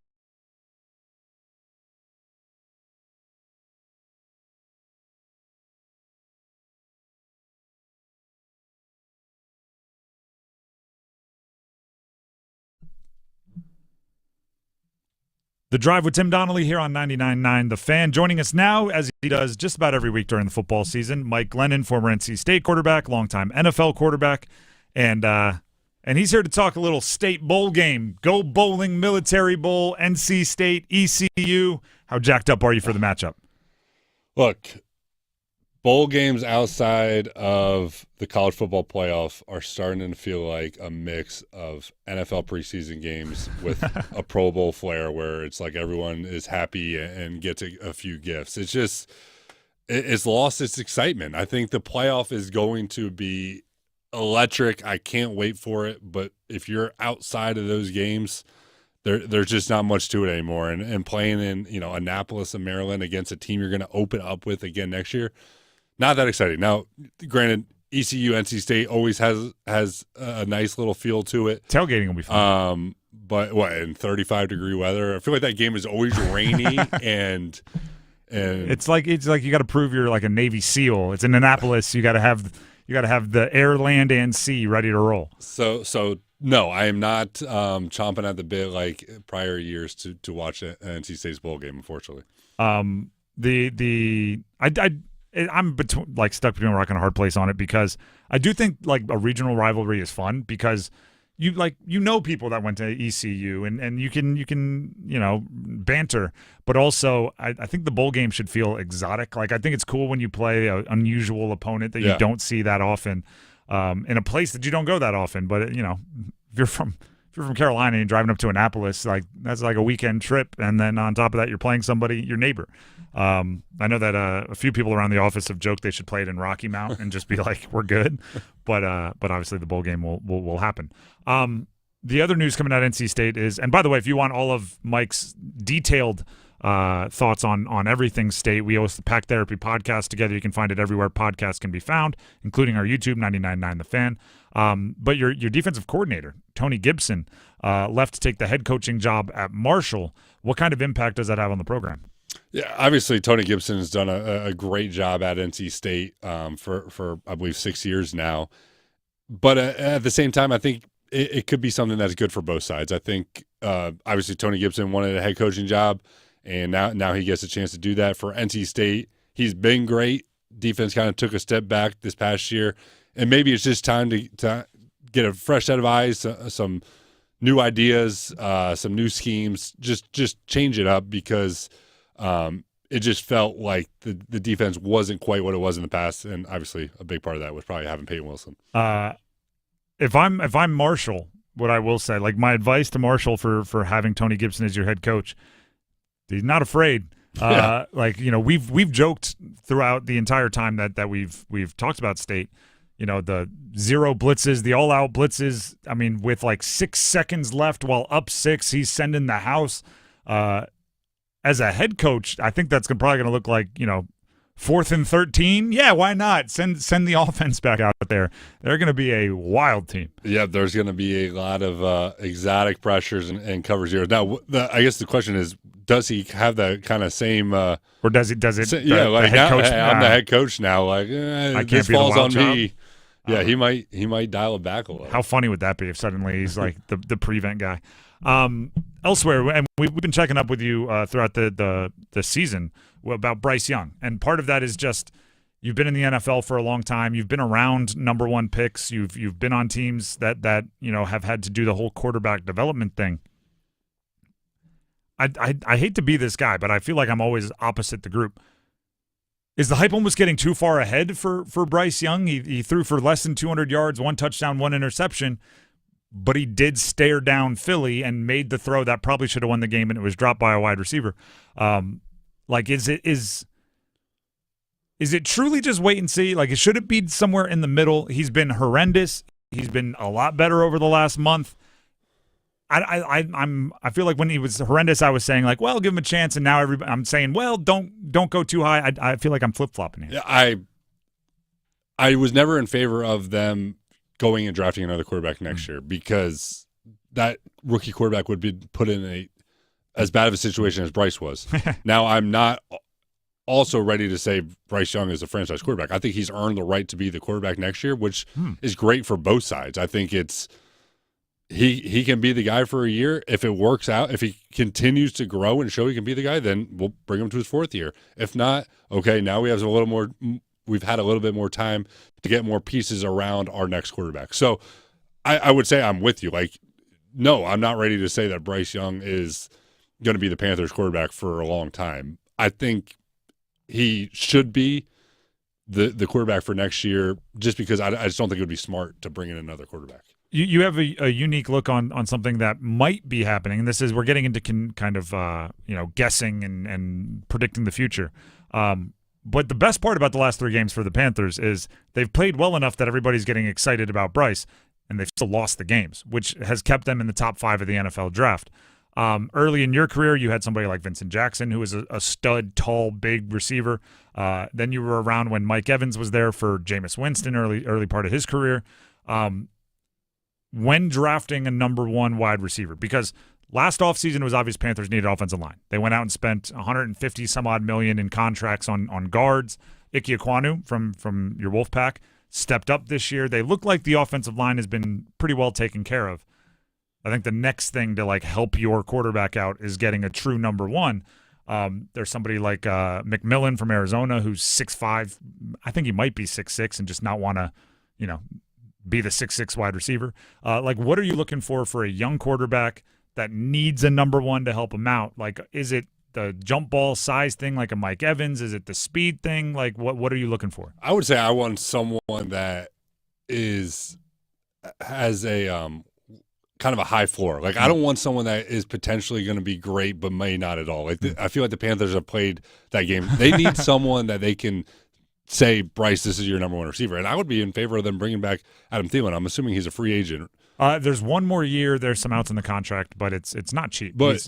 The Drive with Tim Donnelly here on 99.9 The Fan. Joining us now, as he does just about every week during the football season, Mike Glennon, former NC State quarterback, longtime NFL quarterback, and he's here to talk a little state bowl game. Go Bowling, Military Bowl, NC State, ECU. How jacked up are you for the matchup? Look, bowl games outside of the college football playoff are starting to feel like a mix of NFL preseason games with a Pro Bowl flair where it's like everyone is happy and gets a few gifts. It's just it's lost its excitement. I think the playoff is going to be electric. I can't wait for it. But if you're outside of those games, there's just not much to it anymore. And playing in Annapolis and Maryland against a team you're going to open up with again next year, not that exciting. Now, granted, ECU, NC State always has a nice little feel to it. Tailgating will be fun. But in 35-degree weather, I feel like that game is always rainy and it's like you got to prove you're like a Navy SEAL. It's in Annapolis. You got to have the air, land, and sea ready to roll. So no, I am not chomping at the bit like prior years to watch an NC State's bowl game. Unfortunately, I'm stuck between a rock and a hard place on it because I do think like a regional rivalry is fun because you know people that went to ECU and you can banter, but also I think the bowl game should feel exotic. Like I think it's cool when you play an unusual opponent that you don't see that often. in a place that you don't go that often. But if you're from Carolina and you're driving up to Annapolis, like that's like a weekend trip, and then on top of that, you're playing somebody, your neighbor. I know that a few people around the office have joked they should play it in Rocky Mount and just be like, we're good. But obviously the bowl game will happen. The other news coming out of NC State is, and by the way, if you want all of Mike's detailed thoughts on everything State, we host the Pack Therapy podcast together. You can find it everywhere podcasts can be found, including our YouTube, 99.9 The Fan. But your defensive coordinator, Tony Gibson, left to take the head coaching job at Marshall. What kind of impact does that have on the program? Yeah, obviously Tony Gibson has done a great job at NC State for I believe 6 years now. But at the same time, I think it could be something that's good for both sides. I think obviously Tony Gibson wanted a head coaching job, and now he gets a chance to do that for NC State. He's been great. Defense kind of took a step back this past year, and maybe it's just time to get a fresh set of eyes, some new ideas, some new schemes. Just change it up because it just felt like the defense wasn't quite what it was in the past, and obviously a big part of that was probably having Peyton Wilson. If I'm Marshall, what I will say, like my advice to Marshall for having Tony Gibson as your head coach, he's not afraid. Yeah. We've joked throughout the entire time that we've talked about State, the zero blitzes, the all-out blitzes. I mean, with like 6 seconds left while up 6, he's sending the house. As a head coach, I think that's probably going to look like 4th and 13. Yeah, why not send the offense back out there? They're going to be a wild team. Yeah, there's going to be a lot of exotic pressures and cover zeros. Now, I guess the question is, does he have that kind of same? Or does it? Yeah, like head coach, I'm the head coach now. Like this falls on me. Yeah, he might dial it back a little. How funny would that be if suddenly he's like the prevent guy? Elsewhere, and we've been checking up with you throughout the season about Bryce Young, and part of that is just you've been in the NFL for a long time. You've been around number one picks. You've been on teams that have had to do the whole quarterback development thing. I hate to be this guy, but I feel like I'm always opposite the group. Is the hype almost getting too far ahead for Bryce Young? He threw for less than 200 yards, 1 touchdown, 1 interception, but he did stare down Philly and made the throw that probably should have won the game, and it was dropped by a wide receiver. Is it truly just wait and see? Like, should it be somewhere in the middle? He's been horrendous. He's been a lot better over the last month. I feel like when he was horrendous, I was saying like, well, give him a chance, and now I'm saying, well, don't go too high. I feel like I'm flip-flopping here. Yeah, I was never in favor of them going and drafting another quarterback next year because that rookie quarterback would be put in as bad of a situation as Bryce was. Now, I'm not also ready to say Bryce Young is a franchise quarterback. I think he's earned the right to be the quarterback next year, which is great for both sides. I think it's he can be the guy for a year. If it works out, if he continues to grow and show he can be the guy, then we'll bring him to his 4th year. If not, okay, now we have we've had a little bit more time to get more pieces around our next quarterback. So I would say I'm with you. Like, no, I'm not ready to say that Bryce Young is going to be the Panthers quarterback for a long time. I think he should be the quarterback for next year just because I just don't think it would be smart to bring in another quarterback. You have a unique look on something that might be happening, and this is we're getting into kind of guessing and predicting the future. But the best part about the last 3 games for the Panthers is they've played well enough that everybody's getting excited about Bryce, and they've still lost the games, which has kept them in the top 5 of the NFL draft. Early in your career, you had somebody like Vincent Jackson, who was a stud, tall, big receiver. Then you were around when Mike Evans was there for Jameis Winston, early part of his career. When drafting a number 1 wide receiver, because last offseason it was obvious Panthers needed offensive line. They went out and spent $150-some-odd million in contracts on guards. Ike Ekwonu from your Wolfpack stepped up this year. They look like the offensive line has been pretty well taken care of. I think the next thing to like help your quarterback out is getting a true number 1. There's somebody like McMillan from Arizona who's 6'5". I think he might be 6'6" and just not want to, be the 6'6" wide receiver. What are you looking for a young quarterback that needs a number 1 to help him out? Like, is it the jump ball size thing like a Mike Evans? Is it the speed thing? Like, what are you looking for? I would say I want someone that has a kind of a high floor. Like, I don't want someone that is potentially going to be great but may not at all. Like, I feel like the Panthers have played that game. They need someone that they can say, Bryce, this is your number one receiver. And I would be in favor of them bringing back Adam Thielen. I'm assuming he's a free agent. There's one more year. There's some outs in the contract, but it's not cheap. But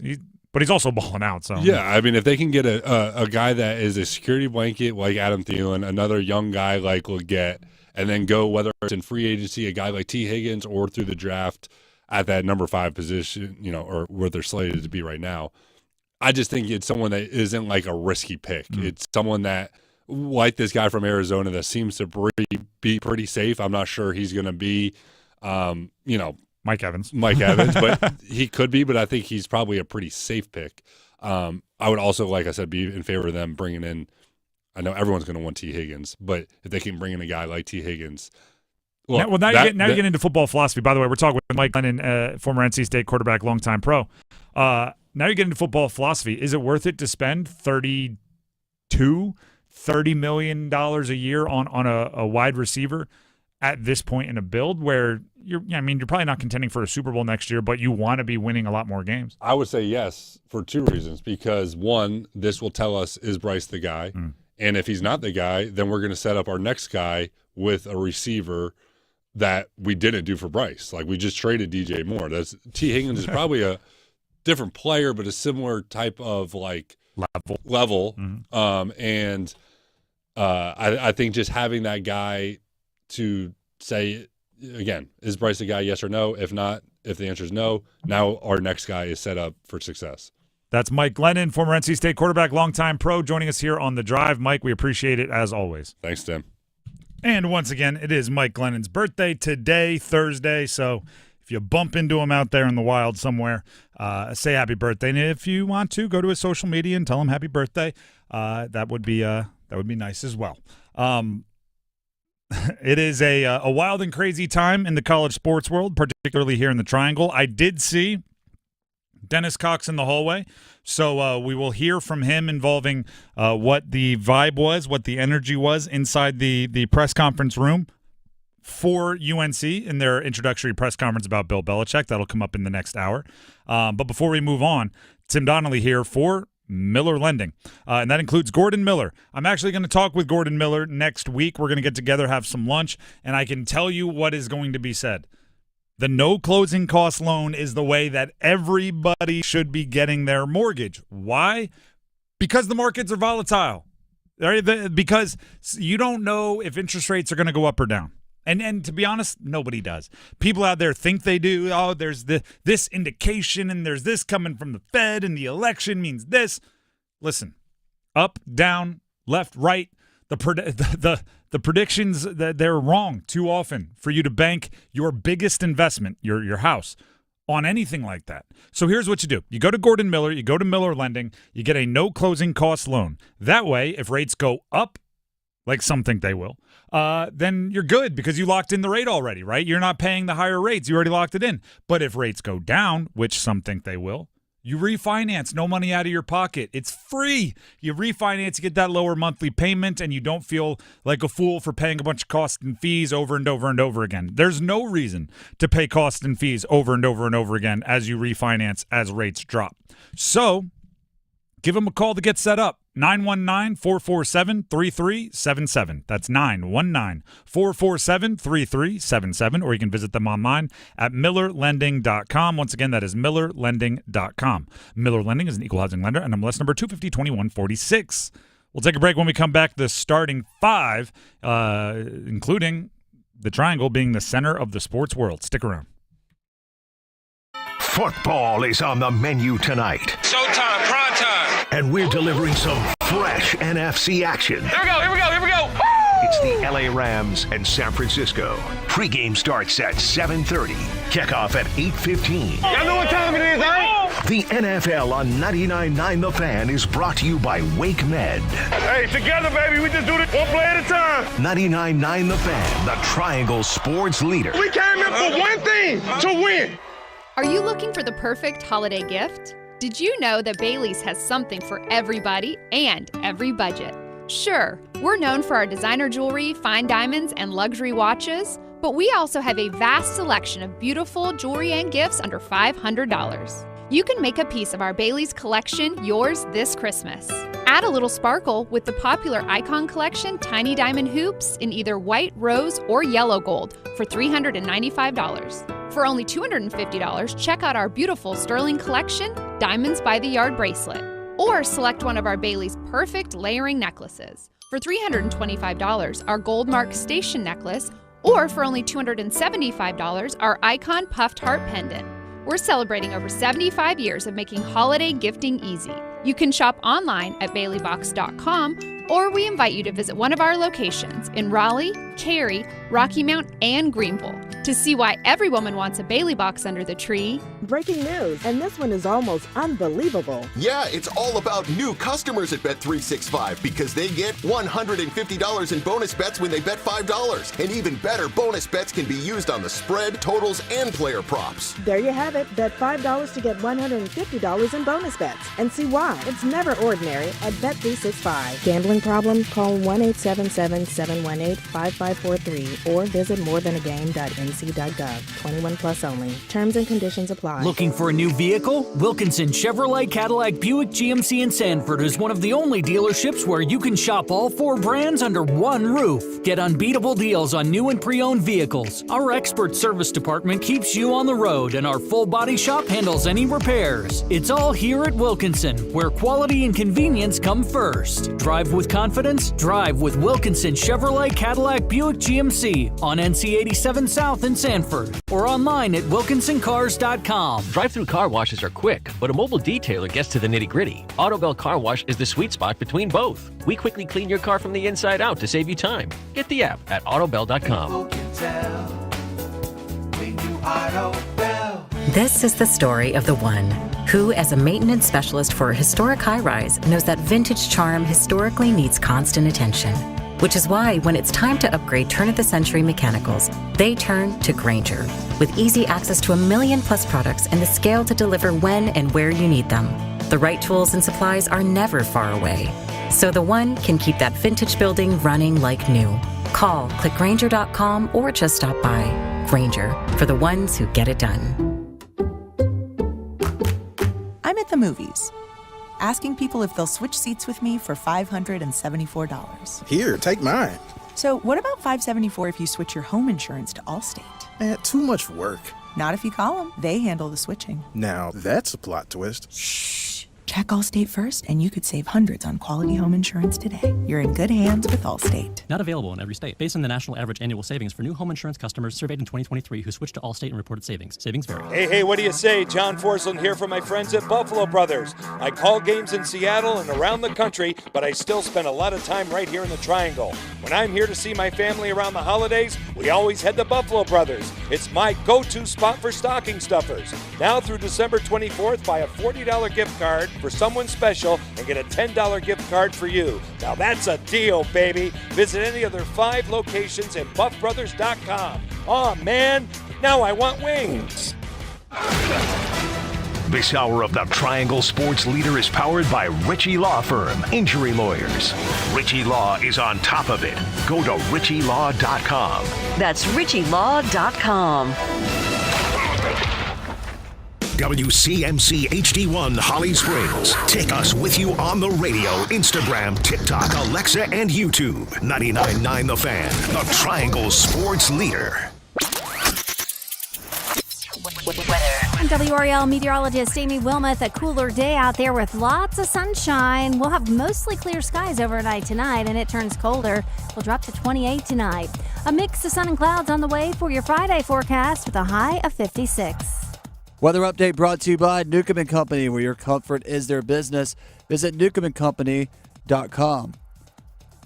he's also balling out. So yeah, I mean, if they can get a guy that is a security blanket like Adam Thielen, another young guy like Legette, and then go, whether it's in free agency, a guy like T. Higgins, or through the draft at that number 5 position, or where they're slated to be right now, I just think it's someone that isn't like a risky pick. It's someone that, like this guy from Arizona, that seems to be pretty safe. I'm not sure he's going to be, Mike Evans, but he could be. But I think he's probably a pretty safe pick. I would also, like I said, be in favor of them bringing in. I know everyone's going to want T. Higgins, but if they can bring in a guy like T. Higgins. Now you're getting into football philosophy. By the way, we're talking with Mike Glennon, former NC State quarterback, longtime pro. Now you're getting into football philosophy. Is it worth it to spend $30 million a year on a wide receiver at this point in a build where you're probably not contending for a Super Bowl next year, but you want to be winning a lot more games? I would say yes for 2 reasons. Because one, this will tell us, is Bryce the guy? And if he's not the guy, then we're going to set up our next guy with a receiver that we didn't do for Bryce. Like, we just traded DJ Moore. T. Higgins is probably a different player, but a similar type of like level. And I think just having that guy to say, again, is Bryce the guy, yes or no? If not, if the answer is no, now our next guy is set up for success. That's Mike Glennon, former NC State quarterback, longtime pro, joining us here on The Drive. Mike, we appreciate it as always. Thanks, Tim. And once again, it is Mike Glennon's birthday today, Thursday, so if you bump into him out there in the wild somewhere, say happy birthday. And if you want to, go to his social media and tell him happy birthday. That would be nice as well. It is a wild and crazy time in the college sports world, particularly here in the Triangle. I did see Dennis Cox in the hallway, so we will hear from him involving what the vibe was, what the energy was inside the press conference room for UNC in their introductory press conference about Bill Belichick. That'll come up in the next hour. But before we move on, Tim Donnelly here for Miller Lending, and that includes Gordon Miller. I'm actually going to talk with Gordon Miller next week. We're going to get together, have some lunch, and I can tell you what is going to be said. The no closing cost loan is the way that everybody should be getting their mortgage. Why? Because the markets are volatile. Because you don't know if interest rates are going to go up or down. And to be honest, nobody does. People out there think they do. Oh, there's this indication, and there's this coming from the Fed, and the election means this. Listen, up, down, left, right. The predictions, they're wrong too often for you to bank your biggest investment, your house, on anything like that. So here's what you do. You go to Gordon Miller, you go to Miller Lending, you get a no closing cost loan. That way, if rates go up, like some think they will, then you're good because you locked in the rate already, right? You're not paying the higher rates. You already locked it in. But if rates go down, which some think they will, you refinance, no money out of your pocket. It's free. You refinance, you get that lower monthly payment, and you don't feel like a fool for paying a bunch of costs and fees over and over and over again. There's no reason to pay costs and fees over and over and over again as you refinance as rates drop. So give them a call to get set up. 919-447-3377. That's 919-447-3377. Or you can visit them online at millerlending.com. Once again, that is millerlending.com. Miller Lending is an equal housing lender, and MLS number 250-2146. We'll take a break. When we come back, the starting 5, including the Triangle being the center of the sports world. Stick around. Football is on the menu tonight. Showtime, prime time. And we're delivering some fresh NFC action. Here we go. Woo! It's the LA Rams and San Francisco. Pre-game starts at 7:30. Kickoff at 8:15. Y'all know what time it is, huh? The NFL on 99.9 The Fan is brought to you by Wake Med. Hey, together, baby. We just do this one play at a time. 99.9 The Fan, the Triangle sports leader. We came here for one thing, to win. Are you looking for the perfect holiday gift? Did you know that Bailey's has something for everybody and every budget? Sure, we're known for our designer jewelry, fine diamonds, and luxury watches, But we also have a vast selection of beautiful jewelry and gifts under $500. You can make a piece of our Bailey's collection yours this Christmas. Add a little sparkle with the popular Icon Collection Tiny Diamond Hoops in either white, rose, or yellow gold for $395. For only $250, check out our beautiful Sterling Collection Diamonds by the Yard bracelet. Or select one of our Bailey's perfect layering necklaces. For $325, our Gold Mark Station necklace, or for only $275, our Icon Puffed Heart pendant. We're celebrating over 75 years of making holiday gifting easy. You can shop online at baileybox.com, or we invite you to visit one of our locations in Raleigh, Cary, Rocky Mount, and Greenville to see why every woman wants a Bailey box under the tree. Breaking news, and this one is almost unbelievable. Yeah, it's all about new customers at Bet365 because they get $150 in bonus bets when they bet $5. And even better, bonus bets can be used on the spread, totals, and player props. There you have it. Bet $5 to get $150 in bonus bets. And see why. It's never ordinary at Bet365. Gambling problem? Call 1-877-718-5543 or visit morethanagame.nc.gov. 21 plus only. Terms and conditions apply. Looking for a new vehicle? Wilkinson Chevrolet Cadillac Buick GMC in Sanford is one of the only dealerships where you can shop all 4 brands under one roof. Get unbeatable deals on new and pre-owned vehicles. Our expert service department keeps you on the road, and our full body shop handles any repairs. It's all here at Wilkinson, where quality and convenience come first. Drive with confidence. Drive with Wilkinson Chevrolet Cadillac Buick GMC on NC 87 South in Sanford, or online at wilkinsoncars.com. Drive-through car washes are quick, but a mobile detailer gets to the nitty-gritty. Autobell Car Wash is the sweet spot between both. We quickly clean your car from the inside out to save you time. Get the app at autobell.com. This is the story of the one who, as a maintenance specialist for a historic high-rise, knows that vintage charm historically needs constant attention. Which is why, when it's time to upgrade turn-of-the-century mechanicals, they turn to Grainger. With easy access to 1 million+ products and the scale to deliver when and where you need them. The right tools and supplies are never far away. So the one can keep that vintage building running like new. Call, click Grainger.com, or just stop by. Grainger, for the ones who get it done. I'm at the movies, asking people if they'll switch seats with me for $574. Here, take mine. So what about $574 if you switch your home insurance to Allstate? Too much work. Not if you call them. They handle the switching. Now, that's a plot twist. Shh. Check Allstate first, and you could save hundreds on quality home insurance today. You're in good hands with Allstate. Not available in every state. Based on the national average annual savings for new home insurance customers surveyed in 2023 who switched to Allstate and reported savings. Savings vary. Hey, what do you say? John Forsland here from my friends at Buffalo Brothers. I call games in Seattle and around the country, but I still spend a lot of time right here in the Triangle. When I'm here to see my family around the holidays, we always head to Buffalo Brothers. It's my go-to spot for stocking stuffers. Now through December 24th, buy a $40 gift card for someone special and get a $10 gift card for you. Now that's a deal, baby. Visit any of their 5 locations at buffbrothers.com. Aw, man, now I want wings. This hour of the Triangle Sports Leader is powered by Ritchie Law Firm, injury lawyers. Ritchie Law is on top of it. Go to ritchielaw.com. That's ritchielaw.com. WCMC HD1 Holly Springs. Take us with you on the radio, Instagram, TikTok, Alexa, and YouTube. 99.9 The Fan, the Triangle Sports Leader. I'm WRL meteorologist Amy Wilmoth. A cooler day out there with lots of sunshine. We'll have mostly clear skies overnight tonight, and it turns colder. We'll drop to 28 tonight. A mix of sun and clouds on the way for your Friday forecast with a high of 56. Weather update brought to you by Newcomb & Company, where your comfort is their business. Visit newcombandcompany.com.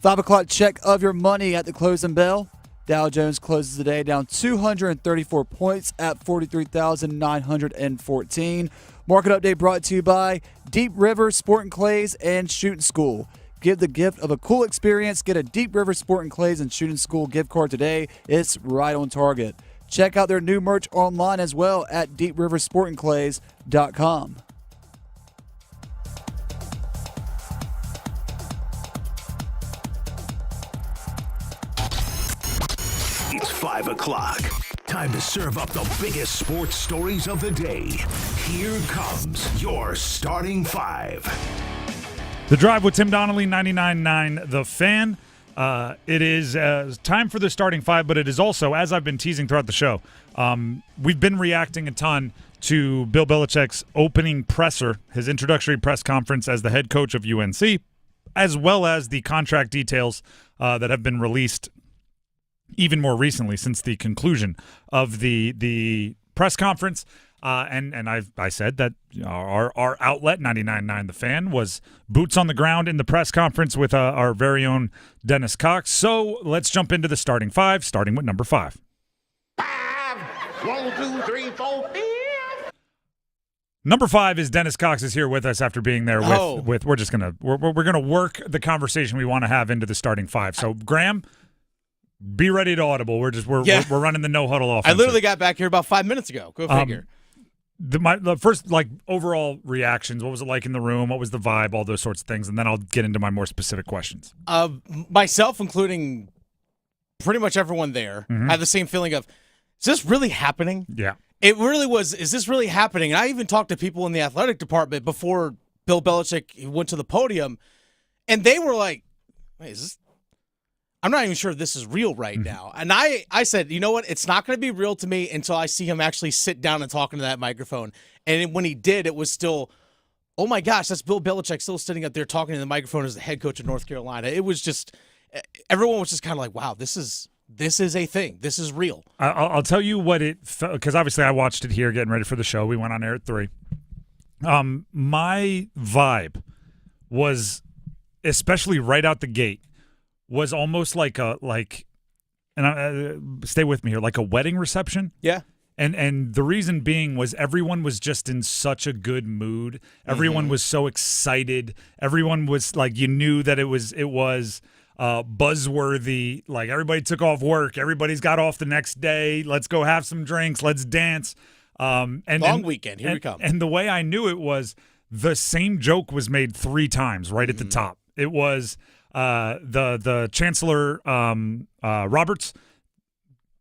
5 o'clock check of your money at the closing bell. Dow Jones closes the day down 234 points at 43,914. Market update brought to you by Deep River Sport and Clays and Shooting School. Give the gift of a cool experience. Get a Deep River Sport and Clays and Shooting School gift card today. It's right on target. Check out their new merch online as well at deepriversportandclays.com. It's 5 o'clock. Time to serve up the biggest sports stories of the day. Here comes your starting 5. The Drive with Tim Donnelly, 99.9 The Fan. It is time for the starting 5, but it is also, as I've been teasing throughout the show, we've been reacting a ton to Bill Belichick's opening presser, his introductory press conference as the head coach of UNC, as well as the contract details that have been released even more recently since the conclusion of the press conference. And I said that our outlet, 99.9 The Fan, was boots on the ground in the press conference with our very own Dennis Cox. So let's jump into the starting 5, starting with number 5. 1, 2, 3, 4, 5. Number 5 is Dennis Cox is here with us after being there with we're gonna work the conversation we want to have into the starting 5. So Graham, be ready to audible. We're running the no huddle offense. I literally got back here about 5 minutes ago. Go figure. The first overall reactions. What was it like in the room? What was the vibe? All those sorts of things, and then I'll get into my more specific questions. Myself, including pretty much everyone there, had the same feeling of, is this really happening? Yeah. It really was, is this really happening? And I even talked to people in the athletic department before Bill Belichick went to the podium, and they were like, wait, is this? I'm not even sure if this is real right now. And I said, you know what? It's not going to be real to me until I see him actually sit down and talk into that microphone. And when he did, it was still, oh my gosh, that's Bill Belichick still sitting up there talking to the microphone as the head coach of North Carolina. It was just, everyone was just kind of like, wow, this is a thing. This is real. I'll tell you what it felt, because obviously I watched it here getting ready for the show. We went on air at 3. My vibe was, especially right out the gate, was almost like stay with me here, like a wedding reception. Yeah. And the reason being was everyone was just in such a good mood. Everyone was so excited. Everyone was like, you knew that it was buzzworthy. Like everybody took off work. Everybody's got off the next day. Let's go have some drinks. Let's dance. Long weekend. Here we come. And the way I knew it was the same joke was made 3 times right at the top. It was the Chancellor Roberts.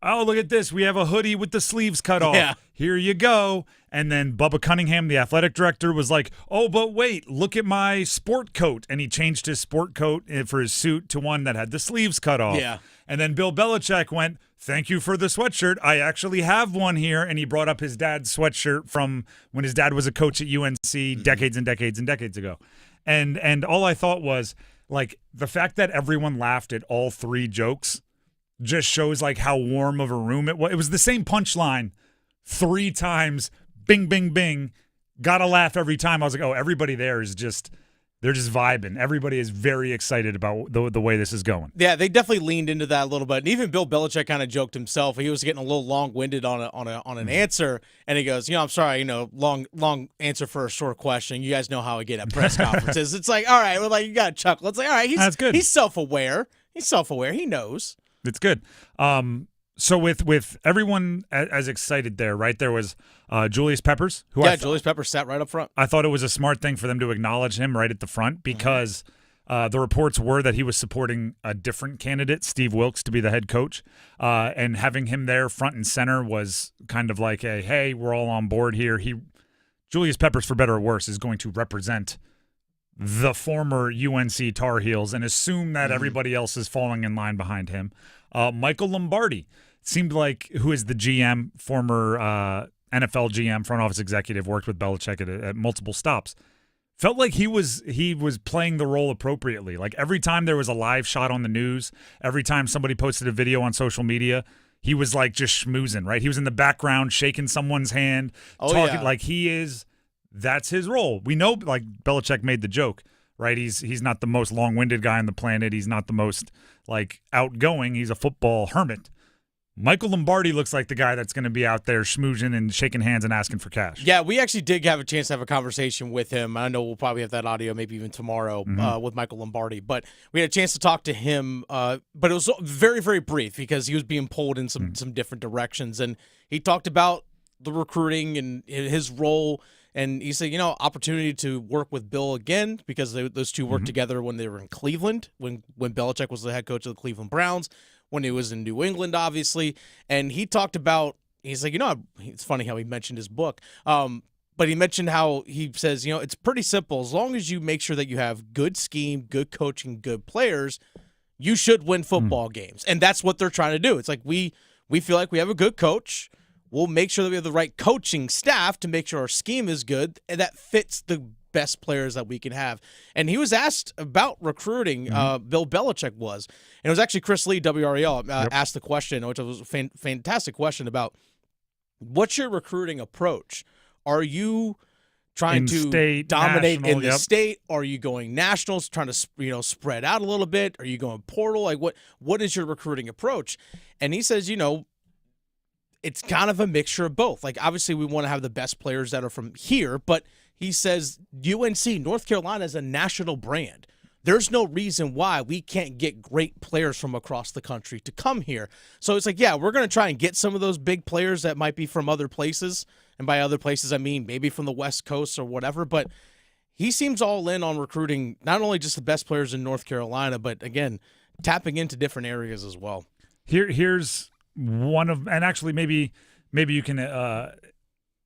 Oh, look at this. We have a hoodie with the sleeves cut off. Yeah. Here you go. And then Bubba Cunningham, the athletic director, was like, oh, but wait, look at my sport coat. And he changed his sport coat for his suit to one that had the sleeves cut off. Yeah. And then Bill Belichick went, thank you for the sweatshirt. I actually have one here. And he brought up his dad's sweatshirt from when his dad was a coach at UNC decades and decades and decades ago. And all I thought was, like, the fact that everyone laughed at all 3 jokes just shows, like, how warm of a room it was. It was the same punchline 3 times, bing, bing, bing, gotta laugh every time. I was like, oh, everybody there is just – they're just vibing. Everybody is very excited about the way this is going. Yeah, they definitely leaned into that a little bit. And even Bill Belichick kind of joked himself. He was getting a little long-winded on an answer, and he goes, I'm sorry, long answer for a short question. You guys know how I get at press conferences. It's like, all right, well, like, you got to chuckle. It's like, all right, that's good. He's self-aware. He's self-aware. He knows. It's good. So with everyone as excited there, right, there was Julius Peppers. Julius Peppers sat right up front. I thought it was a smart thing for them to acknowledge him right at the front because the reports were that he was supporting a different candidate, Steve Wilkes, to be the head coach. And having him there front and center was kind of like a, hey, we're all on board here. Julius Peppers, for better or worse, is going to represent the former UNC Tar Heels and assume that everybody else is falling in line behind him. Michael Lombardi seemed like, who is the GM, former NFL GM, front office executive, worked with Belichick at multiple stops. Felt like he was playing the role appropriately. Like every time there was a live shot on the news, every time somebody posted a video on social media, he was like just schmoozing, right? He was in the background shaking someone's hand, talking like that's his role. We know, like Belichick made the joke, right? He's not the most long-winded guy on the planet. He's not the most like outgoing. He's a football hermit. Michael Lombardi looks like the guy that's going to be out there schmoozing and shaking hands and asking for cash. Yeah, we actually did have a chance to have a conversation with him. I know we'll probably have that audio maybe even tomorrow with Michael Lombardi. But we had a chance to talk to him, but it was very, very brief because he was being pulled in some different directions. And he talked about the recruiting and his role And he said, opportunity to work with Bill again because those two worked together when they were in Cleveland, when Belichick was the head coach of the Cleveland Browns, when he was in New England, obviously. And he talked about, he's like, it's funny how he mentioned his book. But he mentioned how he says, it's pretty simple. As long as you make sure that you have good scheme, good coaching, good players, you should win football games. And that's what they're trying to do. It's like we feel like we have a good coach. We'll make sure that we have the right coaching staff to make sure our scheme is good and that fits the best players that we can have. And he was asked about recruiting, Bill Belichick was. And it was actually Chris Lee, WREL, asked the question, which was a fantastic question about what's your recruiting approach? Are you trying to dominate in the state? Are you going nationals, trying to spread out a little bit? Are you going portal? Like what is your recruiting approach? And he says, it's kind of a mixture of both. Like, obviously, we want to have the best players that are from here, but he says UNC, North Carolina, is a national brand. There's no reason why we can't get great players from across the country to come here. So it's like, yeah, we're going to try and get some of those big players that might be from other places. And by other places, I mean maybe from the West Coast or whatever. But he seems all in on recruiting not only just the best players in North Carolina, but, again, tapping into different areas as well. Here's one of, and actually maybe you can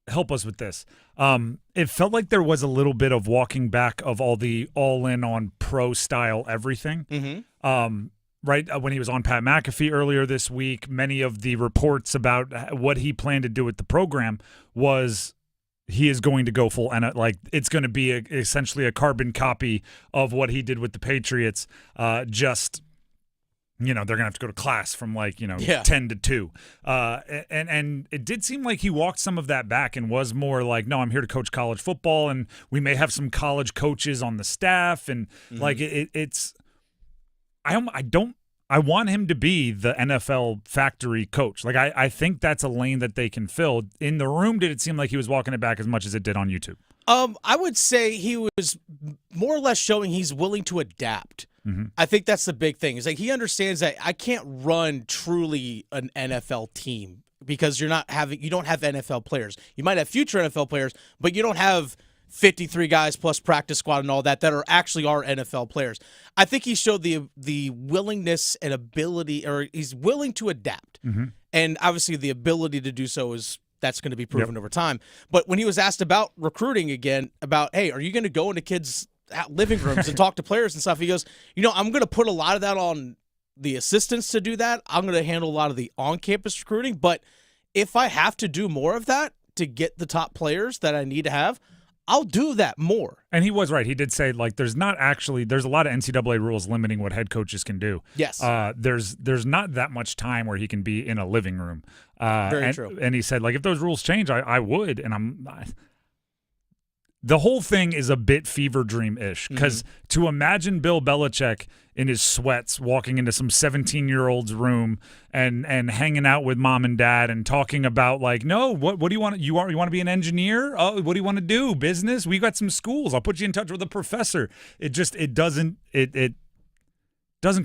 help us with this. It felt like there was a little bit of walking back of all in on pro style everything. Right when he was on Pat McAfee earlier this week, many of the reports about what he planned to do with the program was he is going to go full, and it's going to be essentially a carbon copy of what he did with the Patriots. They're going to have to go to class from 10 to 2. And it did seem like he walked some of that back and was more like, no, I'm here to coach college football, and we may have some college coaches on the staff. And I want him to be the NFL factory coach. Like, I think that's a lane that they can fill. In the room, did it seem like he was walking it back as much as it did on YouTube? I would say he was more or less showing he's willing to adapt. I think that's the big thing. Is like he understands that I can't run truly an NFL team because you don't have NFL players. You might have future NFL players, but you don't have 53 guys plus practice squad and all that are actually our NFL players. I think he showed the willingness and ability, or he's willing to adapt. And obviously the ability to do so that's going to be proven over time. But when he was asked about recruiting again, about, hey, are you going to go into kids' living rooms and talk to players and stuff, he goes, I'm going to put a lot of that on the assistants to do that. I'm going to handle a lot of the on-campus recruiting. But if I have to do more of that to get the top players that I need to have, I'll do that more. And he was right. He did say, there's a lot of NCAA rules limiting what head coaches can do. Yes. There's not that much time where he can be in a living room. Very true. And he said, if those rules change, I would. And the whole thing is a bit fever dream-ish, because to imagine Bill Belichick in his sweats walking into some 17-year-old's room and hanging out with mom and dad and talking about no, what do you want? You want to be an engineer? Oh, what do you want to do? Business? We got some schools. I'll put you in touch with a professor. It doesn't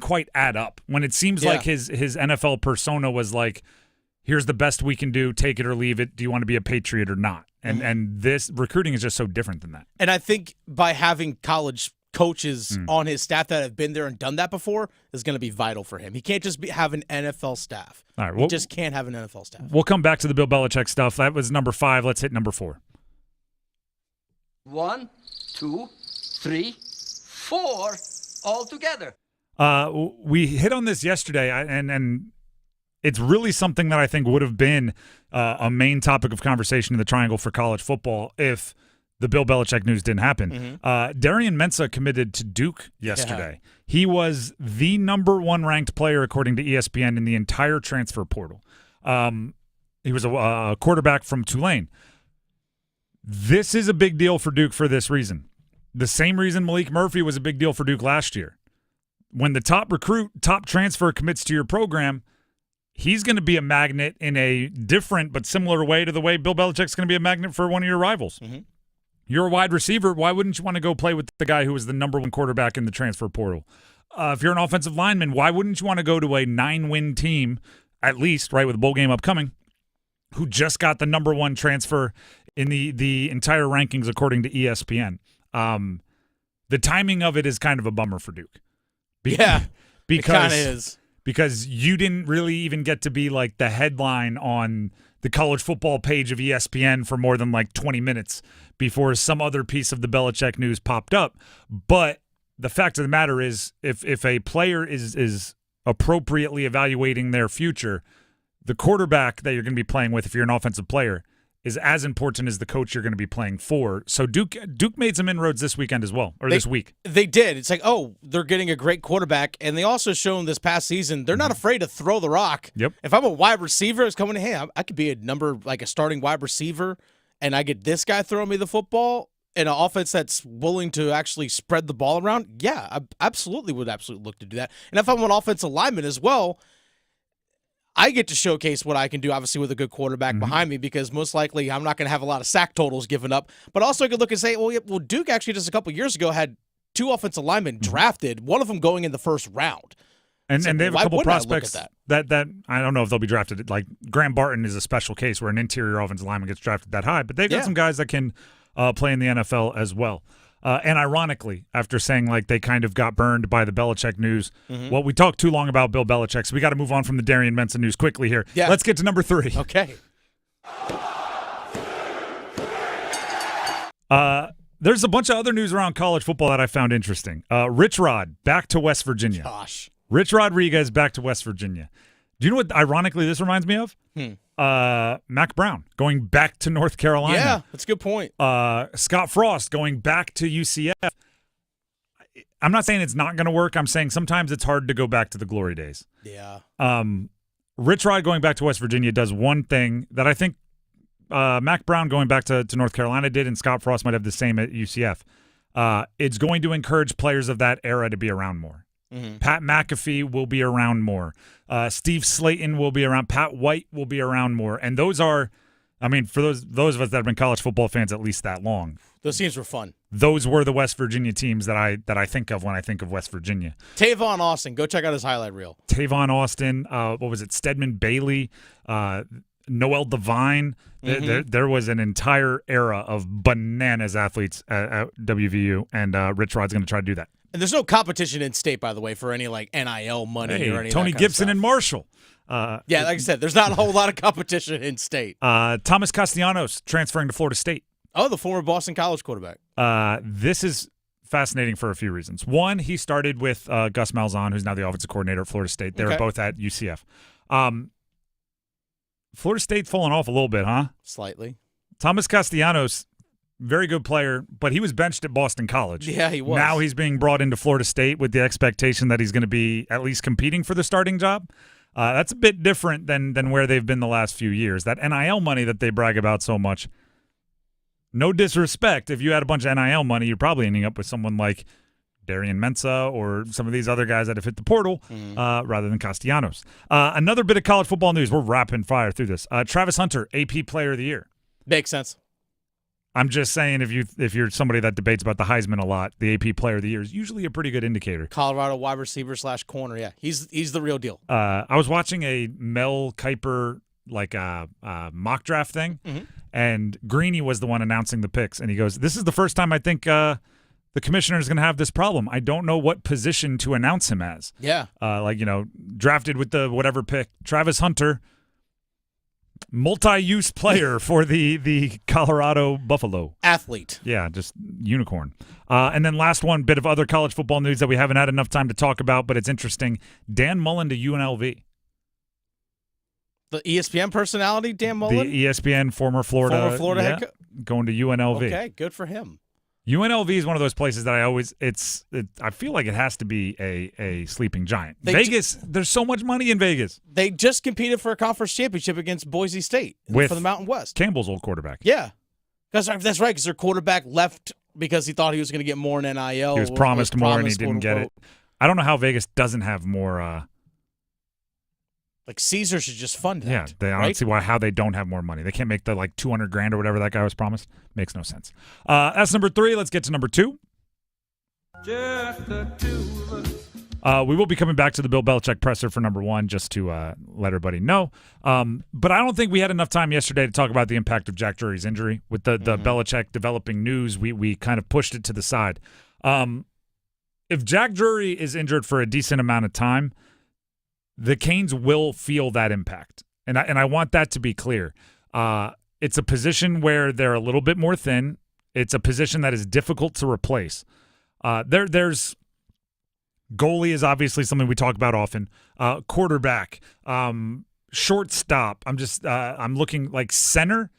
quite add up when it seems like his NFL persona was here's the best we can do. Take it or leave it. Do you want to be a Patriot or not? And this recruiting is just so different than that. And I think by having college coaches on his staff that have been there and done that before is going to be vital for him. He can't just have an NFL staff. All right, he just can't have an NFL staff. We'll come back to the Bill Belichick stuff. That was number 5. Let's hit number 4. 1, 2, 3, 4 all together. We hit on this yesterday, and it's really something that I think would have been a main topic of conversation in the Triangle for college football if the Bill Belichick news didn't happen. Darian Mensah committed to Duke yesterday. He was the number 1 ranked player according to ESPN in the entire transfer portal. He was a quarterback from Tulane. This is a big deal for Duke for this reason. The same reason Malik Murphy was a big deal for Duke last year. When the top transfer commits to your program, he's going to be a magnet in a different but similar way to the way Bill Belichick's going to be a magnet for one of your rivals. You're a wide receiver. Why wouldn't you want to go play with the guy who was the number 1 quarterback in the transfer portal? If you're an offensive lineman, why wouldn't you want to go to a 9-win team, at least, right, with a bowl game upcoming, who just got the number 1 transfer in the entire rankings according to ESPN. The timing of it is kind of a bummer for Duke. Because it kind of is. Because you didn't really even get to be like the headline on the college football page of ESPN for more than like 20 minutes before some other piece of the Belichick news popped up. But the fact of the matter is, if a player is appropriately evaluating their future, the quarterback that you're going to be playing with, if you're an offensive player, is as important as the coach you're going to be playing for. So Duke made some inroads this weekend as well, this week. They did. It's like, they're getting a great quarterback, and they also shown this past season they're not afraid to throw the rock. Yep. If I'm a wide receiver, it's coming, hey, I could be a starting wide receiver, and I get this guy throwing me the football in an offense that's willing to actually spread the ball around. Yeah, I would absolutely look to do that. And if I'm an offensive lineman as well, I get to showcase what I can do, obviously, with a good quarterback behind me, because most likely I'm not going to have a lot of sack totals given up. But also I could look and say, well, Duke actually just a couple years ago had 2 offensive linemen drafted, one of them going in the first round. And they have a couple prospects that I don't know if they'll be drafted. Like Graham Barton is a special case where an interior offensive lineman gets drafted that high. But they've got some guys that can play in the NFL as well. And ironically, after saying like they kind of got burned by the Belichick news, well, we talked too long about Bill Belichick, so we got to move on from the Darian Mensah news quickly here. Yeah. Let's get to number 3. Okay. There's a bunch of other news around college football that I found interesting. Rich Rod back to West Virginia. Gosh. Rich Rodriguez back to West Virginia. Do you know what, ironically, this reminds me of? Mac Brown going back to North Carolina. Yeah, that's a good point. Scott Frost going back to UCF. I'm not saying it's not going to work. I'm saying sometimes it's hard to go back to the glory days. Yeah. Rich Rod going back to West Virginia does one thing that I think Mac Brown going back to North Carolina did, and Scott Frost might have the same at UCF. It's going to encourage players of that era to be around more. Pat McAfee will be around more. Steve Slayton will be around. Pat White will be around more. And those are, I mean, for those of us that have been college football fans at least that long, those teams were fun. Those were the West Virginia teams that I think of when I think of West Virginia. Tavon Austin, go check out his highlight reel. Tavon Austin, what was it? Stedman Bailey, Noel Devine. There was an entire era of bananas athletes at WVU, and Rich Rod's going to try to do that. And there's no competition in state, by the way, for any like NIL money or any Tony Gibson and Marshall. Yeah, like I said, there's not a whole lot of competition in state. Thomas Castellanos transferring to Florida State. Oh, the former Boston College quarterback. This is fascinating for a few reasons. One, he started with Gus Malzahn, who's now the offensive coordinator at Florida State. They were both at UCF. Florida State's fallen off a little bit, huh? Slightly. Thomas Castellanos, very good player, but he was benched at Boston College. Yeah, he was. Now he's being brought into Florida State with the expectation that he's going to be at least competing for the starting job. That's a bit different than where they've been the last few years. That NIL money that they brag about so much, no disrespect, if you had a bunch of NIL money, you're probably ending up with someone like Darian Mensah or some of these other guys that have hit the portal rather than Castellanos. Another bit of college football news. We're rapid fire through this. Travis Hunter, AP Player of the Year. Makes sense. I'm just saying if you're somebody that debates about the Heisman a lot, the AP Player of the Year is usually a pretty good indicator. Colorado wide receiver / corner. Yeah, he's the real deal. I was watching a Mel Kiper mock draft thing, and Greeny was the one announcing the picks, and he goes, "This is the first time I think the commissioner is going to have this problem. I don't know what position to announce him as." Yeah, drafted with the whatever pick, Travis Hunter. Multi-use player for the Colorado Buffalo. Athlete. Yeah, just unicorn. And then last one, bit of other college football news that we haven't had enough time to talk about, but it's interesting. Dan Mullen to UNLV. The ESPN personality, Dan Mullen? The ESPN former Florida head coach? Going to UNLV. Okay, good for him. UNLV is one of those places that I feel like it has to be a sleeping giant. Vegas, there's so much money in Vegas. They just competed for a conference championship against Boise State for the Mountain West. Campbell's old quarterback. Yeah. That's right, because their quarterback left because he thought he was going to get more in NIL. He was promised more and he didn't get it. I don't know how Vegas doesn't have more. Like Caesar should just fund that. Yeah, I don't see how they don't have more money. They can't make the $200,000 or whatever that guy was promised. Makes no sense. That's number 3. Let's get to number 2. Just the two of us We will be coming back to the Bill Belichick presser for number 1, just to let everybody know. But I don't think we had enough time yesterday to talk about the impact of Jack Drury's injury. With the Belichick developing news, we kind of pushed it to the side. If Jack Drury is injured for a decent amount of time, the Canes will feel that impact. And I want that to be clear. It's a position where they're a little bit more thin. It's a position that is difficult to replace. There's goalie is obviously something we talk about often. Quarterback, shortstop. I'm looking like center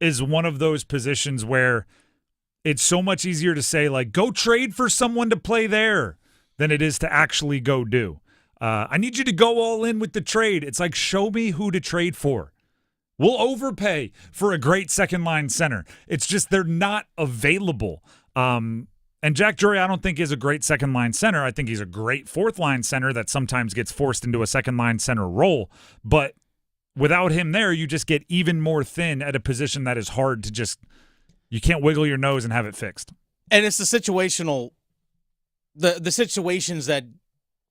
is one of those positions where it's so much easier to say, like, go trade for someone to play there than it is to actually go do. I need you to go all in with the trade. It's like, show me who to trade for. We'll overpay for a great second-line center. It's just they're not available. And Jack Drury, I don't think, is a great second-line center. I think he's a great fourth-line center that sometimes gets forced into a second-line center role. But without him there, you just get even more thin at a position that is hard to just – you can't wiggle your nose and have it fixed. And it's the situational – the situations that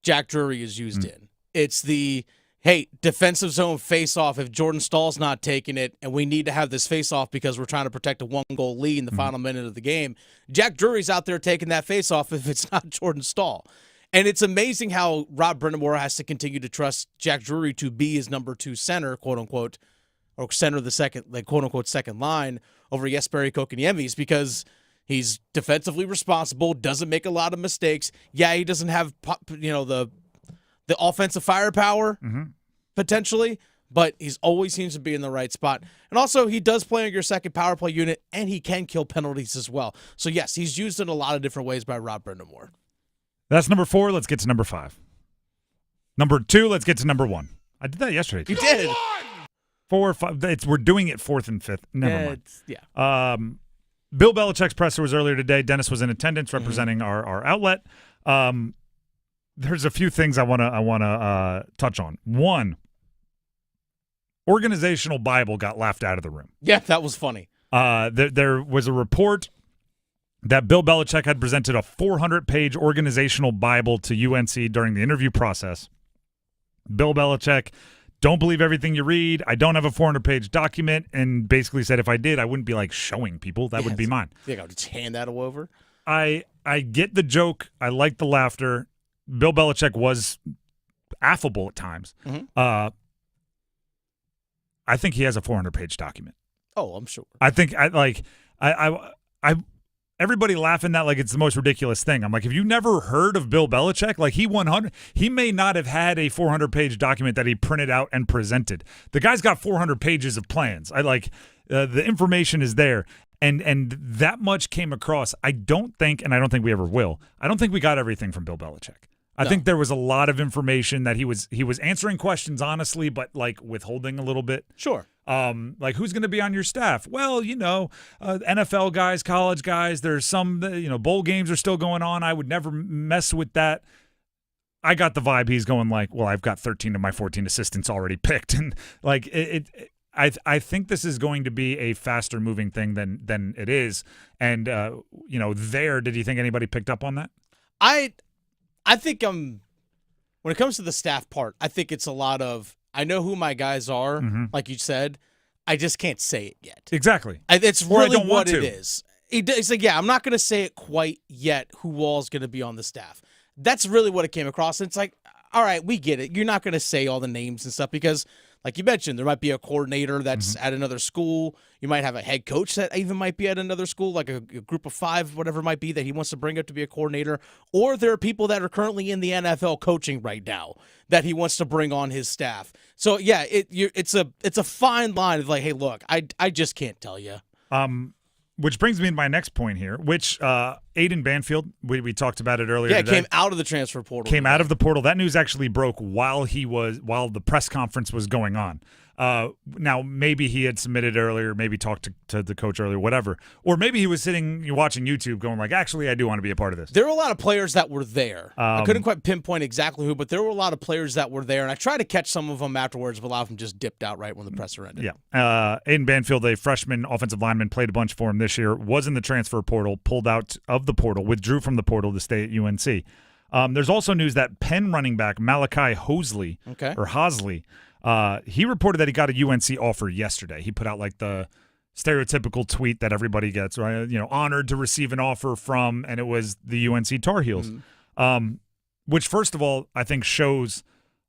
Jack Drury is used in. It's the – hey, defensive zone face-off if Jordan Stahl's not taking it, and we need to have this face-off because we're trying to protect a one-goal lead in the final minute of the game. Jack Drury's out there taking that face-off if it's not Jordan Stahl. And it's amazing how Rob Brindamore has to continue to trust Jack Drury to be his number 2 center, quote-unquote, or center of the second, like quote-unquote, second line over Jesperi Kotkaniemi's because he's defensively responsible, doesn't make a lot of mistakes. Yeah, he doesn't have, the offensive firepower, potentially, but he's always seems to be in the right spot. And also, he does play on your second power play unit, and he can kill penalties as well. So, yes, he's used in a lot of different ways by Rob Brindamore. That's number 4. Let's get to number 5. Number 2, let's get to number 1. I did that yesterday. You did. 4, 5. We're doing it 4th and 5th. Never mind. Yeah. Bill Belichick's presser was earlier today. Dennis was in attendance representing our outlet. There's a few things I want to touch on. 1, organizational Bible got laughed out of the room. Yeah, that was funny. There was a report that Bill Belichick had presented a 400-page organizational Bible to UNC during the interview process. Bill Belichick, don't believe everything you read. I don't have a 400-page document, and basically said if I did, I wouldn't be like showing people. That would be mine. Yeah, I'll just hand that over. I get the joke. I like the laughter. Bill Belichick was affable at times. I think he has a 400-page document. Oh, I'm sure. I think everybody laughing that like it's the most ridiculous thing. I'm like, have you never heard of Bill Belichick? Like he may not have had a 400-page document that he printed out and presented. The guy's got 400 pages of plans. The information is there. And that much came across. I don't think we ever will. I don't think we got everything from Bill Belichick. I think there was a lot of information that he was answering questions honestly, but like withholding a little bit. Sure. Like who's going to be on your staff? Well, NFL guys, college guys. There's some, bowl games are still going on. I would never mess with that. I got the vibe he's going like, well, I've got 13 of my 14 assistants already picked, and like I think this is going to be a faster moving thing than it is. And did you think anybody picked up on that? I think when it comes to the staff part, I think it's a lot of I know who my guys are, like you said. I just can't say it yet. Exactly. It's really what it is. It's like, yeah, I'm not going to say it quite yet who all's going to be on the staff. That's really what it came across. And it's like, all right, we get it. You're not going to say all the names and stuff because, like you mentioned, there might be a coordinator that's at another school. You might have a head coach that even might be at another school, like a group of 5, whatever it might be, that he wants to bring up to be a coordinator. Or there are people that are currently in the NFL coaching right now that he wants to bring on his staff. So, yeah, it's a fine line of like, hey, look, I just can't tell you. Which brings me to my next point here, which Aiden Banfield, we talked about it earlier today. Came out of the transfer portal. Came out of the portal. That news actually broke while the press conference was going on. Now, maybe he had submitted earlier, maybe talked to the coach earlier, whatever. Or maybe he was sitting watching YouTube going like, actually, I do want to be a part of this. There were a lot of players that were there. I couldn't quite pinpoint exactly who, but there were a lot of players that were there. And I tried to catch some of them afterwards, but a lot of them just dipped out right when the presser ended. Yeah. Aiden Banfield, a freshman offensive lineman, played a bunch for him this year, was in the transfer portal, pulled out of the portal, withdrew from the portal to stay at UNC. There's also news that Penn running back Malachi Hosley, he reported that he got a UNC offer yesterday. He put out like the stereotypical tweet that everybody gets, right? Honored to receive an offer from, and it was the UNC Tar Heels, which first of all I think shows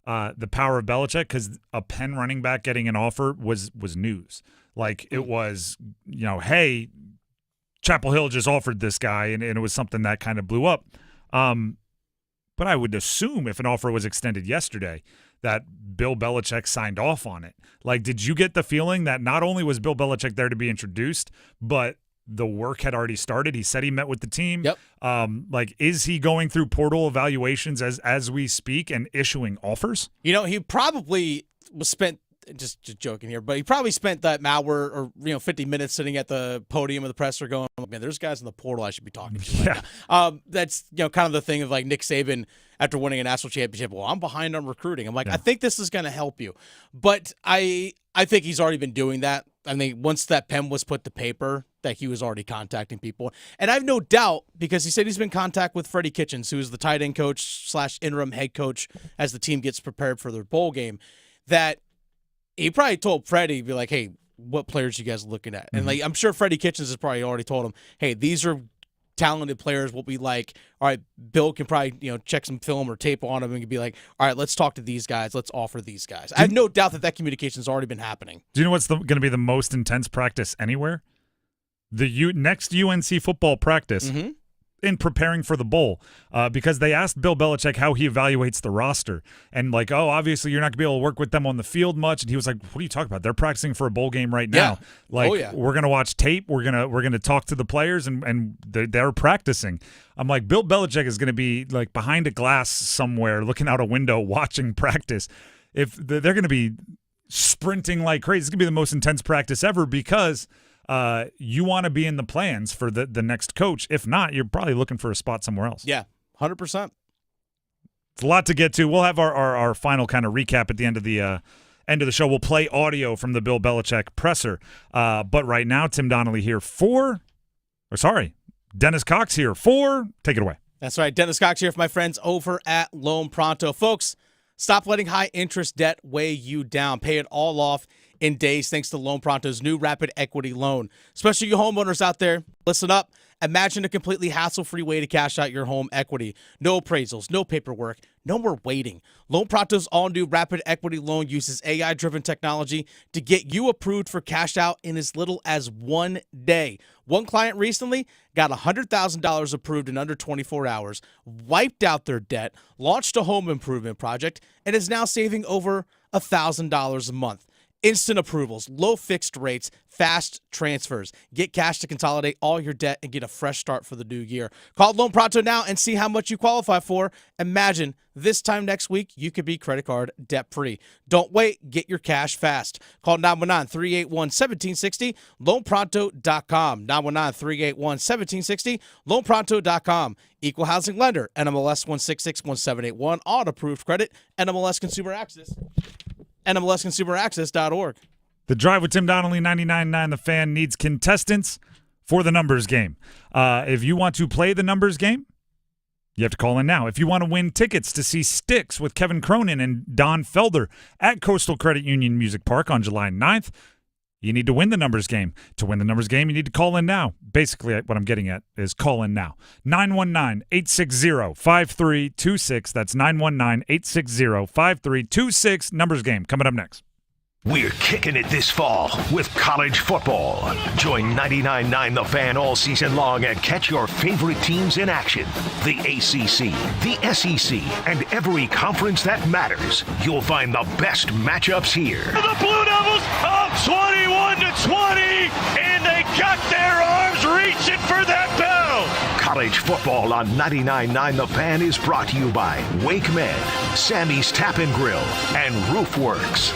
the power of Belichick, because a Penn running back getting an offer was news. Like it was, hey, Chapel Hill just offered this guy, and it was something that kind of blew up. But I would assume if an offer was extended yesterday that Bill Belichick signed off on it. Like, did you get the feeling that not only was Bill Belichick there to be introduced, but the work had already started? He said he met with the team. Yep. Is he going through portal evaluations as we speak and issuing offers? He probably was spent – just joking here, but he probably spent that hour or 50 minutes sitting at the podium of the presser going, man, there's guys in the portal I should be talking to. Yeah. Right now. That's kind of the thing of like Nick Saban after winning a national championship. Well, I'm behind on recruiting. I'm like, I think this is going to help you, but I think he's already been doing that. I mean, once that pen was put to paper, that he was already contacting people, and I have no doubt because he said he's been in contact with Freddie Kitchens, who is the tight end coach / interim head coach as the team gets prepared for their bowl game, that he probably told Freddie, be like, hey, what players you guys looking at? And I'm sure Freddie Kitchens has probably already told him, hey, these are talented players. We'll be like, all right, Bill can probably check some film or tape on them and be like, all right, let's talk to these guys. Let's offer these guys. I have no doubt that communication has already been happening. Do you know what's going to be the most intense practice anywhere? The next UNC football practice. In preparing for the bowl, because they asked Bill Belichick how he evaluates the roster, and obviously you're not gonna be able to work with them on the field much, and he was like, what are you talking about? They're practicing for a bowl game right now. We're gonna watch tape, we're gonna talk to the players, and they're practicing. I'm like, Bill Belichick is gonna be like behind a glass somewhere looking out a window watching practice. If they're gonna be sprinting like crazy, it's gonna be the most intense practice ever, because you want to be in the plans for the next coach. If not, you're probably looking for a spot somewhere else. Yeah, 100%. It's a lot to get to. We'll have our final kind of recap at the end of the show. We'll play audio from the Bill Belichick presser. But right now, Tim Donnelly here Dennis Cox here for. Take it away. That's right. Dennis Cox here for my friends over at Loan Pronto. Folks, stop letting high-interest debt weigh you down. Pay it all off in days thanks to Loan Pronto's new Rapid Equity Loan. Especially you homeowners out there, listen up. Imagine a completely hassle-free way to cash out your home equity. No appraisals, no paperwork, no more waiting. Loan Pronto's all-new Rapid Equity Loan uses AI-driven technology to get you approved for cash out in as little as 1 day. One client recently got $100,000 approved in under 24 hours, wiped out their debt, launched a home improvement project, and is now saving over $1,000 a month. Instant approvals, low fixed rates, fast transfers. Get cash to consolidate all your debt and get a fresh start for the new year. Call Loan Pronto now and see how much you qualify for. Imagine this time next week you could be credit card debt-free. Don't wait. Get your cash fast. Call 919-381-1760, loanpronto.com. 919-381-1760, loanpronto.com. Equal housing lender, NMLS 1661781, all approved credit, NMLS Consumer Access. NMLSConsumerAccess.org. The Drive with Tim Donnelly, 99.9 The Fan, needs contestants for the numbers game. If you want to play the numbers game, you have to call in now. If you want to win tickets to see Styx with Kevin Cronin and Don Felder at Coastal Credit Union Music Park on July 9th, you need to win the numbers game. To win the numbers game, you need to call in now. Basically, what I'm getting at is call in now. 919-860-5326. That's 919-860-5326. Numbers game coming up next. We're kicking it this fall with college football. Join 99.9 The Fan all season long and catch your favorite teams in action. The ACC, the SEC, and every conference that matters. You'll find the best matchups here. The Blue Devils up 21-20, and they got their arms reaching for that bell. College football on 99.9 The Fan is brought to you by Wake Med, Sammy's Tap and Grill, and Roofworks.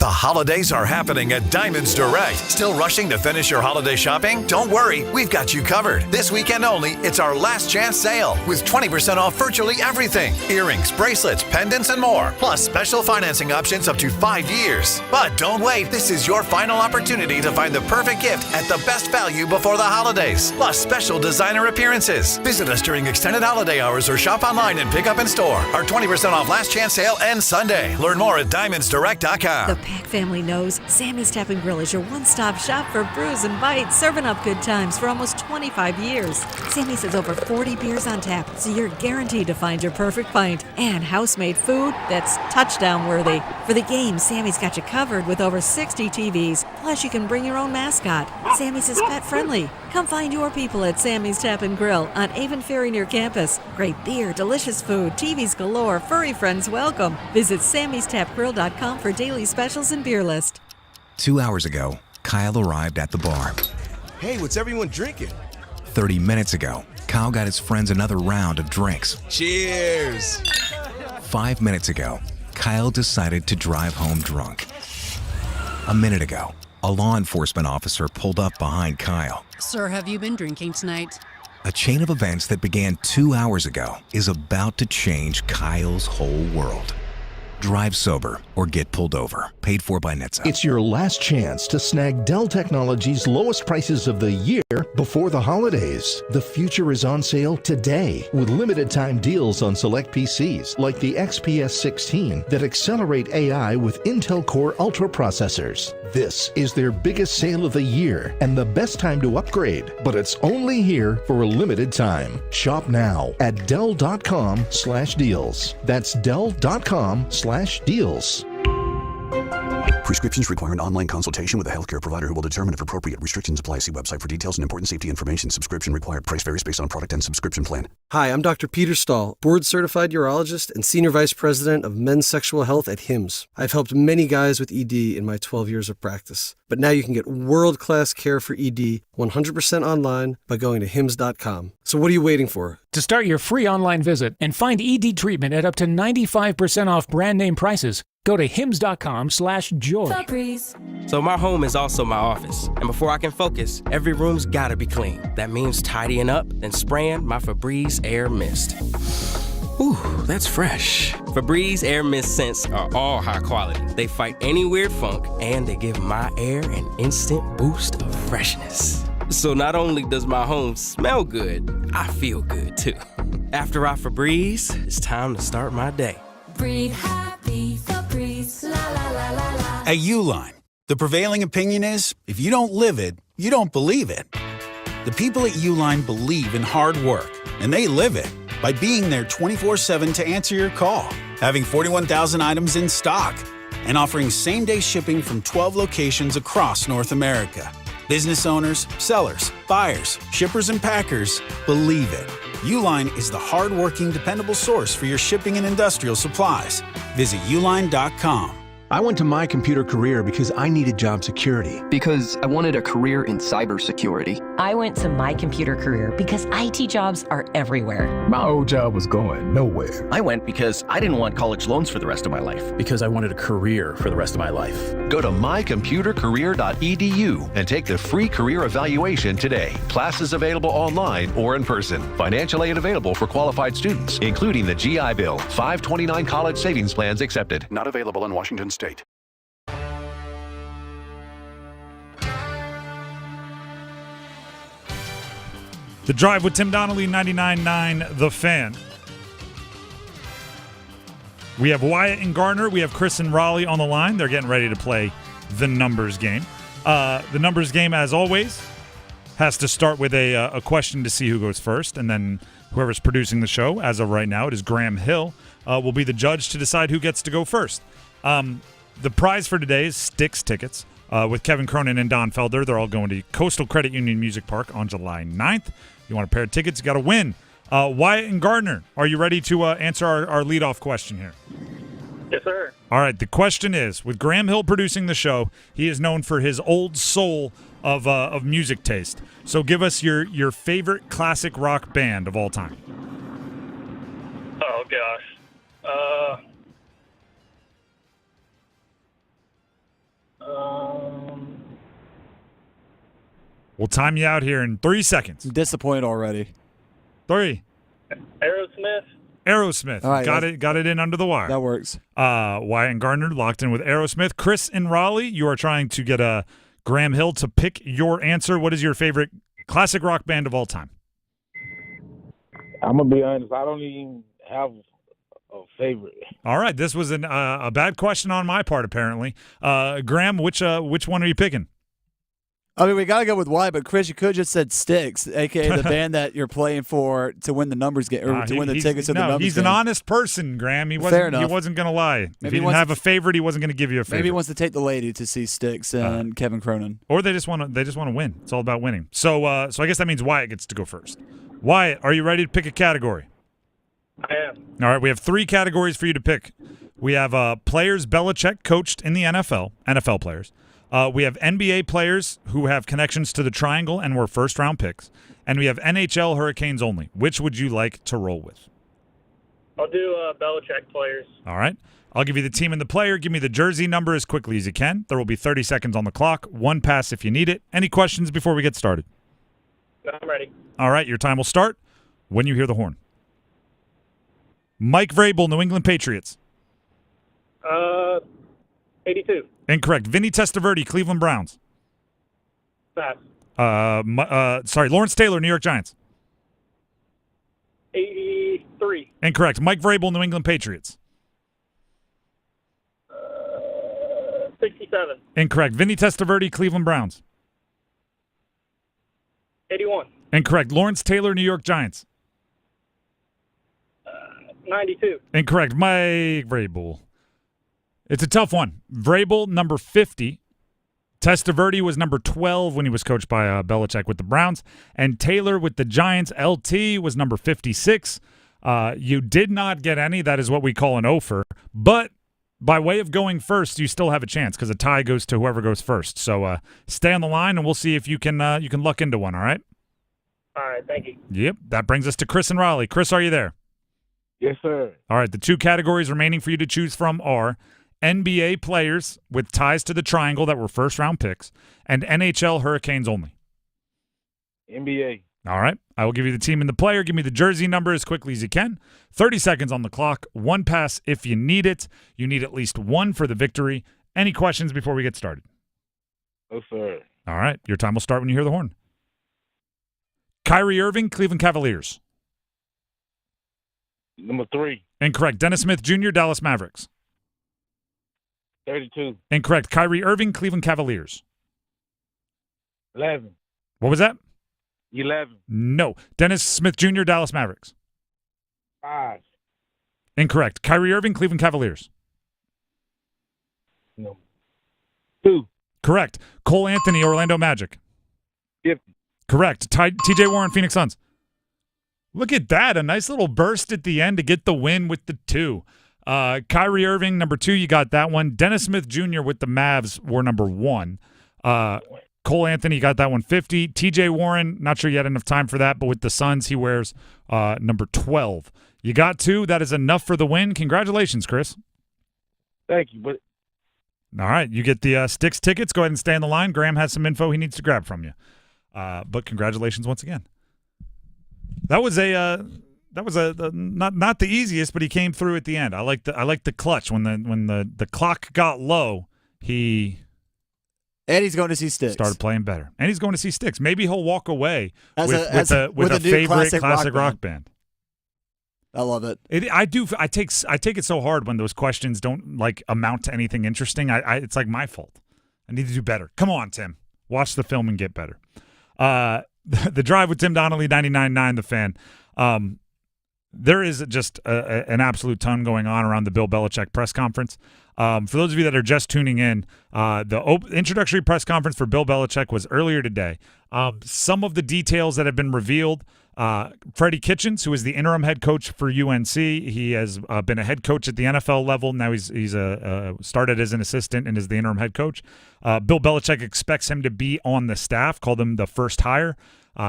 The holidays are happening at Diamonds Direct. Still rushing to finish your holiday shopping? Don't worry, we've got you covered. This weekend only, it's our last chance sale with 20% off virtually everything. Earrings, bracelets, pendants, and more. Plus special financing options up to 5 years. But don't wait, this is your final opportunity to find the perfect gift at the best value before the holidays. Plus special designer appearances. Visit us during extended holiday hours or shop online and pick up in store. Our 20% off last chance sale ends Sunday. Learn more at DiamondsDirect.com. The Pack family knows Sammy's Tap and Grill is your one-stop shop for brews and bites, serving up good times for almost 25 years. Sammy's has over 40 beers on tap, so you're guaranteed to find your perfect pint. And house-made food that's touchdown-worthy. For the game, Sammy's got you covered with over 60 TVs. Plus, you can bring your own mascot. Sammy's is pet-friendly. Come find your people at Sammy's Tap and Grill on Avon Ferry near campus. Great beer, delicious food, TVs galore, furry friends welcome. Visit Sammy'sTapGrill.com for daily specials and beer list. 2 hours ago, Kyle arrived at the bar. Hey, what's everyone drinking? 30 minutes ago, Kyle got his friends another round of drinks. Cheers! 5 minutes ago, Kyle decided to drive home drunk. A minute ago, a law enforcement officer pulled up behind Kyle. Sir, have you been drinking tonight? A chain of events that began 2 hours ago is about to change Kyle's whole world. Drive sober or get pulled over. Paid for by NHTSA. It's your last chance to snag Dell Technologies' lowest prices of the year before the holidays. The future is on sale today with limited time deals on select PCs like the XPS 16 that accelerate AI with Intel Core Ultra processors. This is their biggest sale of the year and the best time to upgrade, but it's only here for a limited time. Shop now at Dell.com/deals. That's Dell.com/deals. Prescriptions require an online consultation with a healthcare provider who will determine if appropriate restrictions apply. See website for details and important safety information. Subscription required. Price varies based on product and subscription plan. Hi, I'm Dr. Peter Stahl, board-certified urologist and senior vice president of men's sexual health at HIMSS. I've helped many guys with ED in my 12 years of practice. But now you can get world-class care for ED 100% online by going to HIMSS.com. So what are you waiting for? To start your free online visit and find ED treatment at up to 95% off brand name prices, go to hims.com/joy. So my home is also my office. And before I can focus, every room's gotta be clean. That means tidying up, then spraying my Febreze Air Mist. Ooh, that's fresh. Febreze Air Mist scents are all high quality. They fight any weird funk, and they give my air an instant boost of freshness. So not only does my home smell good, I feel good too. After I Febreze, it's time to start my day. Breathe happy, Febreze, la la la la la. At Uline, the prevailing opinion is, if you don't live it, you don't believe it. The people at Uline believe in hard work, and they live it by being there 24/7 to answer your call, having 41,000 items in stock, and offering same-day shipping from 12 locations across North America. Business owners, sellers, buyers, shippers, and packers believe it. Uline is the hard-working, dependable source for your shipping and industrial supplies. Visit uline.com. I went to My Computer Career because I needed job security. Because I wanted a career in cybersecurity. I went to My Computer Career because IT jobs are everywhere. My old job was going nowhere. I went because I didn't want college loans for the rest of my life. Because I wanted a career for the rest of my life. Go to mycomputercareer.edu and take the free career evaluation today. Classes available online or in person. Financial aid available for qualified students, including the GI Bill. 529 college savings plans accepted. Not available in Washington State. The Drive with Tim Donnelly, 99.9 The Fan. We have Wyatt and Gardner. We have Chris and Raleigh on the line. They're getting ready to play the numbers game. The numbers game, as always, has to start with a question to see who goes first, and then whoever's producing the show, as of right now, it is Graham Hill, will be the judge to decide who gets to go first. The prize for today is Styx tickets with Kevin Cronin and Don Felder. They're all going to Coastal Credit Union Music Park on July 9th. You want a pair of tickets, you got to win. Wyatt and Gardner, are you ready to answer our leadoff question here? Yes, sir. All right, the question is, with Graham Hill producing the show, he is known for his old soul of music taste. So give us your favorite classic rock band of all time. Oh, gosh. We'll time you out here in 3 seconds. I'm disappointed already. 3. Aerosmith. All right, got it in under the wire. That works. Wyatt and Gardner locked in with Aerosmith. Chris in Raleigh, you are trying to get Graham Hill to pick your answer. What is your favorite classic rock band of all time? I'm going to be honest. I don't even have a favorite. All right. This was a bad question on my part, apparently. Graham, which one are you picking? I mean, we got to go with Wyatt, but Chris, you could have just said Styx, a.k.a. the band that you're playing for to win the numbers game, or to win the tickets to the numbers game. He's an honest person, Graham. He wasn't going to lie. If he didn't have a favorite, he wasn't going to give you a favorite. Maybe he wants to take the lady to see Styx and Kevin Cronin. Or they just want to win. It's all about winning. So I guess that means Wyatt gets to go first. Wyatt, are you ready to pick a category? I am. All right, we have 3 categories for you to pick. We have players Belichick coached in the NFL players. We have NBA players who have connections to the Triangle and were first-round picks. And we have NHL Hurricanes only. Which would you like to roll with? I'll do Belichick players. All right. I'll give you the team and the player. Give me the jersey number as quickly as you can. There will be 30 seconds on the clock. 1 pass if you need it. Any questions before we get started? I'm ready. All right. Your time will start when you hear the horn. Mike Vrabel, New England Patriots. 82. Incorrect. Vinny Testaverde, Cleveland Browns. Pass. Lawrence Taylor, New York Giants. 83. Incorrect. Mike Vrabel, New England Patriots. 67. Incorrect. Vinny Testaverde, Cleveland Browns. 81. Incorrect. Lawrence Taylor, New York Giants. 92. Incorrect. Mike Vrabel. It's a tough one. Vrabel, number 50. Testaverde was number 12 when he was coached by Belichick with the Browns. And Taylor with the Giants, LT, was number 56. You did not get any. That is what we call an offer. But by way of going first, you still have a chance because a tie goes to whoever goes first. So stay on the line, and we'll see if you can luck into one, all right? All right, thank you. Yep, that brings us to Chris and Raleigh. Chris, are you there? Yes, sir. All right, the 2 categories remaining for you to choose from are NBA players with ties to the Triangle that were first-round picks, and NHL Hurricanes only. NBA. All right. I will give you the team and the player. Give me the jersey number as quickly as you can. 30 seconds on the clock. 1 pass if you need it. You need at least 1 for the victory. Any questions before we get started? No, sir. All right. Your time will start when you hear the horn. Kyrie Irving, Cleveland Cavaliers. Number 3. Incorrect. Dennis Smith Jr., Dallas Mavericks. 32. Incorrect. Kyrie Irving, Cleveland Cavaliers. 11. What was that? 11. No. Dennis Smith Jr., Dallas Mavericks. 5. Incorrect. Kyrie Irving, Cleveland Cavaliers. No. 2. Correct. Cole Anthony, Orlando Magic. 50. Correct. TJ Warren, Phoenix Suns. Look at that. A nice little burst at the end to get the win with the 2. Kyrie Irving, number 2, you got that one. Dennis Smith Jr. with the Mavs were number 1. Cole Anthony, you got that one, 50. TJ Warren, not sure you had enough time for that, but with the Suns, he wears number 12. You got 2. That is enough for the win. Congratulations, Chris. Thank you. But all right, you get the Sticks tickets. Go ahead and stay on the line. Graham has some info he needs to grab from you. But congratulations once again. That was not the easiest, but he came through at the end. I like the clutch when the clock got low. And he's going to see Styx. Started playing better, and he's going to see Styx. Maybe he'll walk away with a new favorite classic rock band. I love it. I take it so hard when those questions don't amount to anything interesting. It's like my fault. I need to do better. Come on, Tim. Watch the film and get better. The Drive with Tim Donnelly, 99.9 The Fan. There is just an absolute ton going on around the Bill Belichick press conference. For those of you that are just tuning in, the introductory press conference for Bill Belichick was earlier today. Some of the details that have been revealed, Freddie Kitchens, who is the interim head coach for UNC, he has been a head coach at the NFL level. Now he's started as an assistant and is the interim head coach. Bill Belichick expects him to be on the staff, called him the first hire.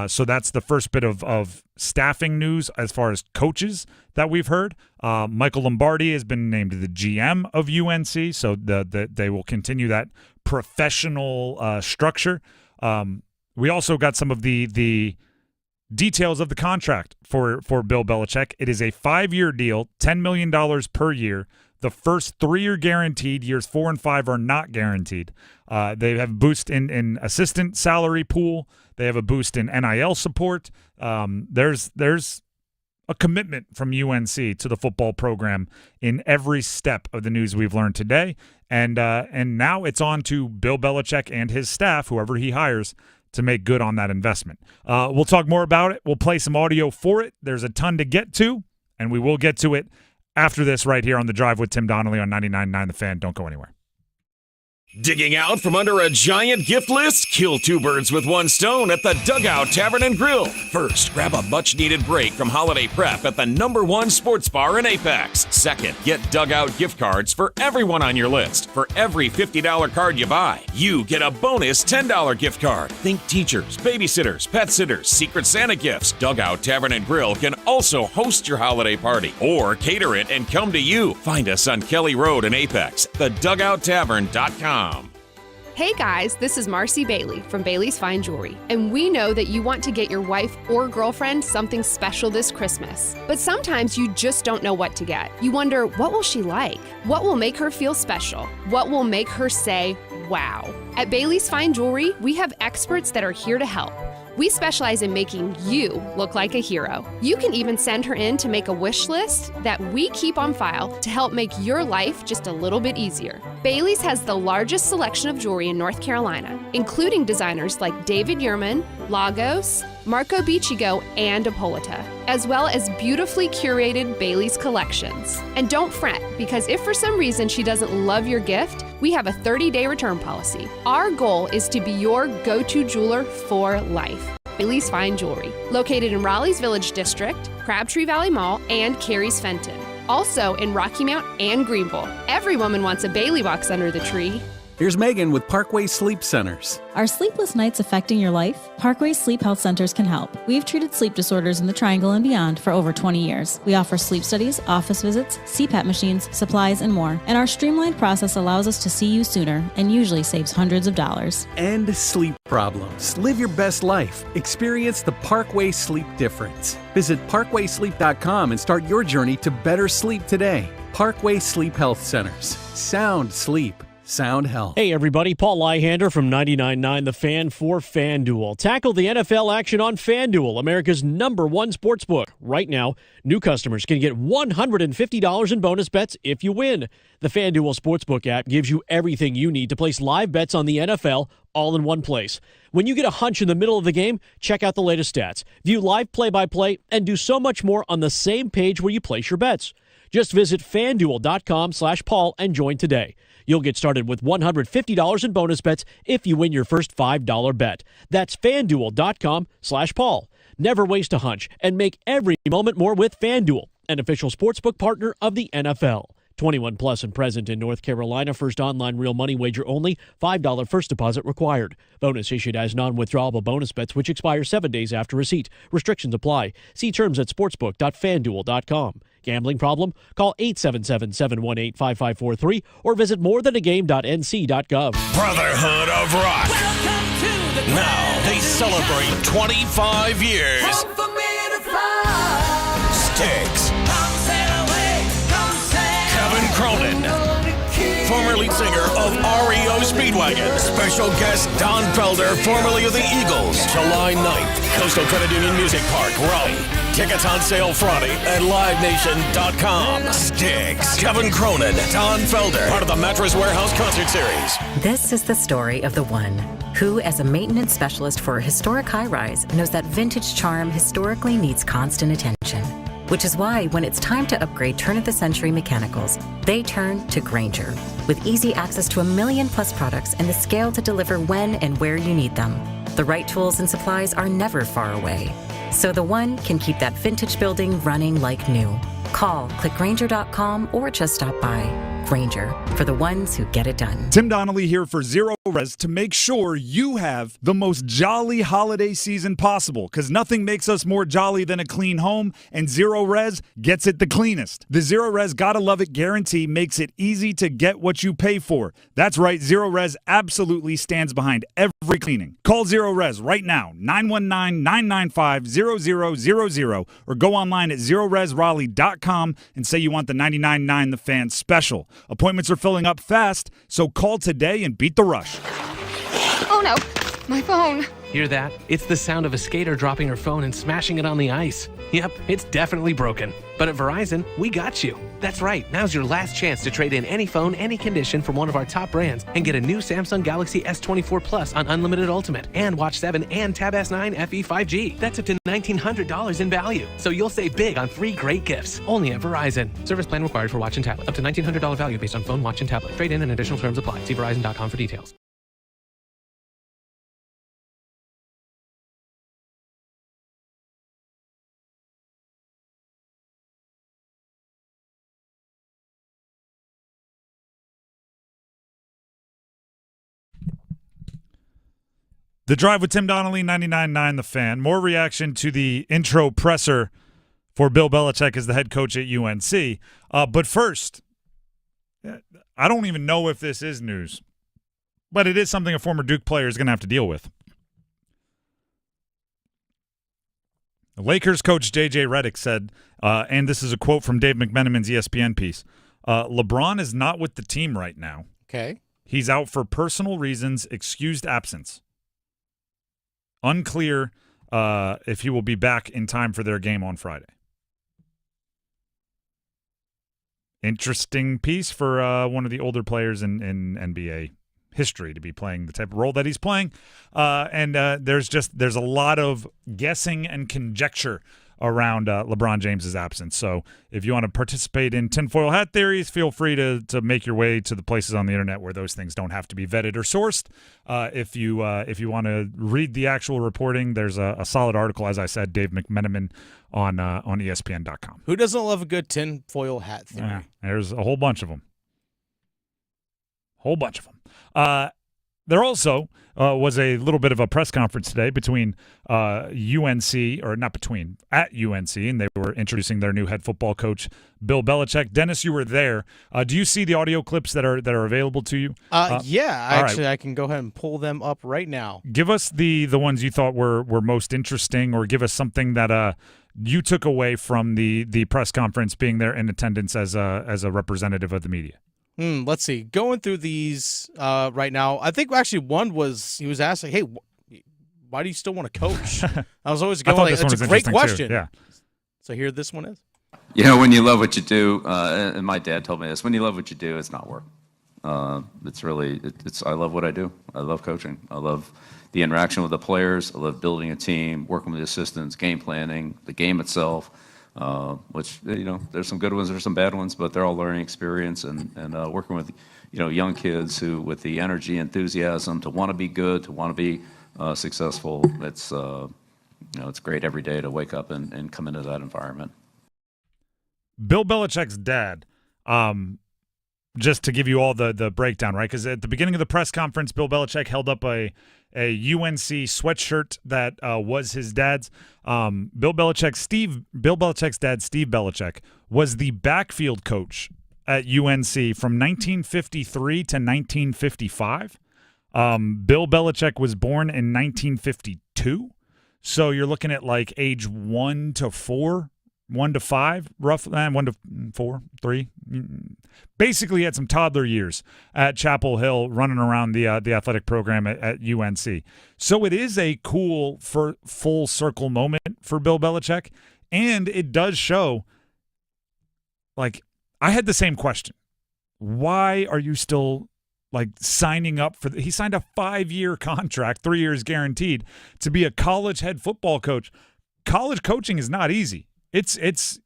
So that's the first bit of staffing news as far as coaches that we've heard. Michael Lombardi has been named the GM of UNC, so they will continue that professional structure. we also got some of the details of the contract for Bill Belichick. It is a 5-year deal, $10 million per year. The first 3 are guaranteed. Years 4 and 5 are not guaranteed. They have a boost in assistant salary pool. They have a boost in NIL support. There's a commitment from UNC to the football program in every step of the news we've learned today. And now it's on to Bill Belichick and his staff, whoever he hires, to make good on that investment. We'll talk more about it. We'll play some audio for it. There's a ton to get to, and we will get to it after this right here on The Drive with Tim Donnelly on 99.9 The Fan. Don't go anywhere. Digging out from under a giant gift list? Kill 2 birds with 1 stone at the Dugout Tavern and Grill. First, grab a much-needed break from holiday prep at the #1 sports bar in Apex. Second, get Dugout gift cards for everyone on your list. For every $50 card you buy, you get a bonus $10 gift card. Think teachers, babysitters, pet sitters, Secret Santa gifts. Dugout Tavern and Grill can also host your holiday party or cater it and come to you. Find us on Kelly Road in Apex, thedugouttavern.com. Hey guys, this is Marcy Bailey from Bailey's Fine Jewelry, and we know that you want to get your wife or girlfriend something special this Christmas. But sometimes you just don't know what to get. You wonder, what will she like? What will make her feel special? What will make her say, wow? At Bailey's Fine Jewelry, we have experts that are here to help. We specialize in making you look like a hero. You can even send her in to make a wish list that we keep on file to help make your life just a little bit easier. Bailey's has the largest selection of jewelry in North Carolina, including designers like David Yurman, Lagos, Marco Biccigo, and Ippolita, as well as beautifully curated Bailey's collections. And don't fret, because if for some reason she doesn't love your gift, we have a 30-day return policy. Our goal is to be your go-to jeweler for life. Bailey's Fine Jewelry, located in Raleigh's Village District, Crabtree Valley Mall, and Cary's Fenton. Also in Rocky Mount and Greenville. Every woman wants a Bailey box under the tree. Here's Megan with Parkway Sleep Centers. Are sleepless nights affecting your life? Parkway Sleep Health Centers can help. We've treated sleep disorders in the Triangle and beyond for over 20 years. We offer sleep studies, office visits, CPAP machines, supplies, and more. And our streamlined process allows us to see you sooner and usually saves hundreds of dollars. End sleep problems. Live your best life. Experience the Parkway Sleep difference. Visit parkwaysleep.com and start your journey to better sleep today. Parkway Sleep Health Centers. Sound sleep. Sound health. Hey everybody, Paul Leihander from 99.9 The Fan for FanDuel. Tackle the NFL action on FanDuel, America's #1 sportsbook. Right now, new customers can get $150 in bonus bets if you win. The FanDuel Sportsbook app gives you everything you need to place live bets on the NFL all in one place. When you get a hunch in the middle of the game, check out the latest stats, view live play-by-play, and do so much more on the same page where you place your bets. Just visit FanDuel.com/Paul and join today. You'll get started with $150 in bonus bets if you win your first $5 bet. That's FanDuel.com/Paul. Never waste a hunch and make every moment more with FanDuel, an official sportsbook partner of the NFL. 21 plus and present in North Carolina. First online real money wager only. $5 first deposit required. Bonus issued as non-withdrawable bonus bets which expire 7 days after receipt. Restrictions apply. See terms at sportsbook.fanduel.com. Gambling problem? Call 877-718-5543 or visit morethanagame.nc.gov. Brotherhood of Rock. Now they celebrate 25 years. Sticks. Kevin Cronin, former lead singer of REO Speedwagon. Special guest Don Felder, formerly of the Eagles. July 9th, Coastal Credit Union Music Park, Raleigh. Tickets on sale Friday at LiveNation.com. Sticks. Kevin Cronin, Don Felder, part of the Mattress Warehouse Concert Series. This is the story of the one who, as a maintenance specialist for a historic high-rise, knows that vintage charm historically needs constant attention. Which is why when it's time to upgrade turn-of-the-century mechanicals, they turn to Grainger. With easy access to 1 million+ products and the scale to deliver when and where you need them, the right tools and supplies are never far away. So the one can keep that vintage building running like new. Call, click Grainger.com, or just stop by. Grainger, for the ones who get it done. Tim Donnelly here for Zero Res to make sure you have the most jolly holiday season possible, because nothing makes us more jolly than a clean home, and Zero Res gets it the cleanest. The Zero Res Gotta Love It guarantee makes it easy to get what you pay for. That's right, Zero Res absolutely stands behind every cleaning. Call Zero Res right now, 919-995-0000, or go online at ZeroResRaleigh.com and say you want the 99.9 The Fan special. Appointments are filling up fast, so call today and beat the rush. Oh no, my phone. Hear that? It's the sound of a skater dropping her phone and smashing it on the ice. Yep, it's definitely broken. But at Verizon, we got you. That's right, now's your last chance to trade in any phone, any condition from one of our top brands and get a new Samsung Galaxy S24 Plus on Unlimited Ultimate and Watch 7 and Tab S9 FE 5G. That's up to $1,900 in value. So you'll save big on 3 great gifts. Only at Verizon. Service plan required for watch and tablet. Up to $1,900 value based on phone, watch, and tablet. Trade in and additional terms apply. See Verizon.com for details. The Drive with Tim Donnelly, 99.9 The Fan. More reaction to the intro presser for Bill Belichick as the head coach at UNC. But first, I don't even know if this is news, but it is something a former Duke player is going to have to deal with. The Lakers coach J.J. Redick said, and this is a quote from Dave McMenamin's ESPN piece, LeBron is not with the team right now. Okay. He's out for personal reasons, excused absence. Unclear if he will be back in time for their game on Friday. Interesting piece for one of the older players in NBA history to be playing the type of role that he's playing. And there's a lot of guessing and conjecture around LeBron James's absence. So if you want to participate in tinfoil hat theories, feel free to make your way to the places on the internet where those things don't have to be vetted or sourced. If you want to read the actual reporting, there's a solid article, as I said, Dave McMenamin on ESPN.com. Who doesn't love a good tinfoil hat theory? Yeah, there's a whole bunch of them. There also was a little bit of a press conference today between at UNC, and they were introducing their new head football coach, Bill Belichick. Dennis, you were there. Do you see the audio clips that are available to you? Actually, I can go ahead and pull them up right now. Give us the ones you thought were most interesting, or give us something that you took away from the press conference, being there in attendance as a representative of the media. Let's see. Going through these right now, I think actually one was he was asked, like, hey, why do you still want to coach? I was always going like, that's a great question. Yeah. So here this one is. You know, when you love what you do, and my dad told me this, when you love what you do, it's not work. It's really, I love what I do. I love coaching. I love the interaction with the players. I love building a team, working with the assistants, game planning, the game itself. Which, you know, there's some good ones, there's some bad ones, but they're all learning experience and working with, you know, young kids who, with the energy, enthusiasm to want to be good, to want to be successful. It's, it's great every day to wake up and come into that environment. Bill Belichick's dad, just to give you all the breakdown, right? Because at the beginning of the press conference, Bill Belichick held up a UNC sweatshirt that was his dad's. Bill Belichick's dad, Steve Belichick, was the backfield coach at UNC from 1953 to 1955. Bill Belichick was born in 1952, so you're looking at like age 1 to 4. 1 to 5, roughly, 1 to 4, 3. Basically, had some toddler years at Chapel Hill, running around the athletic program at UNC. So it is a cool full circle moment for Bill Belichick, and it does show. Like, I had the same question: why are you still signing up for? He signed a 5-year contract, 3 years guaranteed, to be a college head football coach. College coaching is not easy. It's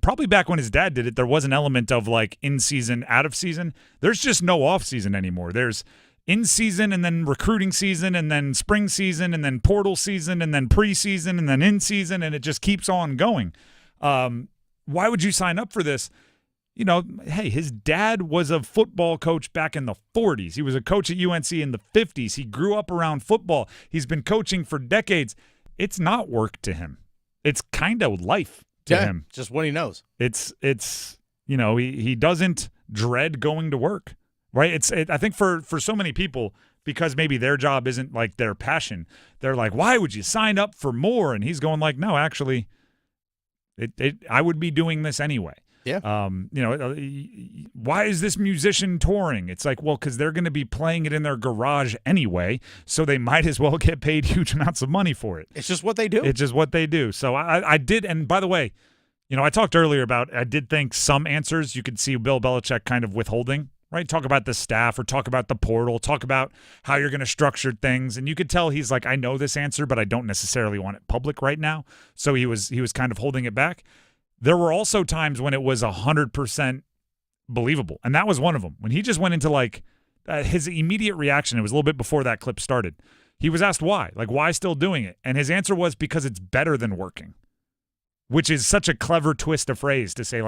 probably back when his dad did it, there was an element of in season, out of season. There's just no off season anymore. There's in season and then recruiting season and then spring season and then portal season and then preseason and then in season, and it just keeps on going. Why would you sign up for this? hey, his dad was a football coach back in the 40s. He was a coach at UNC in the 50s. He grew up around football. He's been coaching for decades. It's not work to him. It's kind of life to him. Just what he knows. It's he doesn't dread going to work, right? I think for so many people, because maybe their job isn't like their passion, they're like, why would you sign up for more? And he's going like, no, actually, I would be doing this anyway. Yeah. Why is this musician touring? It's like, well, because they're going to be playing it in their garage anyway, so they might as well get paid huge amounts of money for it. It's just what they do. It's just what they do. So I did, and by the way, I talked earlier about, I did think some answers you could see Bill Belichick kind of withholding, right? Talk about the staff or talk about the portal, talk about how you're going to structure things. And you could tell he's like, I know this answer, but I don't necessarily want it public right now. So he was kind of holding it back. There were also times when it was 100% believable, and that was one of them. When he just went into his immediate reaction, it was a little bit before that clip started. He was asked why, why still doing it? And his answer was because it's better than working, which is such a clever twist of phrase to say,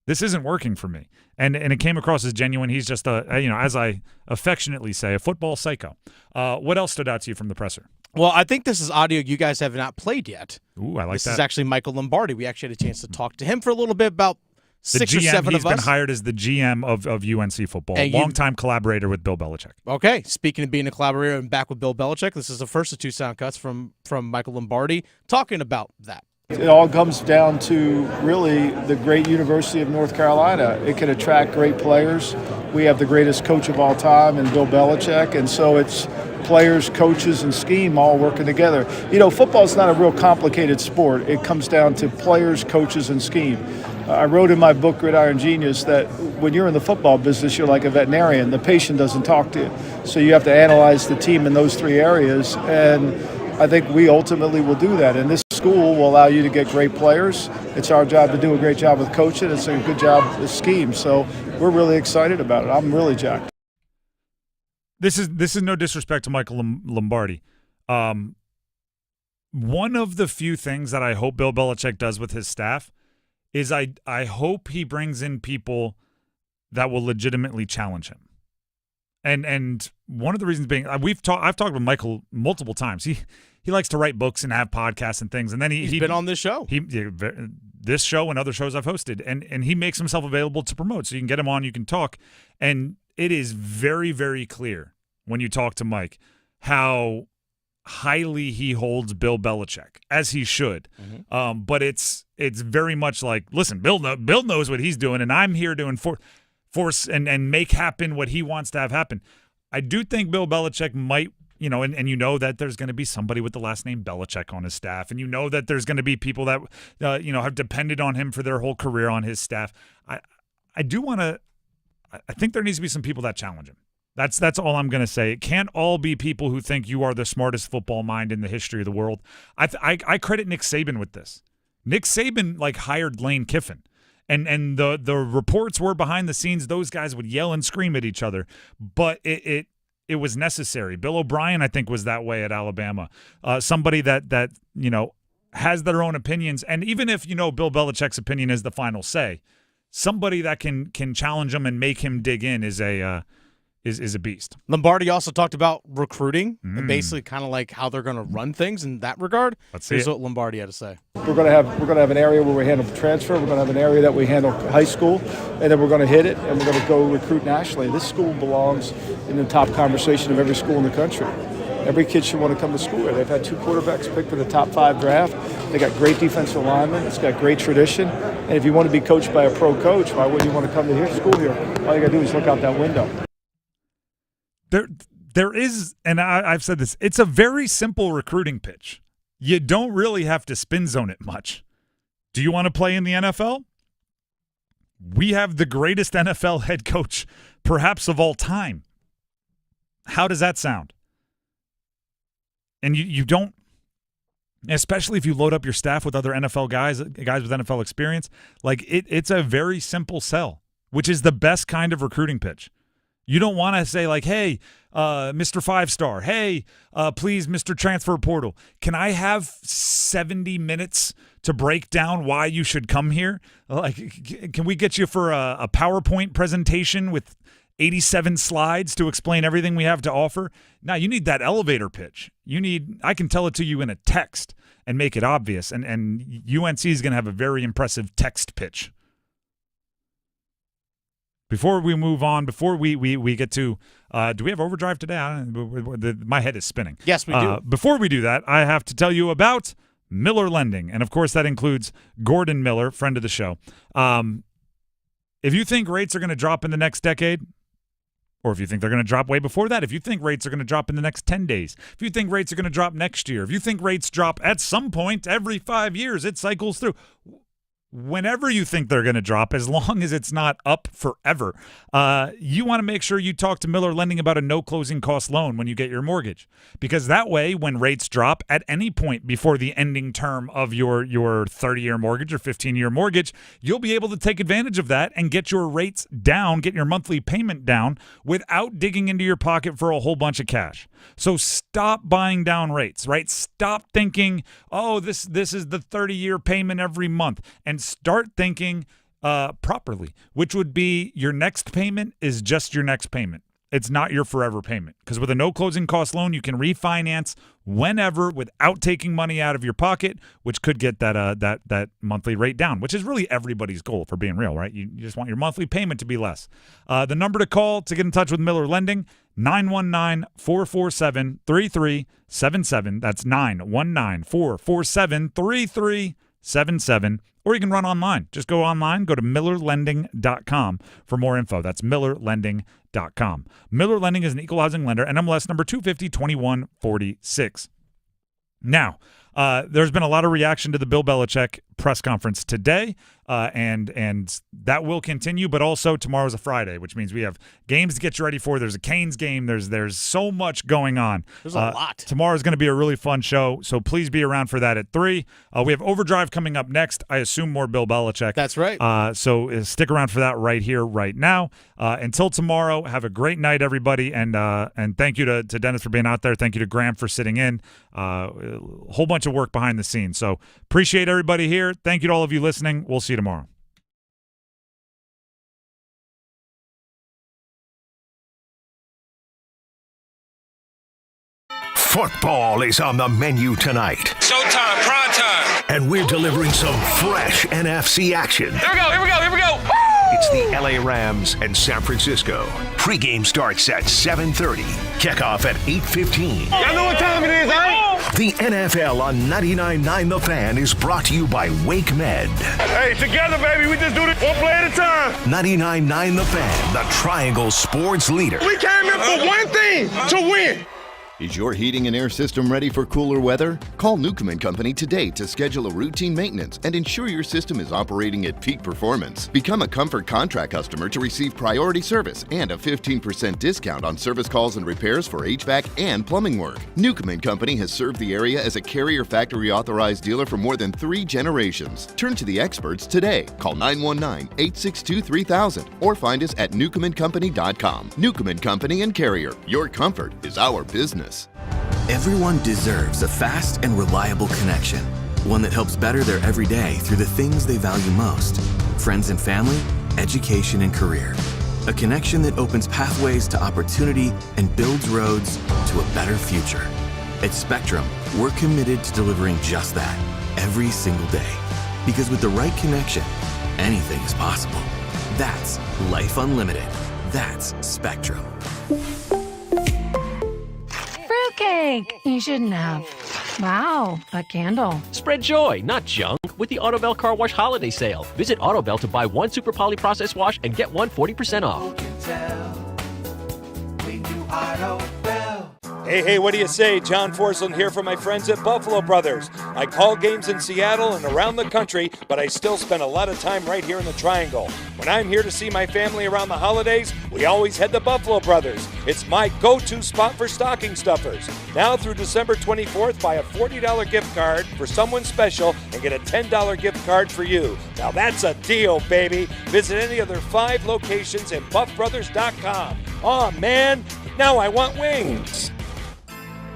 this isn't working for me. And it came across as genuine. He's just as I affectionately say, a football psycho. What else stood out to you from the presser? Well, I think this is audio you guys have not played yet. Ooh, I like this that. This is actually Michael Lombardi. We actually had a chance to talk to him for a little bit about six or seven of us. He's been hired as the GM of UNC football, longtime collaborator with Bill Belichick. Okay, speaking of being a collaborator and back with Bill Belichick, this is the first of two sound cuts from Michael Lombardi talking about that. It all comes down to really the great University of North Carolina. It can attract great players. We have the greatest coach of all time in Bill Belichick, and so it's players, coaches, and scheme all working together. Football is not a real complicated sport. It comes down to players, coaches, and scheme. I wrote in my book, Gridiron Genius, that when you're in the football business, you're like a veterinarian. The patient doesn't talk to you. So you have to analyze the team in those three areas, and I think we ultimately will do that. And this school will allow you to get great players. It's our job to do a great job with coaching. It's a good job with scheme. So we're really excited about it. I'm really jacked. This is no disrespect to Michael Lombardi. One of the few things that I hope Bill Belichick does with his staff is I hope he brings in people that will legitimately challenge him. And one of the reasons being, I've talked with Michael multiple times. He likes to write books and have podcasts and things. And then he's been on this show. This show and other shows I've hosted, and he makes himself available to promote. So you can get him on, you can talk, and it is very, very clear when you talk to Mike how highly he holds Bill Belichick, as he should. Mm-hmm. But it's very much like, listen, Bill knows what he's doing, and I'm here to force and make happen what he wants to have happen. I do think Bill Belichick might, and that there's going to be somebody with the last name Belichick on his staff, and that there's going to be people that have depended on him for their whole career on his staff. I think there needs to be some people that challenge him. That's all I'm going to say. It can't all be people who think you are the smartest football mind in the history of the world. I credit Nick Saban with this. Nick Saban hired Lane Kiffin, and the reports were behind the scenes those guys would yell and scream at each other, but it was necessary. Bill O'Brien, I think, was that way at Alabama. Somebody that has their own opinions, and even if Bill Belichick's opinion is the final say, somebody that can challenge him and make him dig in is a beast. Lombardi also talked about recruiting and basically kind of like how they're going to run things in that regard. Here's what Lombardi had to say. We're going to have an area where we handle transfer. We're going to have an area that we handle high school, and then we're going to hit it, and we're going to go recruit nationally. This school belongs in the top conversation of every school in the country. Every kid should want to come to school here. They've had 2 quarterbacks picked in the top 5 draft. They got great defensive linemen. It's got great tradition. And if you want to be coached by a pro coach, why wouldn't you want to come to school here? All you got to do is look out that window. There is, and I've said this, it's a very simple recruiting pitch. You don't really have to spin zone it much. Do you want to play in the NFL? We have the greatest NFL head coach, perhaps of all time. How does that sound? And you don't, especially if you load up your staff with other NFL guys with NFL experience, it's a very simple sell, which is the best kind of recruiting pitch. You don't want to say like, hey, Mr. 5-star, hey, please, Mr. Transfer Portal, can I have 70 minutes to break down why you should come here? Like, can we get you for a PowerPoint presentation with 87 slides to explain everything we have to offer? Now, you need that elevator pitch. I can tell it to you in a text and make it obvious, and UNC is going to have a very impressive text pitch. Before we move on, before we get to, do we have overdrive today? My head is spinning. Yes, we do. Before we do that, I have to tell you about Miller Lending. And, of course, that includes Gordon Miller, friend of the show. If you think rates are going to drop in the next decade, or if you think they're going to drop way before that, if you think rates are going to drop in the next 10 days, if you think rates are going to drop next year, if you think rates drop at some point every 5 years, it cycles through. Whenever you think they're going to drop, as long as it's not up forever, you want to make sure you talk to Miller Lending about a no closing cost loan when you get your mortgage. Because that way, when rates drop at any point before the ending term of your 30-year mortgage or 15-year mortgage, you'll be able to take advantage of that and get your rates down, get your monthly payment down without digging into your pocket for a whole bunch of cash. So stop buying down rates, right? Stop thinking, oh, this is the 30-year payment every month, and start thinking properly, which would be your next payment is just your next payment. It's not your forever payment, because with a no closing cost loan, you can refinance whenever without taking money out of your pocket, which could get that monthly rate down, which is really everybody's goal, for being real, right? You just want your monthly payment to be less. The number to call to get in touch with Miller Lending, 919-447-3377. That's 919-447-3377. Or you can run online. Just go online. Go to millerlending.com for more info. That's millerlending.com. Miller Lending is an equal housing lender, NMLS number 250-2146. Now, there's been a lot of reaction to the Bill Belichick press conference today, and that will continue, but also tomorrow's a Friday, which means we have games to get you ready for. There's a Canes game. There's so much going on. There's a lot. Tomorrow's going to be a really fun show, so please be around for that at 3. We have Overdrive coming up next. I assume more Bill Belichick. That's right. So stick around for that right here, right now. Until tomorrow, have a great night, everybody, and thank you to Dennis for being out there. Thank you to Graham for sitting in. A whole bunch of work behind the scenes. So appreciate everybody here. Thank you to all of you listening. We'll see you tomorrow. Football is on the menu tonight. Showtime, prime time. And we're delivering some fresh NFC action. Here we go. Woo! It's the LA Rams and San Francisco. Pre-game starts at 7:30. Kickoff at 8:15. Y'all know what time it is, eh? The NFL on 99.9 The Fan is brought to you by Wake Med. Hey, together, baby, we just do this one play at a time. 99.9 The Fan, the Triangle Sports leader. We came here for one thing, to win. Is your heating and air system ready for cooler weather? Call Newcomb & Company today to schedule a routine maintenance and ensure your system is operating at peak performance. Become a Comfort Contract customer to receive priority service and a 15% discount on service calls and repairs for HVAC and plumbing work. Newcomb & Company has served the area as a Carrier Factory authorized dealer for more than 3 generations. Turn to the experts today. Call 919-862-3000 or find us at newcombandcompany.com. Newcomb & Company and Carrier. Your comfort is our business. Everyone deserves a fast and reliable connection, one that helps better their everyday through the things they value most: friends and family, education and career. A connection that opens pathways to opportunity and builds roads to a better future. At Spectrum, we're committed to delivering just that every single day. Because with the right connection, anything is possible. That's Life Unlimited. That's Spectrum. Fruitcake! You shouldn't have. Wow, a candle. Spread joy, not junk, with the Autobell Car Wash Holiday Sale. Visit Autobell to buy 1 Super Poly Process Wash and get one 40% off. Who can tell? We do Autobell. Hey, what do you say? John Forsland here from my friends at Buffalo Brothers. I call games in Seattle and around the country, but I still spend a lot of time right here in the Triangle. When I'm here to see my family around the holidays, we always head to Buffalo Brothers. It's my go-to spot for stocking stuffers. Now through December 24th, buy a $40 gift card for someone special and get a $10 gift card for you. Now that's a deal, baby. Visit any of their 5 locations at buffbrothers.com. Aw, man, now I want wings.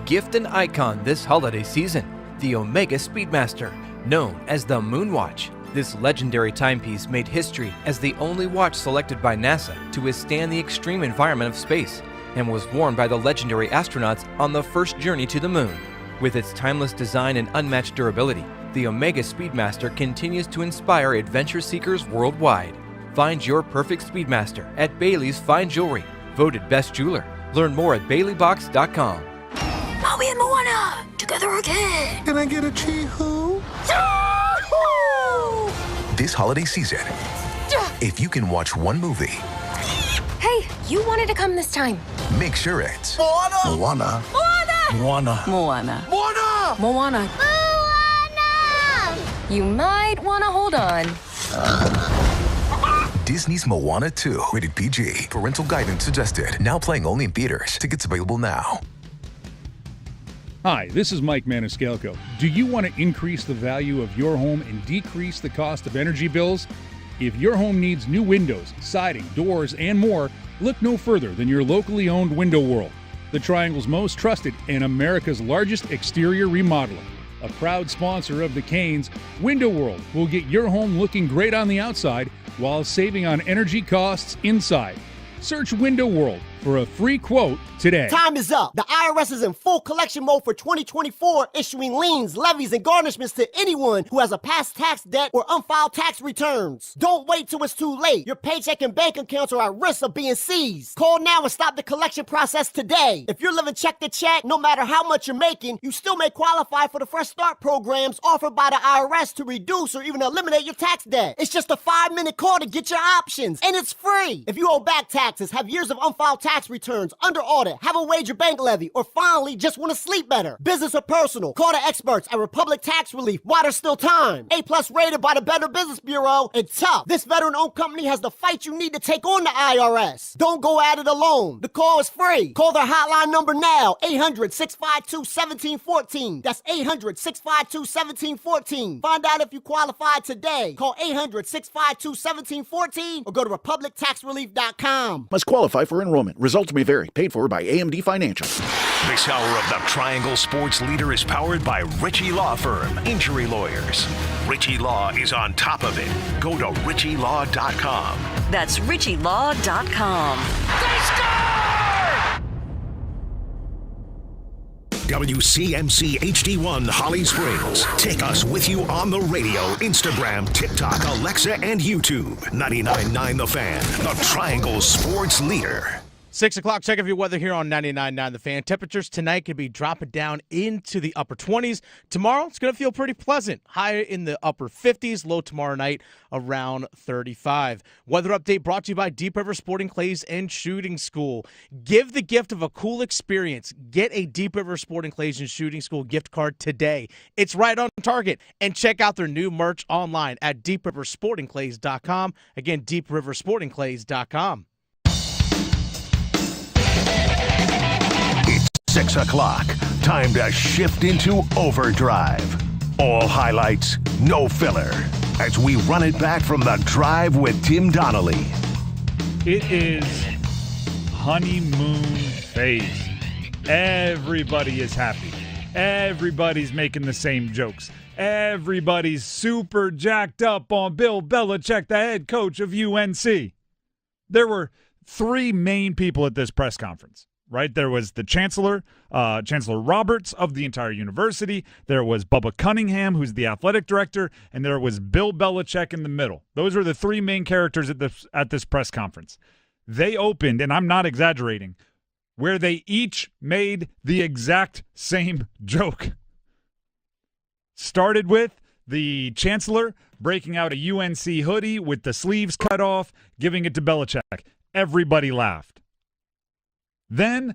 Gift an icon this holiday season, the Omega Speedmaster, known as the Moonwatch. This legendary timepiece made history as the only watch selected by NASA to withstand the extreme environment of space and was worn by the legendary astronauts on the first journey to the moon. With its timeless design and unmatched durability, the Omega Speedmaster continues to inspire adventure seekers worldwide. Find your perfect Speedmaster at Bailey's Fine Jewelry, voted best jeweler. Learn more at baileybox.com. Maui and Moana, together again. Can I get a chee-hoo? This holiday season, if you can watch one movie, Hey, you wanted to come this time. make sure it's Moana. Moana. Moana. Moana. Moana. Moana. You might want to hold on. Disney's Moana 2, rated PG. Parental guidance suggested. Now playing only in theaters. Tickets available now. Hi, this is Mike Maniscalco. Do you want to increase the value of your home and decrease the cost of energy bills? If your home needs new windows, siding, doors, and more, look no further than your locally owned Window World, the Triangle's most trusted and America's largest exterior remodeler. A proud sponsor of the Canes, Window World will get your home looking great on the outside while saving on energy costs inside. Search Window World for a free quote today. Time is up. The IRS is in full collection mode for 2024, issuing liens, levies, and garnishments to anyone who has a past tax debt or unfiled tax returns. Don't wait till it's too late. Your paycheck and bank accounts are at risk of being seized. Call now and stop the collection process today. If you're living check to check, no matter how much you're making, you still may qualify for the Fresh Start programs offered by the IRS to reduce or even eliminate your tax debt. It's just a 5-minute call to get your options, and it's free. If you owe back taxes, have years of unfiled tax returns, under audit, have a wage or bank levy, or finally just want to sleep better, business or personal, call the experts at Republic Tax Relief while there's still time. A+ rated by the Better Business Bureau, and tough. This veteran-owned company has the fight you need to take on the IRS. Don't go at it alone. The call is free. Call their hotline number now, 800-652-1714. That's 800-652-1714. Find out if you qualify today. Call 800-652-1714 or go to republictaxrelief.com. Must qualify for enrollment. Results may vary. Paid for by AMD Financial. This hour of the Triangle Sports Leader is powered by Ritchie Law Firm, injury lawyers. Ritchie Law is on top of it. Go to ritchielaw.com. That's ritchielaw.com. WCMC HD1 Holly Springs. Take us with you on the radio, Instagram, TikTok, Alexa, and YouTube. 99.9 The Fan, the Triangle Sports Leader. 6 o'clock, check of your weather here on 99.9 The Fan. Temperatures tonight could be dropping down into the upper 20s. Tomorrow, it's going to feel pretty pleasant. Higher in the upper 50s, low tomorrow night around 35. Weather update brought to you by Deep River Sporting Clays and Shooting School. Give the gift of a cool experience. Get a Deep River Sporting Clays and Shooting School gift card today. It's right on target. And check out their new merch online at deepriversportingclays.com. Again, deepriversportingclays.com. 6 o'clock. Time to shift into overdrive. All highlights, no filler. As we run it back from the drive with Tim Donnelly. It is honeymoon phase. Everybody is happy. Everybody's making the same jokes. Everybody's super jacked up on Bill Belichick, the head coach of UNC. There were 3 main people at this press conference. Right? There was the Chancellor Roberts of the entire university. There was Bubba Cunningham, who's the athletic director, and there was Bill Belichick in the middle. Those were the 3 main characters at this press conference. They opened, and I'm not exaggerating, where they each made the exact same joke. Started with the Chancellor breaking out a UNC hoodie with the sleeves cut off, giving it to Belichick. Everybody laughed. Then